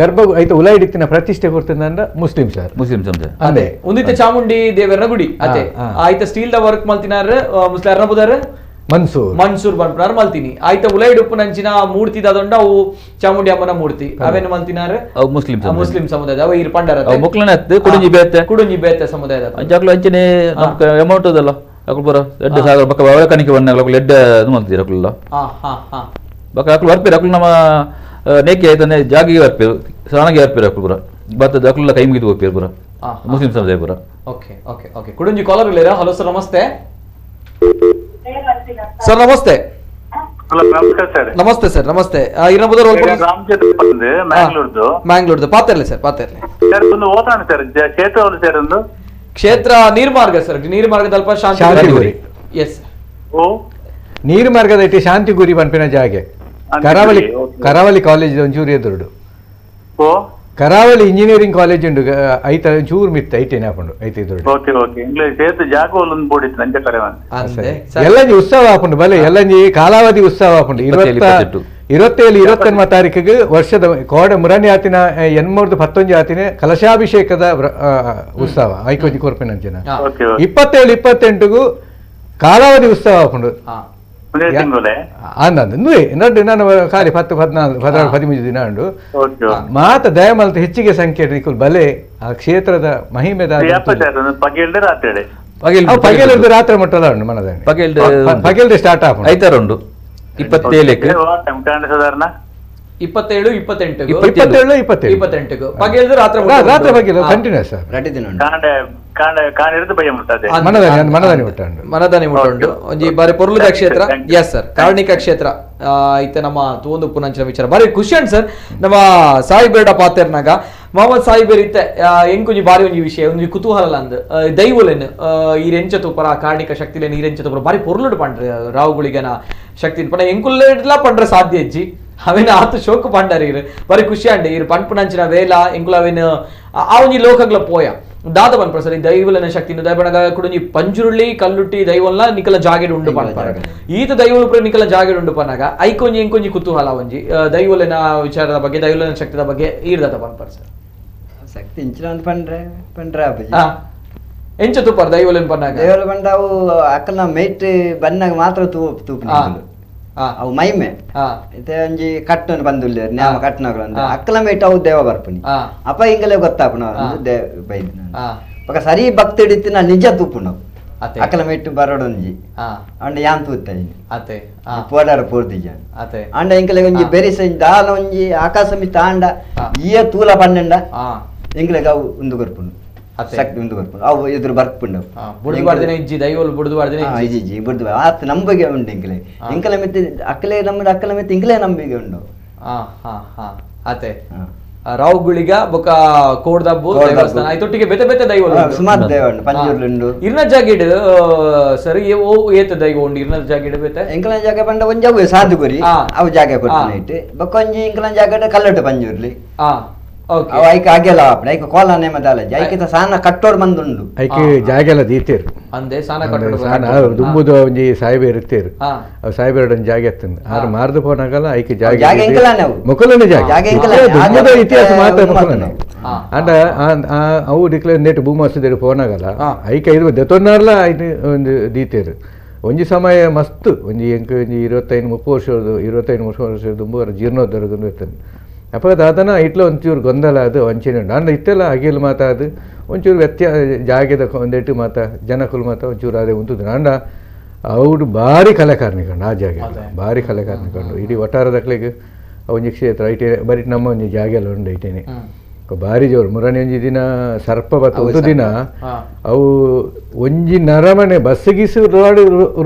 ಗರ್ಭ ಐತ ಉಲಾಯ್ಡಿತ್ತಿನ ಪ್ರತಿಷ್ಠೆ ಕೊಡ್ತಂದ ಮುಸ್ಲಿಂ ಸರ್ ಮುಸ್ಲಿಂ ಅದೇ ಒಂದಿತ್ತ ಚಾಮುಂಡಿ ದೇವರನ ಗುಡಿ ಅದೇ ಆಯ್ತ ಸ್ಟೀಲ್ ದ ವರ್ಕ್ ಮಲ್ತಿನಾರ ಮುಸ್ಲಿಂ ಬುದಾರ ಮನ್ಸೂರ್ ಬಂದ್ಬಿಟ್ಟಾರ ಮಲ್ತೀನಿ ಆಯ್ತಾ ಉಲೈಡ್ ಉಪ್ಪು ನಂಚಿನ ಮೂರ್ತಿ ದಾದೊಂಡ ಅವು ಚಾಮುಂಡಿ ಅಮ್ಮನ ಮೂರ್ತಿ ಅವೇನು ಮಲ್ತಿನಾರ ಮುಸ್ಲಿಂ ಸಮುದಾಯದ ಅವ ಇರ್ ಪಂಡರ ಕುಡುಂಜಿ ಬೇತೆ ಸಮುದಾಯದ ಅಂಚಾಕ್ಲು ಅಂಚನೆ ಅಮೌಂಟ್ ಅದಲ್ಲ ಅಕ್ಲು ಬರ ಎಡ್ಡೆ ಸಾಗರ ಬಕ್ಕ ಅವಳ ಕನಿಕೆ ಬಣ್ಣ ಅಕ್ಲು ಎಡ್ಡೆ ಅದು ಮಲ್ತಿರ ಅಕ್ಲಲ್ಲ ಬಕ್ಕ ಅಕ್ಲು ಬರ್ಪೇರು ಅಕ್ಲು ನಮ್ಮ ನೇಕೆ ಆಯ್ತಾನೆ ಜಾಗಿಗೆ ಬರ್ಪೇರು ಸಾಣಗೆ ಬರ್ಪೇರು ಅಕ್ಲು ಬರ ಬತ್ತದ ಅಕ್ಲೆಲ್ಲ ಕೈ ಮುಗಿದು ಹೋಗ್ಪೇರು ಬರ ಮುಸ್ಲಿಂ ಸಮುದಾಯ ಬರ ಓಕೆ ಕುಡುಂಜಿ ಕಾಲರ್ ಇಲ್ಲರ ಹಲೋ ಸರ್ ನಮಸ್ತೆ ಸರ್ ನಮಸ್ತೆ ನಮಸ್ತೆ ಸರ್ ನಮಸ್ತೆ ಮ್ಯಾಂಗ್ಳೂರ್ದು ಪಾತಿರ್ಲಿ ಸರ್ ಪಾತಿರ್ಲಿ ಒಂದು ಓತಾನೆ ಸರ್ ಕ್ಷೇತ್ರ ಒಂದು ಸರ್ ಒಂದು ಕ್ಷೇತ್ರ ನೀರ್ಮಾರ್ಗ ಸರ್, ನೀರ್ಮಾರ್ಗದ ಅಲ್ಪ ಶಾಂತಿಗುರಿ. ಎಸ್ ಓ ನೀರು ಮಾರ್ಗದ ಇಟ್ಟು ಶಾಂತಿಗುರಿ ಪಂಪಿನ ಜಾಗೆ ಕರಾವಳಿ ಕಾಲೇಜ್ ಒಂಚೂರು ಎದುರುಡು. ಓ ಕರಾವಳಿ ಇಂಜಿನಿಯರಿಂಗ್ ಕಾಲೇಜ್ ಉಂಡು ಐತ ಚೂರು ಮಿತ್ತ ಐಟೇನೆ ಹಾಕೊಂಡು ಐತೆ ಎದುರುಡು. ಓಕೆ ಓಕೆ ಇಂಗ್ಲಿಷ್ ಸೇತು ಜಾಗವಲ್ ಒಂದು ಬೋಡಿತ್ತು ನಂಜ ಕರೆ ಅಂದೆ ಎಲ್ಲಂಜಿ ಉತ್ಸವ ಹಾಕೊಂಡು ಬಲೆ ಎಲ್ಲಂಜಿ ಕಾಲಾವಧಿ ಉತ್ಸವ ಹಾಕೊಂಡು 27-28 ತಾರೀಕಿಗೆ ವರ್ಷದ ಕೋಡೆ ಮುರನಿ ಆತಿನ 811 ಆತಿನ ಕಲಶಾಭಿಷೇಕದ ಉತ್ಸವ ಐಕೊಂಜಿ ಕೊರ್ಪಿನಂಚಿನ. 27-28ಗೂ ಕಾಲಾವಧಿ ಉತ್ಸವ ಹಾಕೊಂಡು ನಡು ನಾನು ಖಾಲಿ 10-14-15 ದಿನ ಉಂಡು ಮಾತ ದಯಮಲ್ತ ಹೆಚ್ಚಿಗೆ ಸಂಖ್ಯೆ ಬಲೆ ಆ ಕ್ಷೇತ್ರದ ಮಹಿಮೆದ ಪಗೆಲ್ದು ರಾತ್ರಿ ಮಟ್ಟದ ಉಂಡು ಮನದ ಪಗೆಲ್ದು ಸ್ಟಾರ್ಟ್ ಆಗ ಐತಾರ ಉಂಡು 27 ಸಾಧಾರಣ 27-28 ಪಗೆಲ್ದು ರಾತ್ರಿ ಪಗೆಲ್ ಕಂಟಿನ್ಯೂಸ್ ಮನದಾನಿ ಮುಟ್ಟುಂಡು ಒಂಜಿ ಬಾರಿ ಪೊರ್ಲುದ ಕ್ಷೇತ್ರ. ಎಸ್ ಸರ್, ಕಾರ್ಣಿಕ ಕ್ಷೇತ್ರ ಐತ ನಮ್ಮ ತೂಂದು ಪುನಂಚಿನ ವಿಚಾರ ಬಾರಿ ಖುಷಿ ಅಂಡ್ ಸರ್. ನಮ್ಮ ಸಾಯಿಬೇಡ ಪಾತೆರ್ನಾಗ ಮೊಹಮ್ಮದ್ ಸಾಯಿಬೇರ್ ಇತ್ತೆ ಎಂಕೊಂಜಿ ಬಾರಿ ಒಂಜಿ ವಿಷಯ ಒಂಜಿ ಕುತೂಹಲ ಅಂದ್ ದೈವಲೆನ್ ಈರೆಂಚ ತೂಪರ ಕಾರ್ಣಿಕ ಶಕ್ತಿಲೇನ್ ಈರೆಂಚ ತೂಪರ ಬಾರಿ ಪೊರ್ಲುಡು ಪಂಡ್ರೆ ರಾವುಗಳಿಗನ ಶಕ್ತಿ ಪಂಡ ಎಂಕುಲ್ಲ ಪಂಡ್ರೆ ಸಾಧ್ಯ ಇಜ್ಜಿ ಅವೇನ ಆತು ಶೋಕ ಪಂಡರ್ ಇರು ಬಾರಿ ಖುಷಿ ಅಂಡೆ ಇರು ಪಂಪುನಂಚಿನ ವೇಲ ಎಂಕುಲ ಅವೇನು ಆ ಒಂಜಿ ಲೋಕಗ್ಲ ಪೋಯ ದಾದ ಪನ್ಪರ ಸರ್. ಈ ದೈವಲನ ಶಕ್ತಿ ದಯಪಣಗ ಕುಡುಂಜಿ ಪಂಜುರುಳ್ಳಿ ಕಲ್ಲುಟ್ಟಿ ದೈವಲ್ನ ನಿಕಲ ಜಾಗೆಡ್ ಉಂಡು ಪನ್ಪರ ಈತ ದೈವಲು ಪುರ ನಿಕಲ ಜಾಗೆಡ್ ಉಂಡು ಪನ್ನಾಗ ಐಕೊಂಜಿ ಎಂಕೊಂಜಿ ಕುತೂಹಲ ಒಂಜಿ ದೈವಲನ ವಿಚಾರದ ಬಗ್ಗೆ ದೈವಲನ ಶಕ್ತಿದ ಬಗ್ಗೆ ಈರ್ದಾದ ಪನ್ಪರ ಸರ್. ಶಕ್ತಿ ಇಂಚಿನ ಪಂಡ್ರೆ ಎಂಚ ತೂಪರ ದೈವಲನ ಪನ್ನಾಗ ದೇವಲ ಪಂಡ ಅವು ಅಕ್ಕಲ್ನ ಮೇಟ್ ಬನ್ನಾಗ ಮಾತ್ರ ತೂಪು ಅವು ಮೈಮೆ ಒಂಜಿ ಕಟ್ಟನ್ನು ಬಂದುಲ್ಲ ನ್ಯಾಮ ಕಟ್ಟನಗಳು ಅಂದ್ರೆ ಅಕ್ಕಲ ಮೇಟ್ ಅವು ದೇವ ಬರ್ಪುನಿ ಅಪ್ಪ ಹಿಂಗಲೇ ಗೊತ್ತಾಪುನ ಬೈದ್ ಸರಿ ಭಕ್ತಿ ಹಿಡಿತು ನಾ ನಿಜ ತೂಪುನ ಅಕ್ಕಲ ಮೇಟ್ ಬರೋಡೊಂಜಿ ಅಂಡ ಯಾನ್ ತೂತ ಪೋಡಾರ ಪೋರ್ದಿಜ ಅಂಡ ಹಿಂಗಲೆ ಒಂಜಿ ಬೆರಿಸ ದಾಲ ಒಂಜಿ ಆಕಾಶ ಮಿತ್ತ ಆಂಡ ಈಯ ತೂಲ ಪನ್ನಂಡ ಹಿಂಗಲೆಗ ಅವು ಉಂದು ಬರ್ಪುನು ಶಕ್ತಿ ಉಂದು ಬರ್ಪುನು ಅವು ಎದುರು ಬರ್ಪುಂಡು ಬುಡುವಾರ್ದಿನ ಇಜ್ಜಿ ದೈವಲು ಬುಡುವಾರ್ದಿನ ಇಜ್ಜಿ ಬುಡ್ದು ಆತ ನಂಬಿಕೆ ಉಂಡು ಇಂಕಲೆ ಇಂಕಲೆ ಮಿತ್ತಿ ಅಕ್ಕಲೆ ನಮ್ಮದ ಅಕ್ಕಲ ಮಿತ್ತಿ ಇಂಕಲೆ ನಂಬಿಕೆ ಉಂಡು ಅತೆ ರಾವುಗಳಿಗ ಬೊಕ ಕೋಡ್ದಬ್ಬು ದೇವಸ್ಥಾನ ಐತೊಟ್ಟಿಗೆ ಬೆತೆ ಬೆತೆ ದೈವಲು ಸುಮಾರು ದೈವ ಉಂಡು ಪಂಜೂರ್ಲುಂಡು ಇರ್ನ ಜಾಗಿಡ್ ಸರಿ ಓ ಏತ ದೈವ ಉಂಡು ಇರ್ನ ಜಾಗಿಡ್ ಬೆತೆ ಇಂಕಲ ಜಾಗ ಪಂಡ ಒಂಜಿ ಅವು ಸಾಧುಗುರಿ ಅವು ಜಾಗ ಕೊಡ್ತಾನೆ ಇಟ್ಟು ಬೊಕ ಒಂಜಿ ಇಂಕಲ ಜಾಗ ಕಲ್ಲಟ್ಟು ಪಂಜೂರ್ಲಿ ಅವು ಐಕ ಆಗ್ಯಲ್ಲ ಐಕ ಕೋಲ ನೇಮ ದಾಲಜಿ ಐಕಿತ ಸಾನ ಕಟ್ಟೋಡ್ ಮಂದುಂಡು ಐಕೆ ಜಾಗೆಲ್ಲ ದೀತೇರು ಅಂದೆ ಸಾನ ಕಟ್ಟೋಡ್ ದುಂಬುದ ಒಂಜಿ ಸಾಯಿಬೇರ್ ಇರ್ತೇರು ಅವು ಸಾಯಿಬೇರ್ ಒಂಜಿ ಜಾಗ ಎತ್ತಂದು ಆರು ಮಾರ್ದು ಪೋನಾಗಲ್ಲ ಐಕೆ ಜಾಗ ಮುಕಲನ ಜಾಗ ದುಂಬುದ ಇತಿಹಾಸ ಮಾತ್ರ ಮುಕಲನ ಅಂಡ ಅವು ಡಿಕ್ಲೇರ್ ನೆಟ್ ಭೂಮಾಸದೇರು ಪೋನಾಗಲ್ಲ ಐಕೆ ಇದು ದೆತೊನ್ನಾರ್ಲ ಒಂದು ದೀತೇರು ಒಂಜಿ ಸಮಯ ಮಸ್ತ್ ಒಂಜಿ ಎಂಕ ಒಂಜಿ 25-30 ವರ್ಷ ದುಂಬುವರ ಜೀರ್ಣೋದ್ಧಾರ ಇರ್ತದೆ ಅಪ್ಪ ದಾದನ ಇಟ್ಲ ಒಂಚೂರು ಗೊಂದಲ ಅದು ವಂಚನೆ ಉಂಡು ಅಂಡ ಇತ್ತೆಲ್ಲ ಅಗಿಲ್ ಮಾತಾದು ಒಂಚೂರು ಜಾಗದ ಒಂದೆಟ್ಟು ಮಾತ ಜನಕುಲು ಮಾತ ಒಂಚೂರು ಅದೇ ಉಂಟು ಅಂಡ ಅವ್ರು ಭಾರಿ ಕಲೆಕಾರನಿಕೊಂಡು ಆ ಜಾಗ ಭಾರಿ ಕಲೆಕಾರನಿಕೊಂಡು ಇಡೀ ಒಟ್ಟಾರದಕ್ಲಿಗೆ ಒಂಜಿ ಕ್ಷೇತ್ರ ಐಟೇ ಬರೀ ನಮ್ಮ ಒಂಜಿ ಜಾಗ ಎಲ್ಲ ಉಂಡು ಐಟೇನೆ ಭಾರಿ ಜೋರು ಮುರನಿ ಒಂಜಿ ದಿನ ಸರ್ಪ ಬತ್ತ ಒಂದು ದಿನ ಅವು ಒಂಜಿ ನರಮನೆ ಬಸ್ಸಿಗಿಸಿ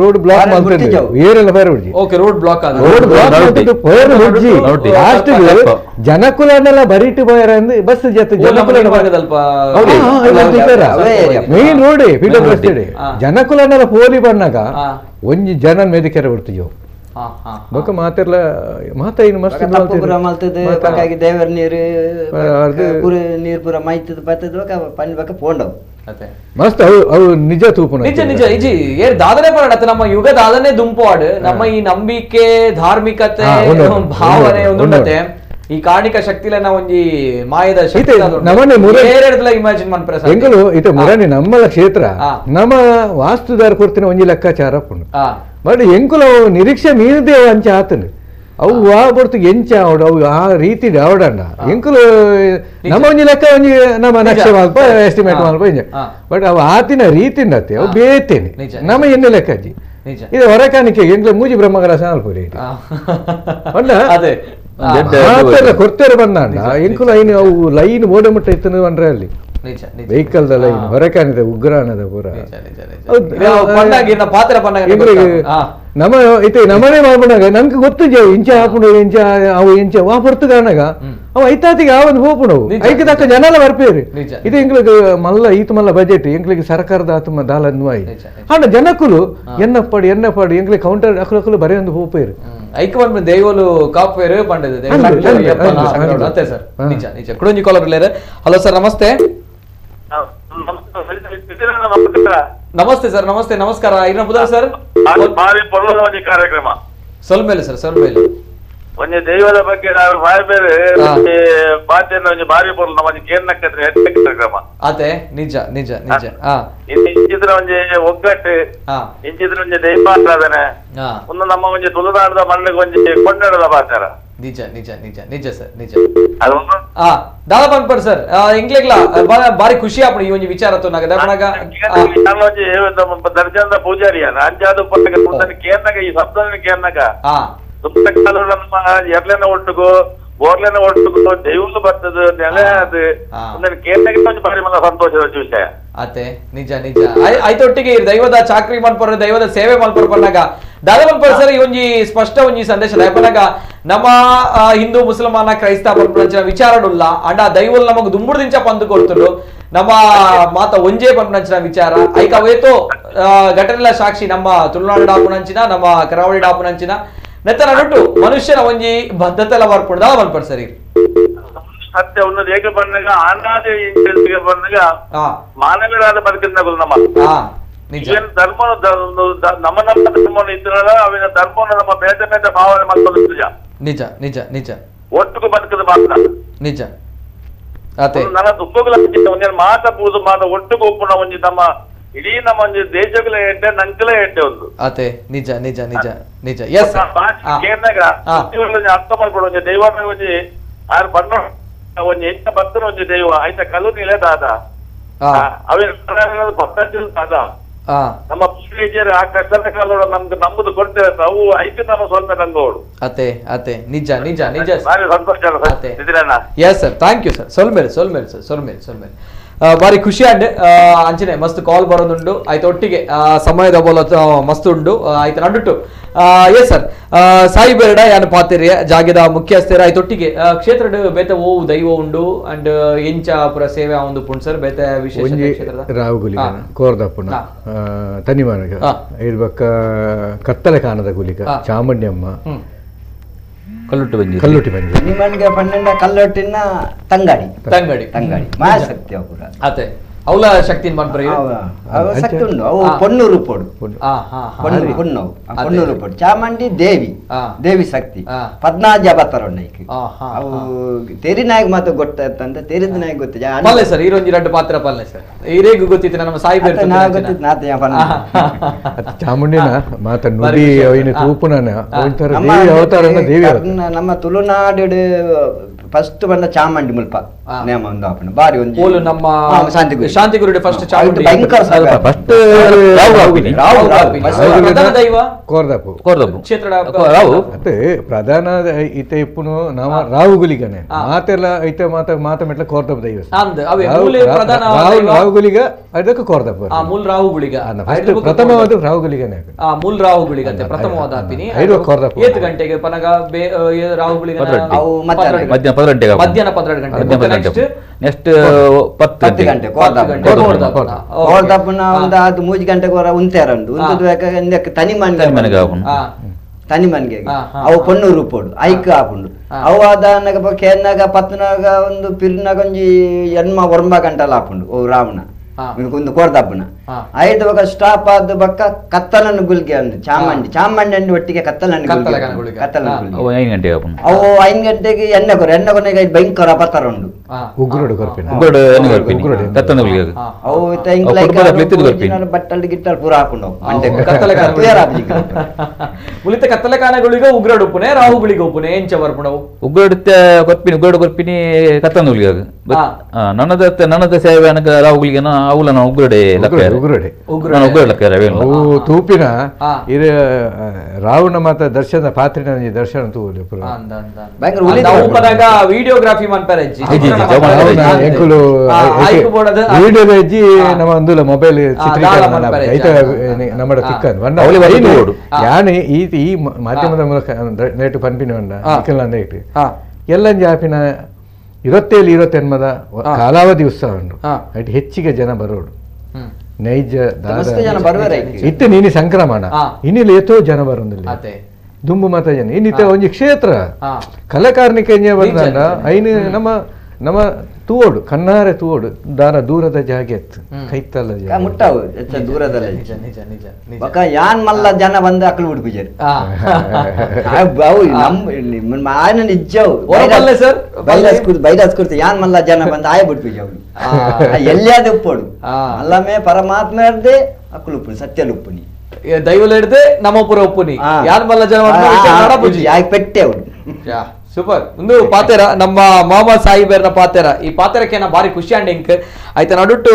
ರೋಡ್ ಬ್ಲಾಕ್ ಮಾಡ್ತಾರೆ ಏರೆಲ್ಲ ಬರಬಿಡ್ಜಿ ಜನಕುಲನ್ನೆಲ್ಲ ಬರಿಟ್ಟು ಹೋಯಾರ ಅಂದ್ರೆ ಬಸ್ ಜೊತೆ ಮೇನ್ ರೋಡ್ ಫೀಲ್ಡ್ ಬಸ್ ಜನಕುಲನ್ನೆಲ್ಲ ಪೋಲಿ ಬಂದಾಗ ಒಂಜಿ ಜನ ಮೇದಿಕೆರೆ ಬಿಡ್ತೀವಿ ಬೊಕ ಮಾತೆರ್ಲ ಮಾತಾಯಿನ ಮಸ್ತ್ ಪೂರ ಮಲ್ತದೆ ಪಕ್ಕಾಗಿ ದೇವರ ನೀರು ಪೂರ ನೀರು ಪೂರ ಮೈತದ ಬತ್ತದ ಬಕ ಪನಿ ಬಕ ಪೋಂಡವು ಮಸ್ತ್ ಅವು ನಿಜ ತೂಪುನ ನಿಜ ಇಜಿ ಏರ್ ದಾದನೆ ಪರಡತ ನಮ್ಮ ಯುಗ ದಾದನೆ ದುಂಪಾಡು ನಮ್ಮ ಈ ನಂಬಿಕೆ ಧಾರ್ಮಿಕತೆ ಭಾವನೆ ಒಂದುಂಡತೆ ಈ ಕಾರ್ಣಿಕ ಶಕ್ತಿಲನ್ನ ಒಂಜಿ ಮಾಯದ ಶಕ್ತಿ ಇಮ್ಯಾಜಿನ್ ಮನ್ಪರೆ ಎಂಕಲು ಇತ ಮುರನಿ ನಮ್ಮಲ ಕ್ಷೇತ್ರ ನಮ್ಮ ವಾಸ್ತುದಾರ ಕೊರ್ತಿನ ಒಂಜಿ ಲೆಕ್ಕಾಚಾರ ಪುಂಡು ಬಟ್ ಎಂಕುಲು ನಿರೀಕ್ಷೆ ಮೀರಿದೆ ಅಂಚ ಆತನು ಅವು ಬರ್ತು ಎಂಚ ಅವಡು ಅವು ಆ ರೀತಿ ಅವಡಂಡ ಎಂಕುಲು ನಮ್ಮ ಒಂಜಿ ಲೆಕ್ಕ ಒಂಜಿ ನಮ್ಮ ನಕ್ಷೆ ಮಲ್ಪ ಎಸ್ಟಿಮೇಟ್ ಮಲ್ಪ ಇಂಜ ಬಟ್ ಅವು ಆತಿನ ರೀತಿಂಡತ್ತೆ ಅವು ಬೇತೇನೆ ನಮ್ಮ ಎಣ್ಣೆ ಲೆಕ್ಕಜ್ಜಿ ಇದು ಹೊರಕಾಣಿಕೆ ಎಂಕ್ಲು ಮೂಜಿ ಬ್ರಹ್ಮಗಲ ಸಾಲ್ಪುರಿ ಕೊಡ್ತೇರೆ ಬಂದಾಂಡ ಎಂಕುಲು ಐನು ಅವು ಲೈನ್ ಓಡ ಮುಟ್ಟ ಇತ್ತು ಅಂದ್ರೆ ಅಲ್ಲಿ ನಿಜ ನಿಜ ವೆಹಿಕಲ್ದಲ್ಲ ಇನ್ನು ಹೊರಕಾನಿದೆ ಉಗ್ರಾನದ ಪೂರ ನಿಜ ನಿಜ ನಿಜ ಹೌದು. ಇದು ಪಂಡಾಗಿನ ಪಾತ್ರ ಪಂಡಾಗ ಇವ್ರಿಗೆ ನಮ್ಮ ಐತೆ ನಮ್ಮನೆ ಮಾಡ್ಕೊಂಡಾಗ ನನ್ಗೆ ಗೊತ್ತು ಇಂಚ ಹಾಕೊಂಡು ಇಂಚ ಅವು ಇಂಚ ವಾ ಬರ್ತು ಕಾರಣಾಗ ಅವ ಐತಾತಿಗೆ ಆವೊಂದು ಹೋಪುಣವು ಐಕೆ ತಕ್ಕ ಜನಲ ಬರ್ಪೇರಿ ನಿಜ. ಇದು ಇಂಗ್ಲಿಗೆ ಮಲ್ಲ ಈತ ಮಲ್ಲ ಬಜೆಟ್ ಇಂಗ್ಲಿಗೆ ಸರ್ಕಾರದ ಆತ್ಮ ದಾಲನ್ವಾಯಿ ನಿಜ, ನಿಜ. ಹಣ ಜನಕ್ಕುಲು ಎನ್ನಪ್ಪಾಡು ಇಂಗ್ಲಿಗೆ ಕೌಂಟರ್ ಅಕ್ಕಲು ಬರೀ ಒಂದು ಹೋಪೇರು ಐಕಮನ್ ದೈವಲು ಕಾಪೇರು ಪಂಡದ ಅಂತೆ ಸರ್ ನಿಜ ನಿಜ ಕುಡಂಜಿ ಕಾಲರ್ ಇಲ್ಲೇರೆ. ಹಲೋ ಸರ್ ನಮಸ್ತೆ. ನಮಸ್ತೆ ಸರ್ ನಮಸ್ತೆ ನಮಸ್ಕಾರ ಇನ್ನ ಬುಧ ಸರ್ ಭಾರಿ ಪೊರ್ಲದ ಒಂಜಿ ಕಾರ್ಯಕ್ರಮ ಸ್ವಲ್ಪ ಮೇಲೆ ಸರ್ ಸ್ವಲ್ಪ ಮೇಲೆ ಒಂಜಿ ದೈವದ ಬಗ್ಗೆ ನಾವು ಬಾರಿ ಬೇರೆ ಬಾಧ್ಯನ ಒಂಜಿ ಭಾರಿ ಪೊರ್ಲ ನಮ್ಮ ಕೇರ್ನಕ್ಕದ್ರೆ ಕಾರ್ಯಕ್ರಮ ಆತೆ ನಿಜ ನಿಜ ನಿಜ ಹಾ ಇಂಚಿದ್ರ ಒಂಜಿ ಒಗ್ಗಟ್ಟು ಇಂಚಿದ್ರ ಒಂಜಿ ದೈವಾರಾಧನೆ ಒಂದು ನಮ್ಮ ಒಂಜಿ ತುಳುನಾಡದ ಮಣ್ಣಿಗೆ ಒಂಜಿ ಕೊಂಡಾಡದ ಬಾಚಾರ ನಿಜ ನಿಜ ನಿಜ ನಿಜ ಸರ್ ನಿಜ ಅದೊಂದು ದಾದ ಪಂಪರ್ ಸರ್ ಇಂಗ್ಲೆಗ್ಲ ಬಾರಿ ಖುಷಿ ಆಪಣ ಈ ಒಂಜಿ ವಿಚಾರ ತೋನಾಗ ದಪನಾಗ ನಾನು ಒಂಜಿ ದರ್ಜನದ ಪೂಜಾರಿಯ ಅಂಚಾದು ಪಟ್ಟಕ ಮುಂದನೆ ಕೇರ್ನಾಗ ಈ ಶಬ್ದನ ಕೇರ್ನಾಗ ತುಂಬ ಕಾಲ ನಮ್ಮ ಎರ್ಲೆನ ಒಟ್ಟುಗು ಬೋರ್ಲೆನ ಒಟ್ಟುಗು ದೈವಲು ಬರ್ತದ ನೆಲೆ ಅದು ಮುಂದನೆ ಕೇರ್ನಾಗ ಒಂಜಿ ಬಾರಿ ಮನ ಸಂತೋಷದ ವಿಷಯ ಅತೆ ನಿಜ ನಿಜ ಐತೊಟ್ಟಿಗೆ ದೈವದ ಚಾಕ್ರಿ ಮಲ್ಪರ ದೈವದ ಸೇವೆ ಮಲ್ಪರ ಪನ್ನಾಗ ದಾದ ಮಲ್ಪರ ಸರ್ ಈ ಒಂಜಿ ಸ್ಪಷ್ಟ ಒಂಜಿ ಸಂದೇಶ ದಯಪನಾಗ ನಮ್ಮ ಹಿಂದೂ ಮುಸಲ್ಮಾನ ಕ್ರೈಸ್ತ ಪಂಪನಂಚಿನ ವಿಚಾರಡುಲ್ಲ ಅಂಡ ದೈವಲ್ ನಮಗ್ ದುಂಬುಡ್ದಿಂಚ ಪಂದು ಕೊಡ್ತರು ನಮ್ಮ ಮಾತ ಒಂಜೇ ಪಂಪನಂಚಿನ ವಿಚಾರ ಐಕ ಅವೇತೋ ಘಟನೆಲ ಸಾಕ್ಷಿ ನಮ್ಮ ತುಳುನಾಡು ಡಾಪುನಂಚಿನ ನಮ್ಮ ಕರಾವಳಿ ಡಾಪುನಂಚಿನ ನೆತ್ತ ನಡುಟು ಮನುಷ್ಯನ ಒಂಜಿ ಬದ್ಧತೆಲ ಬರ್ಪುಡು ದಾದ ಮಲ್ಪರ ಸರಿ ಸತ್ಯ ಉನ್ನತ ಏಕ ಬಂದಾಗ ಅನಾದಿ ಬಂದಾಗ ಮಾನವೀಯರಾದ ಬದುಕಿನ ನಮ್ಮ ಧರ್ಮ ನಮ್ಮ ನಮ್ಮ ಧರ್ಮವನ್ನು ಇದ್ರಲ್ಲ ಅವಿನ ಧರ್ಮವನ್ನು ನಮ್ಮ ಬೇರೆ ಬೇರೆ ಭಾವನೆ ಮಾಡ್ಕೊಂಡು ನಿಜ ನಿಜ ನಿಜ ಒಟ್ಟಿಗೆ ಬದುಕದ ಮಾತ್ರ ನಿಜ ಅತೆ ನನ್ನ ದುಃಖಗಳ ಒಂದೇ ಮಾತಬಹುದು ಮಾತ ಒಟ್ಟಿಗೆ ಒಪ್ಪುನ ಒಂಜಿ ನಮ್ಮ ಇಡೀ ನಮ್ಮ ಒಂದು ದೇಶಗಳ ಹೆಡ್ಡೆ ನಂಕಲೇ ಹೆಡ್ಡೆ ಒಂದು ಅತೆ ನಿಜ ನಿಜ ನಿಜ ನಿಜ ಎಸ್ ಕೇರ್ನಾಗ ಅರ್ಥ ಮಾಡ್ಕೊಡು ಒಂಜಿ ದೈವ ಒಂಜಿ ಆರು ಬಣ್ಣ ಒಂಜಿ ಹೆಚ್ಚ ಭಕ್ತನ ಒಂಜಿ ದೈವ ಆಯ್ತಾ ಕಲ್ಲು ನಿಲೇದಾದ ಅವಿನ ಭಕ್ತ ಅದ ನಮ್ಮ ಪೂಜೆಯರು ಆ ಕಷ್ಟದ ಕಾಲ ನಮ್ಗೆ ನಮ್ಮದು ಕೊಡ್ತೇವೆ ಅವು ಐದು ನಮ್ಮ ಸ್ವಂತ ರಂಗೋಡು ಅತೆ ಅತೆ ನಿಜ ನಿಜ ನಿಜ ಭಾರಿ ಸಂತೋಷ. Yes sir thank you sir ಸೊಲ್ಮೇಲೆ ಸೊಲ್ಮೇಲೆ ಸರ್ ಸೊಲ್ಮೇಲೆ ಸೊಲ್ಮೇಲೆ ಬಾರಿ ಖುಷಿ ಅಂಡೆ ಅಂಚನೆ ಮಸ್ತ್ ಕಾಲ್ ಬರೋದುಂಡು ಆಯ್ತು ಒಟ್ಟಿಗೆ ಸಮಯದ ಬೋಲ ಮಸ್ತ್ ಉಂಡು ಆಯ್ತು ನಡುಟು ಎಸ್ ಸರ್ ಸಾಯಿ ಬೇರಡ ಯಾನು ಪಾತಿರಿಯ ಜಾಗದ ಮುಖ್ಯಸ್ಥರ ಆಯ್ತು ಒಟ್ಟಿಗೆ ಕ್ಷೇತ್ರ ಬೇತೆ ಓ ದೈವ ಉಂಡು ಅಂಡ್ ಎಂಚ ಪುರ ಸೇವೆ ಒಂದು ಪುಂಡ್ ಸರ್ ಬೇತೆ ವಿಶೇಷ ಕ್ಷೇತ್ರದ ರಾವುಗುಲಿಗ ಕೋರ್ದಪ್ಪನ ತನಿಮಾನಗ ಇರ್ಬೇಕ ಕತ್ತಲೆ ಕಾಣದ ಗುಲಿಗ ಚಾಮುಂಡಿಯಮ್ಮ ಕಲ್ಲುಟ್ಟಿ ಬಂಜಿ ನಿಮ್ಮನ್ಗೆ ಪನ್ನೆಂಡ ಕಲ್ಲೊಟ್ಟಿನ ತಂಗಾಡಿ ತಂಗಡಿ ತಂಗಾಡಿ ಮಹಾಶಕ್ತಿ ಅಪುರ ಅತೆ ಅವಳ ಶಕ್ತಿ ಮಾಡ್ಬರಿ ಅವ ಶಕ್ತಿ ಉಂಡು ಅವು ಪೊನ್ನೂರು ಪೋಡು ಪೊನ್ನೂರು ಪೋಡು ಚಾಮುಂಡಿ ದೇವಿ ದೇವಿ ಶಕ್ತಿ 14 ಬತ್ತರೊಂಡೈಕ್ ಅವು ತೆರಿನಾಯಕ್ ಮಾತು ಗೊತ್ತಂತ ತೆರಿದ ನಾಯಕ್ ಗೊತ್ತಿದೆ ಪಲ್ಲೆ ಸರ್ ಈರೊಂಜಿ ಎರಡು ಪಾತ್ರ ಪಲ್ಲೆ ಸರ್ ಈರೇಗು ಗೊತ್ತಿತ್ತು ನಮ್ಮ ಸಾಯಿ ಬೇರೆ ನಾ ಗೊತ್ತಿತ್ತು ನಾತ ಚಾಮುಂಡಿನ ಮಾತ ನುಡಿ ಅವಿನ ತೂಪುನನ ಅವತಾರನ ದೇವಿ ನಮ್ಮ ತುಳುನಾಡು ಫಸ್ಟ್ ಬಂದ ಚಾಮುಂಡಿ ಮುಲ್ಪ ನೇಮ ಒಂದು ಆಪಣ ಬಾರಿ ಒಂದು ನಮ್ಮ ಶಾಂತಿಗುರುಡೆ ಫಸ್ಟ್ ಚಾಮುಂಡಿ ಭಯಂಕರ ಫಸ್ಟ್ ಪ್ರಧಾನ ದೈವ ಕೋರ್ದಪ್ಪು ಕ್ಷೇತ್ರ ರಾವು ಅತ್ತೆ ಪ್ರಧಾನ ಈತ ಇಪ್ಪುನು ನಾವ ರಾವುಗುಲಿಗನೆ ಮಾತೆಲ್ಲ ಐತೆ ಮಾತ ಮೆಟ್ಲ ಕೋರ್ದಪ್ಪ ದೈವ ಅಂದ್ ಅವೇ ಮೂಲ ಪ್ರಧಾನ ರಾವುಗುಲಿಗ ಅದಕ್ಕೆ ಕೋರ್ದಪ್ಪ ಮೂಲ ರಾಹುಗುಳಿಗ ಪ್ರಥಮವಾದ ರಾವುಗುಲಿಗನೆ ಮೂಲ ರಾಹುಗುಳಿಗ ಅಂತೆ ಪ್ರಥಮವಾದ ಆಪಿನಿ 5 ಕೋರ್ದಪ್ಪ 7 ಗಂಟೆಗೆ ಪನಗ ರಾಹುಗುಳಿಗ ಮಧ್ಯಾಹ್ನ 12 ಗಂಟೆ ನೆಕ್ಸ್ಟ್ 10 ಗಂಟೆ ಕೋರ್ದಪ್ಪನ ಒಂದು ಅದು 3 ಗಂಟೆಗೆ ಹೊರ ಉಂತೇರಂಡು ಉಂತದ ತನಿ ಮನ್ಗೆ ಅವು ಪೊನ್ನೂರು ಪೋಡು ಐಕ ಹಾಕೊಂಡು ಅವು ಅದಾನಾಗ ಕೇರ್ನಾಗ ಪತ್ನಾಗ ಒಂದು ಪಿರ್ನಾಗ ಒಂಜಿ ಎನ್ಮ ಒರ್ಮ ಗಂಟಲ ಹಾಕೊಂಡು ಓ ರಾವಣ ಒಂದು ಕೋರ್ದಪ್ಪನ ಐದು ಸ್ಟಾಪ್ ಆದ ಬಕ್ಕ ಕತ್ತಲನ್ನು ಗುಲ್ಗೆ ಅಂದು ಚಾಮುಂಡಿ ಒಟ್ಟಿಗೆ ಕತ್ತಲನ್ನು ಅವು 5 ಗಂಟೆಗೆ ಎಣ್ಣೆಗೊನೆಗೆ ಭಯಂಕರ ಪತ್ತರ ಉಂಡು ಬಟ್ಟಲ್ ಗಿಟ್ಟಲ್ ಪೂರ ಹಾಕೊಂಡು ಮುಲಿತ ಕತ್ತಲೆ ಕಾನಗಳಿಗೆ ಉಗ್ರಡು ಉಪ್ಪುನೆ ರಾಹುಗಳಿಗೆ ಉಪ್ಪುನೆ ಎಂಚ ಬರ್ಪುಣವು ಉಗ್ರಡು ಕೊರ್ಪಿನಿ ಕತ್ತನಗುಳಿಗೆ ನನ್ನದ ಸೇವೆ ಅನಕ ರಾವುಗಳಿಗೆ ಅವಲ ಉಗ್ರಡೆ ಅವು ತೂಪಿನ ಇದು ರಾವಣ ಮಾತ ದರ್ಶನ ಪಾತ್ರಿನ ದರ್ಶನ ತೂಲಿ ವಿಡಿಯೋಗ್ರಾಫಿ ಮಾಡ್ತಾರೆ ವಿಡಿಯೋ ಹೆಜ್ಜಿ ನಮ್ಮ ಒಂದು ಮೊಬೈಲ್ ಚಿತ್ರೀಕರಣ ನಮ್ಮ ತಿಕ್ಕನ್ ಯಾನೆ ಈ ಮಾಧ್ಯಮದ ಮೂಲಕ ನೇಟು ಪಂಪಿನ ಎಲ್ಲ ಜಾಪಿನ 27-28 ಕಾಲಾವಧಿ ಉತ್ಸವ ಉಂಟು ಅಟ್ ಹೆಚ್ಚಿಗೆ ಜನ ಬರೋಡು ನೈಜ ಇತ್ತು ನೀನಿ ಸಂಕ್ರಮಣ ಇನ್ನಿಲ್ಲ ಎಷ್ಟೋ ಜನ ಬರೋದಿಲ್ಲ ದುಂಬು ಮತ ಜನ ಇನ್ನಿತ್ತ ಒಂಜಿ ಕ್ಷೇತ್ರ ಕಲಾಕಾರನಿಕ ಬಂದಾಗ ಐನು ನಮ್ಮ ತೂವೋಡು ಕಣ್ಣಾರೆ ತೂವೋಡು ದೂರದ ಜಾಗೆ ಕೈತಲ್ಲ ಮುಟ್ಟಾವು ದೂರದಲ್ಲ ಯಾನ್ ಮಲ್ಲ ಜನ ಬಂದ ಅಕ್ಕಳು ಬಿಡ್ಬಿಜಾರು ಆಯ್ನ ನಿಜವು ಬೈದಾಸ್ಕೂರ್ತಿ ಯಾನ್ ಮಲ್ಲ ಜನ ಬಂದ ಆಯ ಬಿಡ್ಬಿಜಾವು ಎಲ್ಲಿಯಾದ ಉಪ್ಪೋಡು ಅಲ್ಲಮೇ ಪರಮಾತ್ಮ ಹಿಡ್ದೆ ಅಕ್ಕಳು ಉಪ್ಪುನಿ ಸತ್ಯಲು ಉಪ್ಪುನಿ ದೈವಲ ಹಿಡ್ದೆ ನಮ್ಮ ಪುರ ಉಪ್ಪುನಿ ಯಾನ್ ಮಲ್ಲ ಜನ ಪೆಟ್ಟೆ ಅವಳು ಸೂಪರ್ ಒಂದು ಪಾತೆರ ನಮ್ಮ ಮೊಹಮ್ಮದ್ ಸಾಹಿಬೇರ್ನ ಪಾತೆರ ಈ ಪಾತೆರಕ್ಕೆ ಬಾರಿ ಖುಷಿ ಅಂಡ್ ಇಂಕ್ ಆಯ್ತಾ ನಡುಟ್ಟು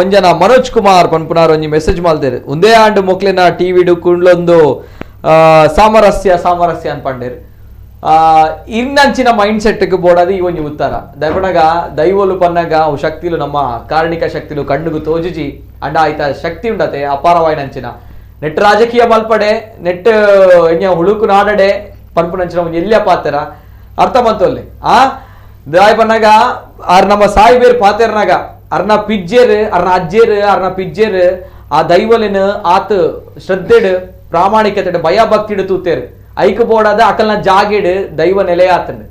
ಒಂಜನ ಮನೋಜ್ ಕುಮಾರ್ ಪನ್ಪುನಾರ್ ಒಂಜಿ ಮೆಸೇಜ್ ಮಾಲ್ದೇರು ಒಂದೇ ಆಂಡ್ ಮೊಕ್ಲಿನ ಟಿವಿಡು ಕುಂಡ್ಲೊಂದು ಸಾಮರಸ್ಯ ಅನ್ಪಂಡೇರು ಇನ್ನಂಚಿನ ಮೈಂಡ್ ಸೆಟ್ಗೆ ಬೋಡದು ಈ ಒಂಜಿ ಉತ್ತರ ದಯಪಣಗ ದೈವಲು ಪನ್ನಗ ಅವು ಶಕ್ತಿಲು ನಮ್ಮ ಕಾರಣಿಕ ಶಕ್ತಿಲು ಕಣ್ಣುಗು ತೋಜಿಜಿ ಅಂಡ ಆಯ್ತಾ ಶಕ್ತಿ ಉಂಡತೆ ಅಪಾರವಾಯಿನಂಚಿನ ನೆಟ್ ರಾಜಕೀಯ ಮಲ್ಪಡೆ ನೆಟ್ ಹುಳುಕು ನಾಡಡೆ ಪನ್ಪುನಂಚಿನ ಒಂಜಿ ಎಲ್ಲಿಯ ಪಾತೆರ ಅರ್ಥ ಬಂತಲ್ಲಿ ದಾಯ್ ಪನ್ನಾಗ ಅರ್ ನಮ್ಮ ಸಾಯಿಬೇರ್ ಪಾತೆರ್ನಾಗ ಅರ್ನ ಪಿಜ್ಜೇರ್ ಅರ್ನ ಅಜ್ಜೇರ್ ಅರ್ನ ಪಿಜ್ಜೇರ್ ಆ ದೈವಲಿನ ಆತ ಶ್ರದ್ಧೆಡ್ ಪ್ರಾಮಾಣಿಕತೆ ಭಯ ಭಕ್ತಿಡ್ ತೂತೇರ್ ಐಕ್ ಬೋಡಾದ ಅಕಲ್ನ ಜಾಗೆಡ್ ದೈವ ನೆಲೆಯ ಆತಂಡ್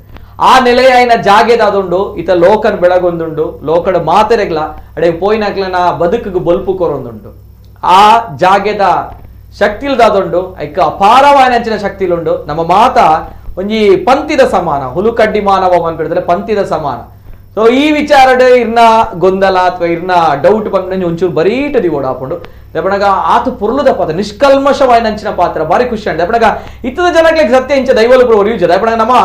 ಆ ನೆಲೆಯ ಜಾಗೆದಾದುಂಡು ಈತ ಲೋಕನ್ ಬೆಳಗೊಂದುಂಡು ಲೋಕಡ ಮಾತೆರೆಗ್ಲ ಅಡೆ ಪೋಯಿನಕ್ಲನ ಬದುಕಿಗೆ ಬೊಲ್ಪು ಕೊರೊಂದುಂಡು ಆ ಜಾಗೆದ ಶಕ್ತಿಲ್ದಾದುಂಡು ಐಕ ಅಪಾರವಾಯಿನಂಚಿನ ಶಕ್ತಿಲುಂಡು ನಮ್ಮ ಮಾತ ಒಂಜಿ ಪಂಥಿದ ಸಮಾನ ಹುಲುಕಡ್ಡಿ ಮಾನವ ಅನ್ಪಿಡಿದ್ರೆ ಪಂಥಿದ ಸಮಾನ ಸೊ ಈ ವಿಚಾರಡ್ ಇರ್ನ ಗೊಂದಲ ಅಥವಾ ಇರ್ನ ಡೌಟ್ ಬಂದ್ರೆ ಒಂಚೂರು ಬರೀಟದಿ ಓಡಾಪುಂಡು ದೆಪಣಗ ಆತು ಪುರ್ಲುದ ಪಾತ್ರ ನಿಷ್ಕಲ್ಮಶವಾಯಿನಂಚಿನ ಪಾತ್ರ ಬಾರಿ ಖುಷಿ ಅಂಡ್ ದೆಪಣಗ ಇತ್ತದ ಜನಕ್ಕೆ ಸತ್ಯ ಇಂಚ ದೈವಲು ಒರಿಯುಜ ದೆಪಣಗ ನಮ್ಮ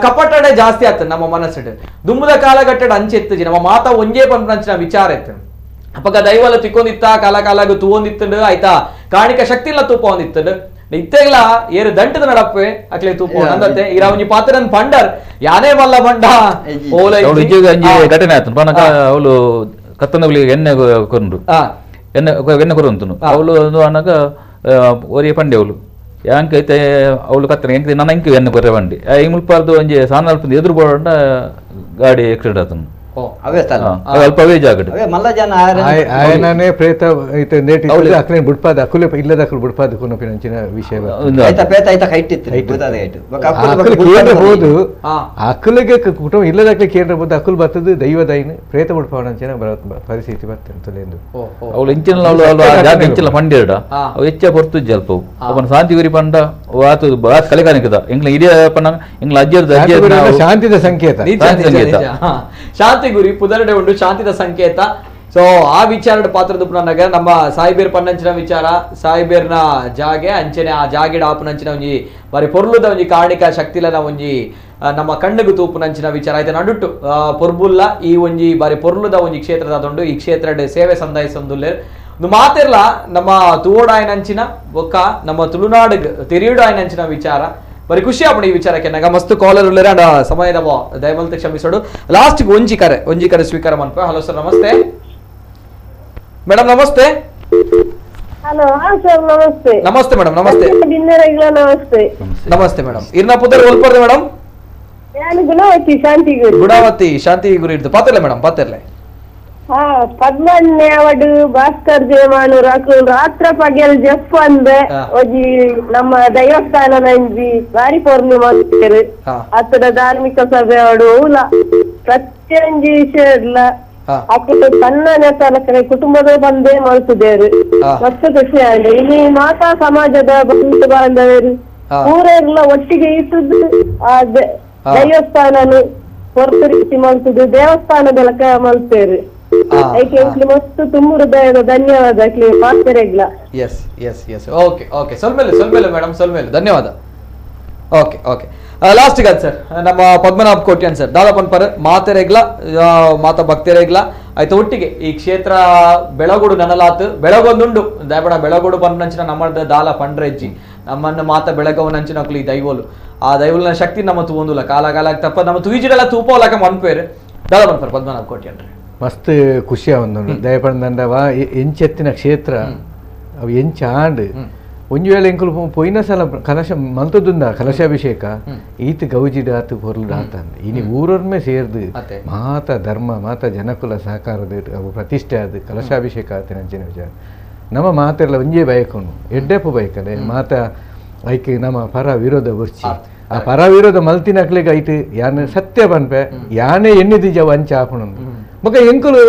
ಕಪಟಡೆ ಜಾಸ್ತಿ ಆಗ್ತದೆ ನಮ್ಮ ಮನಸ್ಸಿಡ್ ದುಂಬುದ ಕಾಲಘಟ್ಟದ ಅಂಚೆತ್ತಜಿ ನಮ್ಮ ಮಾತ ಒಂಜೇ ಪಂಪಂಚಿನ ವಿಚಾರ ಎತ್ತ ಅಪ್ಪಗ ದೈವಲ ತಿಕ್ಕೊಂದಿತ್ತ ಕಾಲಾಗ ತೂವೊಂದಿತ್ತಂಡು ಆಯ್ತಾ ಕಾಣಿಕ ಶಕ್ತಿ ಇಲ್ಲ ತೂಪ ಒಂದಿತ್ತಂಡು ಇತ್ತೆಗ್ಲ ಏರು ದಂಟದ ನಡಪ್ಪೆ ಅಕ್ಲೆ ತೂಪ ಅಂದತ್ತೆ ಇರ ಒಂಜಿ ಪಾತ್ರನ್ ಪಂಡರ್ ಯಾನೇ ಮಲ್ಲ ಬಂಡ ಘಟನೆ ಆಯ್ತು ಪನಕ ಅವಳು ಕತ್ತನಗುಲಿ ಎಣ್ಣೆ ಕೊಂಡ್ರು ಎಣ್ಣೆ ಕೊರಂತನು ಅವಳು ಒಂದು ಅನ್ನಗ ಒರಿಯ ಪಂಡೆ ಅವಳು ಯಾಂಕೈತೆ ಅವಳು ಕತ್ತನ ಎಂಕ್ ನನ್ನ ಎಂಕ್ ಎಣ್ಣೆ ಕೊರೆ ಬಂಡಿ ಈ ಮುಲ್ಪಾರ್ದು ಒಂಜಿ ಸಾನಲ್ಪ ಎದುರು ಬೋಡ ಗಾಡಿ ಆಕ್ಸಿಡೆಂಟ್ ಆತನು ಅಲ್ಪವೇ ಜಾಗಡ್ ಮಲ್ಲ ಜನ ఆయననే ప్రేత అయితే నేటి అక్కడే బుడ్పాద అక్కులే ఇల్లద అక్కులు బుడ్పాద కొనపినంచిన విషయం ಐತ ಪೇತ ಐತ ಕೈಟಿತ್ತು ಬುದಾದ ಐತು ಅಕ್ಕುಲು ಕೇಂದ್ರ ಬೋದು ಅಕ್ಕುಲಿಗೆ ಕುಟುಂಬ ಇಲ್ಲದ ಅಕ್ಕಲೆ ಕೇಂದ್ರ ಬೋದು ಅಕ್ಕುಲು ಬರ್ತದು ದೈವದೈನ ಪ್ರೇತ ಬುಡ್ಪಾವನಂಚಿನ ಪರಿಸ್ಥಿತಿ ಬರ್ತಂತಲೇಂದು ಅವಳು ಇಂಚಿನ ಅವಳು ಜಾಗ ಇಂಚಿನ ಪಂಡೇಡ ಅವು ಹೆಚ್ಚ ಹೊರ್ತು ಜಲ್ಪ ಅವನ ಶಾಂತಿ ಗುರಿ ಪಂಡ ವಾತು ಕಲೆಕಾನಿಕದ ಎಂಗ್ಲ ಹಿರಿಯ ಪಣ್ಣ ಎಂಗ್ಲ ಅಜ್ಜರ್ದ ಶಾಂತಿದ ಸಂಕೇತ ಶಾಂತಿ ಗುರಿ ಪುದರಡೆ ಉಂಡು ಶಾಂತಿದ ಸಂಕೇತ ಸೊ ಆ ವಿಚಾರದ ಪಾತ್ರದ ಪುನಗ ನಮ್ಮ ಸಾಯಿಬೇರ್ ಪನ್ನಂಚಿನ ವಿಚಾರ ಸಾಯಿಬೇರ್ನ ಜಾಗೆ ಅಂಚನೆ ಆ ಜಾಗೆಡ ಆಪುನಂಚಿನ ಒಂಜಿ ಬಾರಿ ಪೊರ್ಲುದ ಒಂಜಿ ಕಾರಣಿಕ ಶಕ್ತಿಲನ ಒಂಜಿ ನಮ್ಮ ಕಣ್ಣುಗು ತೂಪುನಂಚಿನ ವಿಚಾರ ಆಯ್ತು ನಡುಟ್ಟು ಪೊರ್ಬುಲ್ಲ ಈ ಒಂಜಿ ಬಾರಿ ಪೊರ್ಲುದ ಒಂಜಿ ಕ್ಷೇತ್ರದಾದುಂಡು ಈ ಕ್ಷೇತ್ರ ಸೇವೆ ಸಂದಾಯಿಸೊಂದುಲ್ಲೆ ಒಂದು ಮಾತಿರ್ಲ ನಮ್ಮ ತೂವೋಡಾಯನಂಚಿನ ಬೊಕ್ಕ ನಮ್ಮ ತುಳುನಾಡು ತೆರಿಯುಡಾಯನಂಚಿನ ವಿಚಾರ ಬರೀ ಖುಷಿ ಆಪಣ ಈ ವಿಚಾರಕ್ಕೆ ನಾಗ ಮಸ್ತ್ ಕಾಲರ್ ಉಳ್ಳೇರ ಸಮಯದ ದಯಮಲ್ತ ಕ್ಷಮಿಸೋಡು ಲಾಸ್ಟ್ ಒಂಜಿ ಕರೆ ಸ್ವೀಕಾರ ಮಾಡ್ಕೊ. ಹಲೋ ಸರ್, ನಮಸ್ತೆ ಮೇಡಮ್. ನಮಸ್ತೆ. ಹಲೋ ಸರ್, ನಮಸ್ತೆ. ನಮಸ್ತೆ ಮೇಡಮ್. ನಮಸ್ತೆ ನಮಸ್ತೆ ನಮಸ್ತೆ ಮೇಡಮ್. ಇರ್ನ ಪುದರ್ ಒಲ್ಪರ್ದೆ ಮೇಡಮ್. ಗುಣವತಿ ಶಾಂತಿ ಗುರು. ಗುಣವತಿ ಶಾಂತಿ ಗುರು ಇಡ್ದು ಪಾತಿರ್ಲೆ ಮೇಡಮ್, ಪಾತಿರ್ಲೆ. ಪದ್ಮನ್ಯಾವಡು ಭಾಸ್ಕರ್ ಜಯಮಾನು ರಾತ್ರ ಪಗೆಲ್ ಜಪ್ ಅಂದೆ ಒಜಿ ನಮ್ಮ ದೇವಸ್ಥಾನ ನಂಜಿ ಬಾರಿ ಪೌರ್ಣಿಮಾ ಅತ್ತದ ಧಾರ್ಮಿಕ ಸಭೆ ಅವಡು ಪ್ರತ್ಯಂಜಿ ವಿಷಯಲ್ಲ ಅಕ್ಕಳು ಸಣ್ಣ ನೆತ್ತಲಕ್ಕನೆ ಕುಟುಂಬದ ಬಂದೇ ಮಲ್ತಿದ್ದೇರು. ಮಸ್ತ್ ಖುಷಿ ಆಗಿದೆ. ಇಲ್ಲಿ ಮಾತಾ ಸಮಾಜದ ಬಂಧು ಬಾಂಧವರು ಊರೆಲ್ಲ ಒಟ್ಟಿಗೆ ಇಟ್ಟದ್ದು ಆ ದೇವಸ್ಥಾನನು ಹೊರತು ರೀತಿ ಮಲ್ತದ್ದು ದೇವಸ್ಥಾನದ ಲೆಕ್ಕ ಮಲ್ತೇರು. ಮಸ್ತ್ ತುಂಬ ಹೃದಯದ ಧನ್ಯವಾದ ಓಕೆ ಸ್ವಲ್ಪ ಮೇಡಮ್, ಸ್ವಲ್ಪ ಧನ್ಯವಾದ. ಓಕೆ ಓಕೆ ಲಾಸ್ಟ್ ಕಾದ್ ಸರ್ ನಮ್ಮ ಪದ್ಮನಾಭ್ ಕೋಟ್ಯಾನ್ ಸರ್ ದಾದಾಪನ್ ಪರ ಮಾತೆರೆಗ್ಲ ಮಾತ ಭಕ್ತರೆಗ್ಲ ಆಯ್ತು ಒಟ್ಟಿಗೆ ಈ ಕ್ಷೇತ್ರ ಬೆಳಗೋಡು ನನಲಾತ್ ಬೆಳಗೊಂದುಂಡು ದಯಪಡ ಬೆಳಗೋಡು ಪನ್ನಂಚಿನ ನಮ್ಮ ದಾಲ ಪಂಡ್ರೆಜ್ಜಿ ನಮ್ಮನ್ನ ಮಾತ ಬೆಳಗವನಂಚಿನಕ್ಲು ಈ ದೈವೋಲು ಆ ದೈವಲಿನ ಶಕ್ತಿ ನಮ್ಮ ತೂಂದುಲ ಕಾಲ ಕಾಲ ತಪ್ಪ ನಮ್ಮ ತುಯಿಜಿಡೆಲ್ಲ ತೂಪೋಲಕ ಮನ್ಪೇರು ದಾದಾಪನ್ ಪರ ಪದ್ಮನಾಭ್ ಕೋಟ್ಯಾನ್ ಮಸ್ತ್ ಖುಷಿ ಒಂದು ದಯಪಂಡವ ಎಂಚೆತ್ತಿನ ಕ್ಷೇತ್ರ ಅವು ಎಂಚ ಆಂಡ್ ಒಂಜಿ ವೇಳೆ ಎಂಕುಲು ಪೋಯಿನ ಸಲ ಕಲಶ ಮಲ್ತದುಂದ ಕಲಶಾಭಿಷೇಕ ಈತ ಗೌಜಿಡ ಆತು ಪೊರ್ಲು ಆತಂದ ಇನಿ ಊರೊರ್ಮೆ ಸೇರ್ದು ಮಾತ ಧರ್ಮ ಮಾತ ಜನಕುಲ ಸಹಕಾರದ ಅವು ಪ್ರತಿಷ್ಠೆ ಆದ ಕಲಶಾಭಿಷೇಕ ಆತ ಅಂಚಿನ ವಿಚಾರ ನಮ್ಮ ಮಾತೆಲ್ಲ ಒಂಜೇ ಬಯಕುನು ಎಡ್ಡೆಪ್ಪು ಬಯಕಲೆ ಮಾತ ಐಕೆ ನಮ್ಮ ಪರ ವಿರೋಧ ಬರ್ಚಿ ಆ ಪರ ವಿರೋಧ ಮಲ್ತಿನಕ್ಲೆಗೆ ಐಟ್ ಯಾನೆ ಸತ್ಯ ಬನ್ಪೆ ಯಾನೇ ಎಣ್ಣಿದಿಜ ವಂಚ ಹಾಕೊಂಡು ಮಗ ಎಂಕುಲು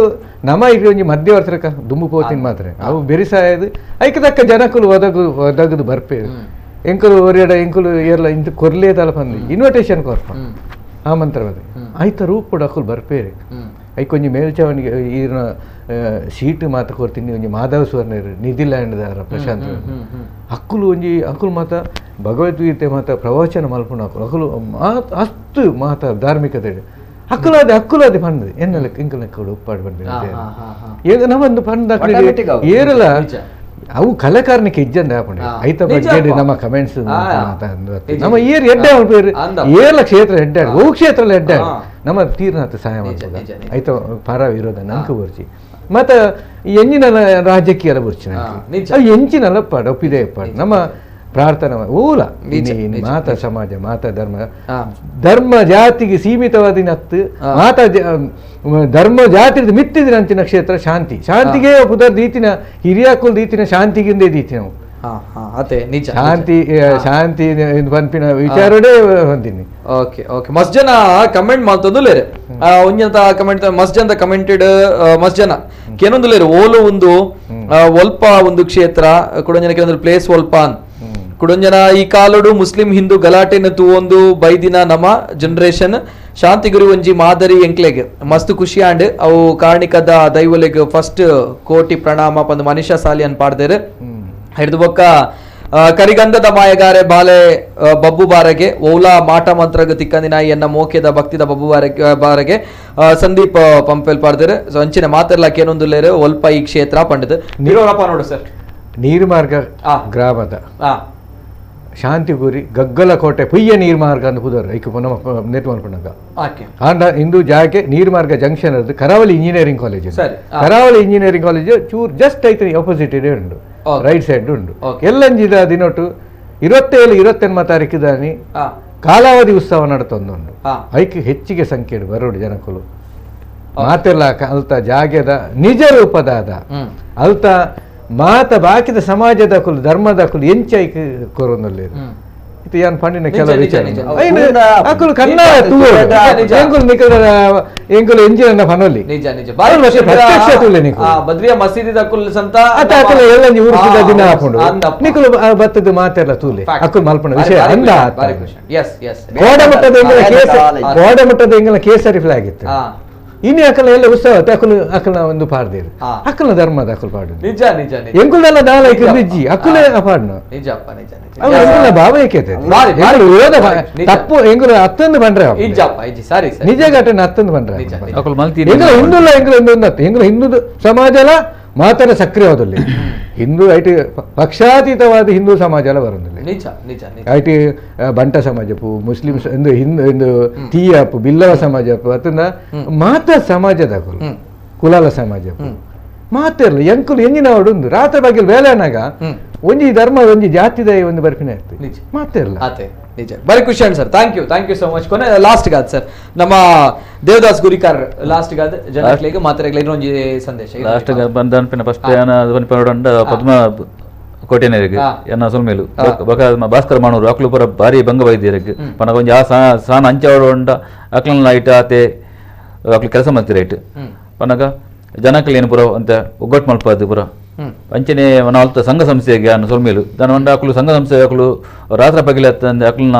ನಮ ಈಗ ಒಂಜಿ ಮಧ್ಯವರ್ತಕ ದುಂಬು ಪೋತಿನ ಮಾತ್ರ ಅವು ಬೆರಿಸಾಯದು ಐಕೆ ತಕ್ಕ ಜನಕುಲು ಒದಗದು ಬರ್ಪೇರು ಎಂಕುಲು ಒರಿಯಡ ಎಂಕುಲು ಏರ್ಲ ಇಂತ ಕೊರ್ಲೇ ತಲಪಂದು ಇನ್ವಿಟೇಷನ್ ಕೊರ್ಪ ಆ ಮಂತ್ರ ಬದ ಆಯ್ತ ರೂಪುಡು ಅಕುಲು ಬರ್ಪೇರು ಐಕ್ ಒಂಜಿ ಮೇಲ್ಚಾವಣಿಗೆ ಈರ್ನ ಸೀಟ್ ಮಾತ ಕೊರ್ತೀನಿ ಒಂಜಿ ಮಾಧವ ಸುವರ್ಣರು ನಿಧಿಲ್ಯಾಂಡ್ದಾರ ಪ್ರಶಾಂತ್ ಅಕ್ಕುಲು ಒಂಜಿ ಅಕುಲು ಮಾತ ಭಗವದ್ಗೀತೆ ಮಾತ ಪ್ರವಚನ ಮಲ್ಪುಣ ಅಕುಲು ಅಷ್ಟು ಮಾತ ಧಾರ್ಮಿಕತೆ ಅಕ್ಕುಲಾದಿ ಪಂಡ್ ಎನ್ನಲ್ಲ ಇಂಕಲ್ ಉಪ್ಪಾಡು ಬಂದಿದೆ ಈಗ ನಮ್ಮೊಂದು ಪಂಡ್ ಏರಲ್ಲ ಅವು ಕಲಾಕಾರನಿಗೆ ಇಜ್ಜಂದ ಹಾಕೊಂಡೆ ಐತ ಬಗ್ಗೆ ನಮ್ಮ ಕಮೆಂಟ್ಸ್ ನಮ್ಮ ಏರ್ ಎಡ್ಡೆ ಪೇರು ಏರ್ಲ ಕ್ಷೇತ್ರ ಎಡ್ಡೆ ಓ ಕ್ಷೇತ್ರ ಎಡ್ಡೆ ನಮ್ಮ ತೀರ್ನಾಥ ಸಹಾಯ ಮಾಡ್ಬೋದ ಐತ ಪರ ವಿರೋಧ ನಂಕು ಬರ್ಚಿ ಮತ್ತ ಎಂಜಿನ ರಾಜಕೀಯ ಬರ್ಚಿ ಅವು ಎಂಚಿನಲ್ಲ ಪಾಡ ಒಪ್ಪಿದೆ ಪಾಡು ನಮ್ಮ ಪ್ರಾರ್ಥನಾ ಊಲ ಮಾತ ಸಮಾಜ ಮಾತ ಧರ್ಮ ಧರ್ಮ ಜಾತಿಗೆ ಸೀಮಿತವಾದಿನ ಹತ್ತು ಮಾತ ಧರ್ಮ ಜಾತಿ ಮಿತ್ತಿದಿನ ಅಂಚಿನ ಕ್ಷೇತ್ರ ಶಾಂತಿ ಶಾಂತಿಗೆ ಪುದರ್ ದೀತಿನ ಹಿರಿಯಾಕುಲ್ ದೀತಿನ ಶಾಂತಿಗಿಂದೇ ದೀತಿ ನಾವು ಶಾಂತಿ ಶಾಂತಿ ಪನ್ಪಿನ ವಿಚಾರಡೇ ಹೊಂದಿನಿ ಓಕೆ ಓಕೆ ಮಸ್ತ್ ಜನ ಕಮೆಂಟ್ ಮಾಡ್ತಂದುಲೇರು ಒಂಜಂತ ಕಮೆಂಟ್ ಮಸ್ತ್ ಜನ ಕಮೆಂಟೆಡ್ ಮಸ್ತ್ ಜನ ಕೆಲವೊಂದುಲೇರು ಓಲು ಒಂದು ಒಲ್ಪ ಒಂದು ಕ್ಷೇತ್ರ ಕೊಡಂಜನ ಕೆಲವೊಂದು ಪ್ಲೇಸ್ ಒಲ್ಪ ಕುಡಂಜನ ಈ ಕಾಲುಡು ಮುಸ್ಲಿಂ ಹಿಂದೂ ಗಲಾಟೆನ ತೂವೊಂದು ಬೈದಿನ ನಮ್ಮ ಜನರೇಷನ್ ಶಾಂತಿಗುರಿ ಒಂಜಿ ಮಾದರಿ ಎಂಕ್ಲೆಗ್ ಮಸ್ತ್ ಖುಷಿ ಆಂಡ್ ಅವು ಕಾರಣಿಕದ ದೈವಲೆಗ್ ಫಸ್ಟ್ ಕೋಟಿ ಪ್ರಣಾಮ ಪಂದ್ ಮನುಷ್ಯ ಸಾಲಿ ಅನ್ ಪಾಡ್ದೇರು ಹಿಡಿದು ಬೊಕ್ಕ ಕರಿಗಂಧದ ಮಾಯಗಾರೆ ಬಾಲೆ ಬಬ್ಬು ಬಾರಗೆ ಓಲಾ ಮಾಟ ಮಂತ್ರಗ ತಿಕ್ಕಂದಿನ ಎನ್ನ ಮೋಕೆದ ಭಕ್ತಿದ ಬಬ್ಬು ಬಾರಗೆ ಸಂದೀಪ್ ಪಂಪೆಲ್ ಪಾಡ್ದೇರು ಸೊ ಅಂಚಿನ ಮಾತೆಲ್ಲ ಕೇನೊಂದು ಲೇರು ಒಲ್ಪ ಈ ಕ್ಷೇತ್ರ ಪಂಡದು ನೀರಪ್ಪ ನೋಡು ಸರ್ ನೀರ್ಮಾರ್ಗ ಗ್ರಾಮದ ಶಾಂತಿಗುರಿ ಗಗ್ಗಲ ಕೋಟೆ ಪುಯ್ಯ ನೀರ್ಮಾರ್ಗ ಅಂತ ಪುದರ್ ಐಕ ನೆಟ್ ಮಾಡ್ಕೊಂಡಾಗ ಆಂಡ ಇಂದು ಜಾಗೆ ನೀರ್ಮಾರ್ಗ ಜಂಕ್ಷನ್ ಅದು ಕರಾವಳಿ ಇಂಜಿನಿಯರಿಂಗ್ ಕಾಲೇಜ್ ಕರಾವಳಿ ಇಂಜಿನಿಯರಿಂಗ್ ಕಾಲೇಜ್ ಚೂರ್ ಜಸ್ಟ್ ಐತೆ ಆಪೋಸಿಟ್ ಇದೆ ಉಂಡು ರೈಟ್ ಸೈಡ್ ಉಂಡು ಎಲ್ಲಂಜಿದ ದಿನೊಟ್ಟು 27 ತಾರೀಕಿದಾನಿ ಕಾಲಾವಧಿ ಉತ್ಸವ ನಡತೊಂದುಂಡು ಐಕೆ ಹೆಚ್ಚಿಗೆ ಸಂಖ್ಯೆ ಬರೋಡು ಜನಕುಲು ಮಾತೆಲ್ಲ ಅಲ್ತ ಜಾಗ್ಯದ ನಿಜ ರೂಪದಾದ ಅಲ್ತ ಮಾತ ಬಾಕಿದ ಸಮಾಜದ ಕುಲು ಧರ್ಮದ ಕುಲು ಎಂಚೈಕ್ ಕೊರೊಂದಲ್ಲಿ ಇದು ಯಾನ್ ಪಂಡಿನ ಕೆಲವು ವಿಚಾರ ಅಕುಲು ಕನ್ನ ಎಂಕುಲು ನಿಕಲ ಎಂಕುಲು ಎಂಜಿನ ಪನೊಲಿ ನಿಜ ನಿಜ ಪ್ರತ್ಯಕ್ಷ ತುಲೆ ನಿಕು ಬದ್ರಿಯ ಮಸೀದಿದ ಕುಲು ಸಂತ ಅತ ಅಕುಲು ಎಲ್ಲಂಜಿ ಉರುಸಿದ ದಿನ ಹಾಕೊಂಡು ನಿಕುಲು ಬತ್ತದ ಮಾತೆಲ್ಲ ತೂಲೆ ಅಕುಲು ಮಲ್ಪನ ವಿಷಯ ಅಂದ ಎಸ್ ಎಸ್ ಗೋಡಮಟ್ಟದ ಎಂಗಲ ಕೇಸರಿ ಫ್ಲಾಗ್ ಇತ್ತು ಇನ್ನು ಅಕಲ ಎಲ್ಲ ಉತ್ಸವ ಅಕಲ ಒಂದು ಪಾಡ್ದೇರು ಅಕಲ ಧರ್ಮದ ಅಕಲ್ ಪಾಡು ನಿಜ ನಿಜ ಎಂಕುಲೆಲ್ಲ ನಾಲ್ಕು ಬಿಜ್ಜಿ ಅಕುಲೆ ಪಾಡ್ನ ನಿಜಪ್ಪ ನಿಜ ಎಂಕುಲ ಭಾವೈಕ್ಯತೆ ವಿರೋಧ ತಪ್ಪು ಎಂಕುಲ ಹತ್ತೊಂದು ಬಂದ್ರೆ ನಿಜ ಘಟನೆ ಹತ್ತೊಂದು ಬಂದ್ರೆ ಎಂಕುಲ ಹಿಂದುಲ್ಲ ಎಂಕುಲ ಹಿಂದೂ ಸಮಾಜಲ ಮಾತನ ಸಕ್ರಿಯವಾದಲ್ಲಿ ಹಿಂದೂ ಐಟಿ ಪಕ್ಷಾತೀತವಾದ ಹಿಂದೂ ಸಮಾಜ ಎಲ್ಲ ಬರೋದಿಲ್ಲ ಐಟಿ ಬಂಟ ಸಮಾಜಪ್ಪು ಮುಸ್ಲಿಮ್ಸ್ ಎಂದು ಹಿಂದೂ ತೀಯಪ್ಪು ಬಿಲ್ಲವ ಸಮಾಜಪ್ಪು ಅದನ್ನ ಮಾತ ಸಮಾಜದ ಕುಲಾಲ ಸಮಾಜಪ್ಪು ಮಾತಿರಲಿ ಎಂಕುಲು ಎಂಜಿನ ಒಂದು ರಾತ್ರಿ ಬಗ್ಗೆ ಬೇಲೆನಾಗ ಒಂಜಿ ಧರ್ಮ ಒಂಜಿ ಜಾತಿದ ಒಂದು ಬರ್ಪಿನ ಇರ್ತದೆ ಮಾತಿರಲ್ಲ ನಿಜ ಬರೀ ಖುಷಿ and sir thank you so much ಕೊನೆ ಲಾಸ್ಟ್ ಗಾದ್ ಸರ್ ನಮ್ಮ ದೇವದಾಸ್ ಗುರಿಕಾರ್ ಲಾಸ್ಟ್ ಗಾದ್ ಜನಗಳಿಗೆ ಮಾತ್ರೆಗಳಿಗೆ ಒಂಜಿ ಸಂದೇಶ ಲಾಸ್ಟ್ ಬಂದನ್ಪಿನ ಫಸ್ಟ್ ಬಂದ ಪದ್ಮ ಕೋಟೆನೇರಿಗೆ ಎನ್ನ ಸೊಲ್ಮೇಲು ಭಾಸ್ಕರ ಮಾನೂರು ಅಕ್ಲು ಪುರ ಭಾರಿ ಭಂಗ ವೈದ್ಯರಿಗೆ ಪನಗ ಒಂಜಿ ಆ ಸಾನ ಅಂಚಾವಡು ಉಂಡ ಅಕ್ಲನ ಲೈಟ್ ಆತೆ ಅಕ್ಲು ಕೆಲಸ ಮಾಡ್ತೀರ ಐಟ್ ಪನಗ ಜನಕಲೇನು ಪುರ ಅಂತ ಒಗ್ಗಟ್ಟು ಮಲ್ಪದು ಪುರ ಅಂಚನೆ ನಾಲ್ಕು ಸಂಘ ಸಂಸ್ಥೆಗೆ ಅನ್ನು ಸೊಲ್ಮೇಲು దాని వంట అక్కలు సంఘ సంస్థ అక్కలు రాత్రి పగిలేస్తుంది అక్కలన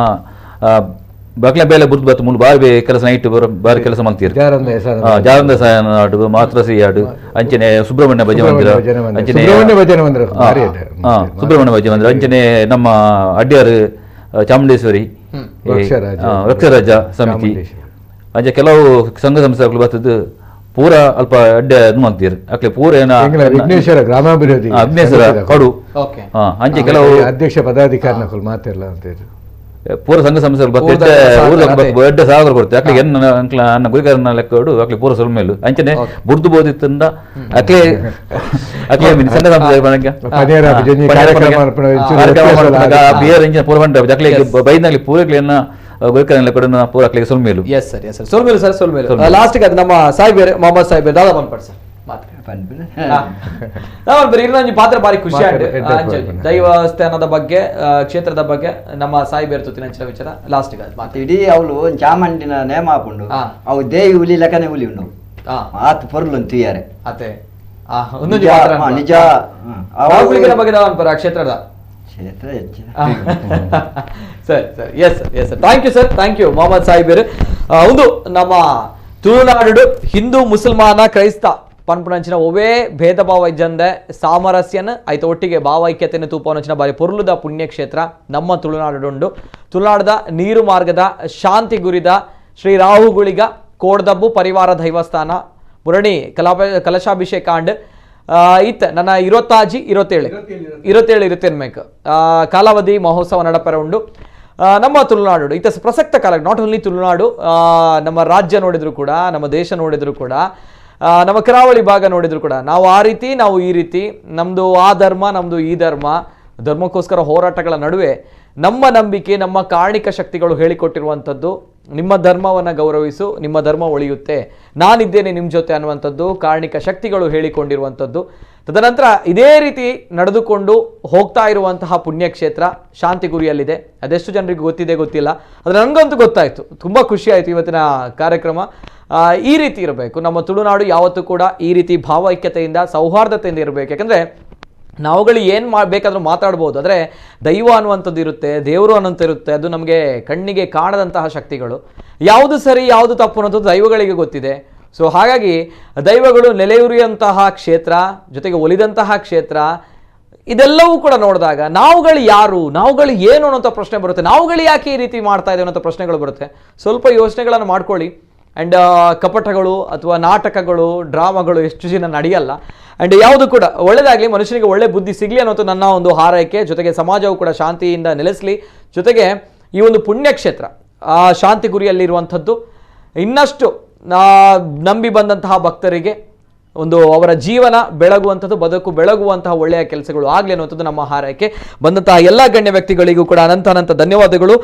బక్ల బేల బుర్దు బత్ మూడు బారి ಕೆಲಸ ನೈಟ್ ಬಾರಿ ಕೆಲಸ ಮಾಡ್ತೀರಿ ಜಾರಂದ ನಾಡು ಮಾತ್ರಸಿ ಯಾಡು ಅಂಚನೆ ಸುಬ್ರಹ್ಮಣ್ಯ ಭಜನೆ ಮಂದಿರ ಅಂಚನೆ ಸುಬ್ರಹ್ಮಣ್ಯ ಭಜನೆ ಮಂದಿರ ಅಂಚನೆ ನಮ್ಮ ಅಡ್ಯಾರು ಚಾಮುಂಡೇಶ್ವರಿ ವೃಕ್ಷರಾಜ ಸಮಿತಿ ಅಂಚೆ ಕೆಲವು ಸಂಘ ಸಂಸ್ಥೆಗಳು ಬರ್ತದ್ದು ಪೂರ ಅಲ್ಪ ಅಡ್ಡೆ ಮಾಡ್ತೀರಿ ಅಕ್ಲೆ ಪೂರ ವಿಘ್ನೇಶ್ವರ ಗ್ರಾಮಾಭಿವೃದ್ಧಿ ವಿಘ್ನೇಶ್ವರ ಕಡು ಅಂಚೆ ಕೆಲವು ಅಧ್ಯಕ್ಷ ಪದಾಧಿಕಾರಿಗಳು ಮಾತಿರಲ್ಲ ಅಂತ ಪೂರ ಸಂಘ ಸಂಸ್ಥೆಗಳು ಬರ್ತೈತೆ ಎಡ್ಡೆ ಸಾವಿರ ಕೊಡ್ತೆ ಅಕ್ಲೆ ಅನ್ನ ಗುರಿಕಾರನ ಲೆಕ್ಕಡು ಅಕ್ಲೆ ಪೂರ ಸ್ವಲ್ಪ ಮೇಲು ಅಂಚನೆ ಬುಡ್ದು ಬೋದಿತ್ತಂದ ಅಕ್ಲೆ ಅಕ್ಲೆ ಸಂಘ ಸಂಸ್ಥೆ ಬೇರೆ ಇಂಚಿನ ಪೂರ ಬಂಡ ಅಕ್ಲೆ ಬೈದ್ನಲ್ಲಿ ಪೂರಕ್ಲೆಯನ್ನ ಗುರಿಕಾರನ ಕೂಡ ಪೂರ ಅಕ್ಲೆ ಸ್ವಲ್ಪ ಮೇಲು ಎಸ್ ಸರ್ ಎಸ್ ಸರ್ ಸೋಲ್ಮೇಲು ಸರ್ ಸೋಲ್ಮೇಲು ಲಾಸ್ಟ್ಗೆ ಅದು ನಮ್ಮ ಸಾಹೇಬ್ ಮೊಹಮ್ಮದ್ ಸಾಹೇಬ್ ದಾದಾ ಬಂದ್ಪಡ್ ಸರ್ ಇನ್ನೊಂದು ಪಾತ್ರ ಬಾರಿ ಖುಷಿ ಆಗಿದೆ ದೈವಸ್ಥಾನದ ಬಗ್ಗೆ ಕ್ಷೇತ್ರದ ಬಗ್ಗೆ ನಮ್ಮ ಸಾಯಿಬೇರ್ ತುತ್ತಿನ ವಿಚಾರ ಲಾಸ್ಟ್ ಇಡೀ ಅವಳು ಚಾಮಂಡಿನ ನೇಮ ಹಾಕೊಂಡು ಅವು ದೇವಿ ಹುಲಿ ಲೆಕ್ಕನೆ ಹುಲಿ ಉಂಡು ಆತ ಪೊರ್ಲು ಅಂತೀಯಾರೆ ಅತೆ ನಿಜ ಬಗ್ಗೆ ಕ್ಷೇತ್ರದ ಕ್ಷೇತ್ರ ಹೆಚ್ಚು ಸರಿ sir yes sir yes sir thank you sir thank you Mohammed ಸಾಹಿಬೇರು ಒಂದು ನಮ್ಮ ತುಳುನಾಡು ಹಿಂದೂ ಮುಸಲ್ಮಾನ ಕ್ರೈಸ್ತ ಪನ್ಪುನಂಚಿನ ಒವೇ ಭೇದ ಭಾವ ಇಜ್ಜಂದೆ ಸಾಮರಸ್ಯನ ಐತ ಒಟ್ಟಿಗೆ ಭಾವೈಕ್ಯತೆಯನ್ನು ತೂಪವನಂಚಿನ ಬಾರಿ ಪೊರ್ಲುದ ಪುಣ್ಯಕ್ಷೇತ್ರ ನಮ್ಮ ತುಳುನಾಡುಂಡು ತುಳುನಾಡದ ನೀರು ಮಾರ್ಗದ ಶಾಂತಿ ಗುರಿದ ಶ್ರೀ ರಾಹುಗುಳಿಗ ಕೋಡ್ದಬ್ಬು ಪರಿವಾರ ದೈವಸ್ಥಾನ ಮುರಣಿ ಕಲಶಾಭಿಷೇಕ ಅಂಡ್ ಇತ್ತ ನನ್ನ 27 ಮೇಕ್ ಕಾಲಾವಧಿ ಮಹೋತ್ಸವ ನಡಪರ ಉಂಡು ನಮ್ಮ ತುಳುನಾಡು ಇತ್ತ ಪ್ರಸಕ್ತ ಕಾಲ ನಾಟ್ ಓನ್ಲಿ ತುಳುನಾಡು ನಮ್ಮ ರಾಜ್ಯ ನೋಡಿದ್ರು ಕೂಡ ನಮ್ಮ ದೇಶ ನೋಡಿದ್ರು ಕೂಡ ನಮ್ಮ ಕರಾವಳಿ ಭಾಗ ನೋಡಿದ್ರು ಕೂಡ ನಾವು ಆ ರೀತಿ ನಾವು ಈ ರೀತಿ ನಮ್ಮದು ಆ ಧರ್ಮ ನಮ್ಮದು ಈ ಧರ್ಮಕ್ಕೋಸ್ಕರ ಹೋರಾಟಗಳ ನಡುವೆ ನಮ್ಮ ನಂಬಿಕೆ ನಮ್ಮ ಕಾರಣಿಕ ಶಕ್ತಿಗಳು ಹೇಳಿಕೊಟ್ಟಿರುವಂಥದ್ದು ನಿಮ್ಮ ಧರ್ಮವನ್ನು ಗೌರವಿಸು ನಿಮ್ಮ ಧರ್ಮ ಉಳಿಯುತ್ತೆ ನಾನಿದ್ದೇನೆ ನಿಮ್ಮ ಜೊತೆ ಅನ್ನುವಂಥದ್ದು ಕಾರಣಿಕ ಶಕ್ತಿಗಳು ಹೇಳಿಕೊಂಡಿರುವಂಥದ್ದು ತದನಂತರ ಇದೇ ರೀತಿ ನಡೆದುಕೊಂಡು ಹೋಗ್ತಾ ಇರುವಂತಹ ಪುಣ್ಯಕ್ಷೇತ್ರ ಶಾಂತಿ ಗುರಿಯಲ್ಲಿದೆ ಅದೆಷ್ಟು ಜನರಿಗೆ ಗೊತ್ತಿದೆ ಗೊತ್ತಿಲ್ಲ ಆದರೆ ನನಗಂತೂ ಗೊತ್ತಾಯಿತು ತುಂಬ ಖುಷಿ ಆಯಿತು ಇವತ್ತಿನ ಕಾರ್ಯಕ್ರಮ ಈ ರೀತಿ ಇರಬೇಕು ನಮ್ಮ ತುಳುನಾಡು ಯಾವತ್ತೂ ಕೂಡ ಈ ರೀತಿ ಭಾವೈಕ್ಯತೆಯಿಂದ ಸೌಹಾರ್ದತೆಯಿಂದ ಇರಬೇಕು ಯಾಕಂದರೆ ನಾವುಗಳು ಏನು ಬೇಕಾದರೂ ಮಾತಾಡ್ಬೋದು ಆದರೆ ದೈವ ಅನ್ನುವಂಥದ್ದು ಇರುತ್ತೆ ದೇವರು ಅನ್ನೋಂಥ ಇರುತ್ತೆ ಅದು ನಮಗೆ ಕಣ್ಣಿಗೆ ಕಾಣದಂತಹ ಶಕ್ತಿಗಳು ಯಾವುದು ಸರಿ ಯಾವುದು ತಪ್ಪು ಅನ್ನೋಂಥದ್ದು ದೈವಗಳಿಗೆ ಗೊತ್ತಿದೆ ಸೊ ಹಾಗಾಗಿ ದೈವಗಳು ನೆಲೆಯುರಿಯಂತಹ ಕ್ಷೇತ್ರ ಜೊತೆಗೆ ಒಲಿದಂತಹ ಕ್ಷೇತ್ರ ಇದೆಲ್ಲವೂ ಕೂಡ ನೋಡಿದಾಗ ನಾವುಗಳು ಯಾರು ನಾವುಗಳು ಏನು ಅನ್ನೋಂಥ ಪ್ರಶ್ನೆ ಬರುತ್ತೆ ನಾವುಗಳು ಯಾಕೆ ಈ ರೀತಿ ಮಾಡ್ತಾ ಇದೆ ಅನ್ನೋಂಥ ಪ್ರಶ್ನೆಗಳು ಬರುತ್ತೆ ಸ್ವಲ್ಪ ಯೋಚನೆಗಳನ್ನು ಮಾಡ್ಕೊಳ್ಳಿ ಆ್ಯಂಡ್ ಕಪಟಗಳು ಅಥವಾ ನಾಟಕಗಳು ಡ್ರಾಮಾಗಳು ಎಷ್ಟು ಜನ ನಡೆಯಲ್ಲ ಆ್ಯಂಡ್ ಯಾವುದು ಕೂಡ ಒಳ್ಳೆಯದಾಗಲಿ ಮನುಷ್ಯನಿಗೆ ಒಳ್ಳೆ ಬುದ್ಧಿ ಸಿಗಲಿ ಅನ್ನೋದು ನನ್ನ ಒಂದು ಹಾರೈಕೆ ಜೊತೆಗೆ ಸಮಾಜವು ಕೂಡ ಶಾಂತಿಯಿಂದ ನೆಲೆಸಲಿ ಜೊತೆಗೆ ಈ ಒಂದು ಪುಣ್ಯಕ್ಷೇತ್ರ ಶಾಂತಿ ಗುರಿಯಲ್ಲಿರುವಂಥದ್ದು ಇನ್ನಷ್ಟು ನಂಬಿ ಬಂದಂತಹ ಭಕ್ತರಿಗೆ ಒಂದು ಅವರ ಜೀವನ ಬೆಳಗುವಂಥದ್ದು ಬದುಕು ಬೆಳಗುವಂತಹ ಒಳ್ಳೆಯ ಕೆಲಸಗಳು ಆಗಲಿ ಅನ್ನುವಂಥದ್ದು ನಮ್ಮ ಹಾರೈಕೆ ಬಂದಂತಹ ಎಲ್ಲ ಗಣ್ಯ ವ್ಯಕ್ತಿಗಳಿಗೂ ಕೂಡ ಅನಂತ ಧನ್ಯವಾದಗಳು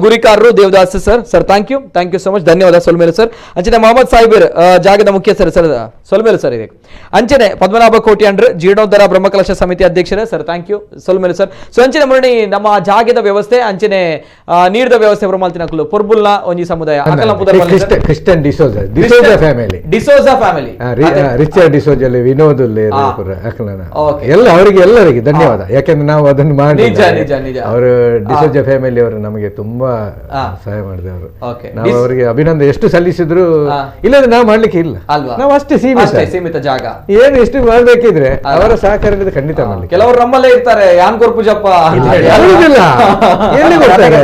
ಗುರಿಕಾರರು Devadas sir thank you so much ಧನ್ಯವಾದ ಸೊಲ್ಮೇಲು ಸರ್ ಅಂಚನೆ ಮೊಹಮ್ಮದ್ ಸಾಹಿಬರ್ ಜಾಗದ ಮುಖ್ಯಸ್ಥರು ಸರ್ ಸೊಲ್ಮೇಲು ಸರ್ ಇದೆ ಅಂಚನೆ ಪದ್ಮನಾಭ ಕೋಟಿ ಅಂಡ್ರ ಜೀರ್ಣೋದ್ಧಾರ ಬ್ರಹ್ಮಕಲಶ ಸಮಿತಿ ಅಧ್ಯಕ್ಷರೇ ಸರ್ ಥ್ಯಾಂಕ್ ಯು ಸೊಲ್ಮೇಲು ಸರ್ ಸೊ ಅಂಚನೆ ಮುರಣಿ ನಮ್ಮ ಜಾಗದ ವ್ಯವಸ್ಥೆ ಅಂಚನೆ ನೀರಿದ ವ್ಯವಸ್ಥೆ ಬ್ರಹ್ಮಲ್ತಿನಕಲು ಪೊರ್ಬುಲ್ನ ಒಂಜಿ ಸಮುದಾಯ ಕ್ರಿಸ್ಟಿಯನ್ ಡಿಸೋಜಾ ಫ್ಯಾಮಿಲಿ ಡಿಸೋಜಲ್ಲಿ ವಿನೋದ್ ಎಲ್ಲ ಎಲ್ಲರಿಗೆ ಧನ್ಯವಾದ ಯಾಕಂದ್ರೆ ನಾವು ಅದನ್ನು ಮಾಡಿ ಅವರು ಡಿಸೋಜ ಫ್ಯಾಮಿಲಿ ಅವರು ನಮಗೆ ತುಂಬಾ ಸಹಾಯ ಮಾಡಿದವರು ನಾವು ಅವರಿಗೆ ಅಭಿನಂದನೆ ಎಷ್ಟು ಸಲ್ಲಿಸಿದ್ರು ಇಲ್ಲದ್ರೆ ನಾವು ಮಾಡ್ಲಿಕ್ಕೆ ಇಲ್ಲ ನಾವು ಅಷ್ಟೇ ಸೀಮಿತ ಜಾಗ ಏನು ಎಷ್ಟು ಮಾಡ್ಬೇಕಿದ್ರೆ ಅವರ ಸಹಕಾರದಿಂದ ಖಂಡಿತ ಮಾಡ್ಲಿಕ್ಕೆ ಕೆಲವರು ನಮ್ಮಲ್ಲೇ ಇರ್ತಾರೆ ಯಾನ್ಗೋರ್ ಪೂಜಪ್ಪ ಎಲ್ಲಿ ಬರ್ತಾರೆ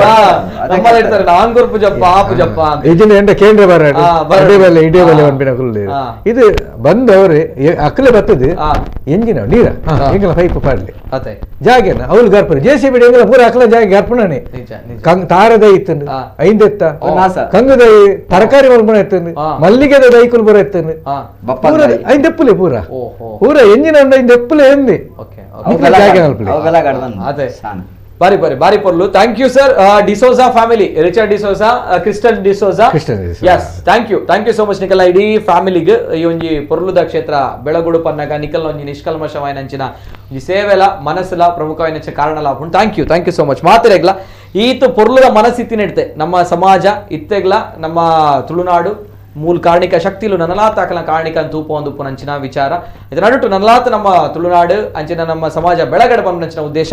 ನಮ್ಮಲ್ಲೇ ಇರ್ತಾರೆ ನಾನ್ಗೋರ್ ಪೂಜಪ್ಪ ಆ ಪೂಜಪ್ಪ ಇದನ್ನ ಎಂಡ ಕೇಂದ್ರ ಬರಾಡ ಇಡೀಬಲೆ ಒಂದಿನ ಇದು ಬಂದವ್ರೆ ಅಕ್ಕಲೆ ಬರ್ತದೆ ಎಂಜಿನ ನೀರ ಎಂಗಲ ಪೈಪ್ ಪಾಡ್ಲಿ ಜಾಗೇನ ಅವ್ಲು ಗರ್ಪಣೆ ಜೆಸಿಬಿ ಎಂಗಲ ಪೂರ ಅಕ್ಕಲ ಜಾಗ ಗರ್ಪಣೆ ತಾರದ ಇತ್ತಂದು ಐಂದೆತ್ತ ಕಂಗದ ತರಕಾರಿ ಮಲ್ಪಣ ಎತ್ತಂದು ಮಲ್ಲಿಗೆದ ದೈಕುಲ್ ಬರ ಎತ್ತಂದು ಪೂರ ಐಂದೆಪ್ಪುಲೆ ಪೂರ ಎಂಜಿನ ಐಂದೆಪ್ಪುಲೆ ಎಂದಿ ಜಾಗ ಅದೇ ಬಾರಿ ಪೊರ್ಲು thank you sir D'Souza family Richard D'Souza Kristen D'Souza yes thank you so much ನಿಕಲ್ ಇಡೀ ಫ್ಯಾಮಿಲಿಗೆ ಈ ಒಂಜಿ ಪೊರ್ಲುದ ಕ್ಷೇತ್ರ ಬೆಳಗುಡು ಪನ್ನಗ ನಿಕಲ್ ಒಂಜಿ ನಿಷ್ಕಲ್ಮಶವಾಯಿನಂಚಿನ ಈ ಸೇವೆಲ ಮನಸ್ಸಲ ಪ್ರಮುಖವಾಯಿನ ಕಾರಣಲ ಉಂಟು ಥ್ಯಾಂಕ್ ಯು ಸೋ ಮಚ್ ಮಾತಿರೆಗ್ಲ ಈತು ಪೊರ್ಲುದ ಮನಸ್ಸಿತ್ತಿನ ಇಡ್ತೆ ನಮ್ಮ ಸಮಾಜ ಇತ್ತೆಗ್ಲ ನಮ್ಮ ತುಳುನಾಡು ಮೂಲ ಕಾರಣಿಕ ಶಕ್ತಿಲು ನನಲಾತ ಅಕಲ ಕಾರಣಿಕ ತೂಪ ಒಂದು ಪುನಂಚಿನ ವಿಚಾರ ಇದು ನಡುಟು ನನಲಾತ ನಮ್ಮ ತುಳುನಾಡು ಅಂಚಿನ ನಮ್ಮ ಸಮಾಜ ಬೆಳಗಡೆ ಬಂದಂಚಿನ ಉದ್ದೇಶ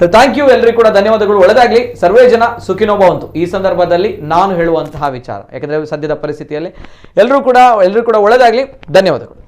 ಸೊ ಥ್ಯಾಂಕ್ ಯು ಎಲ್ಲರಿಗೂ ಕೂಡ ಧನ್ಯವಾದಗಳು ಒಳ್ಳೆದಾಗ್ಲಿ ಸರ್ವೇ ಜನ ಸುಖಿನೋ ಭವಂತು ಈ ಸಂದರ್ಭದಲ್ಲಿ ನಾನು ಹೇಳುವಂತಹ ವಿಚಾರ ಯಾಕಂದ್ರೆ ಸದ್ಯದ ಪರಿಸ್ಥಿತಿಯಲ್ಲಿ ಎಲ್ಲರೂ ಕೂಡ ಒಳ್ಳೆದಾಗ್ಲಿ ಧನ್ಯವಾದಗಳು.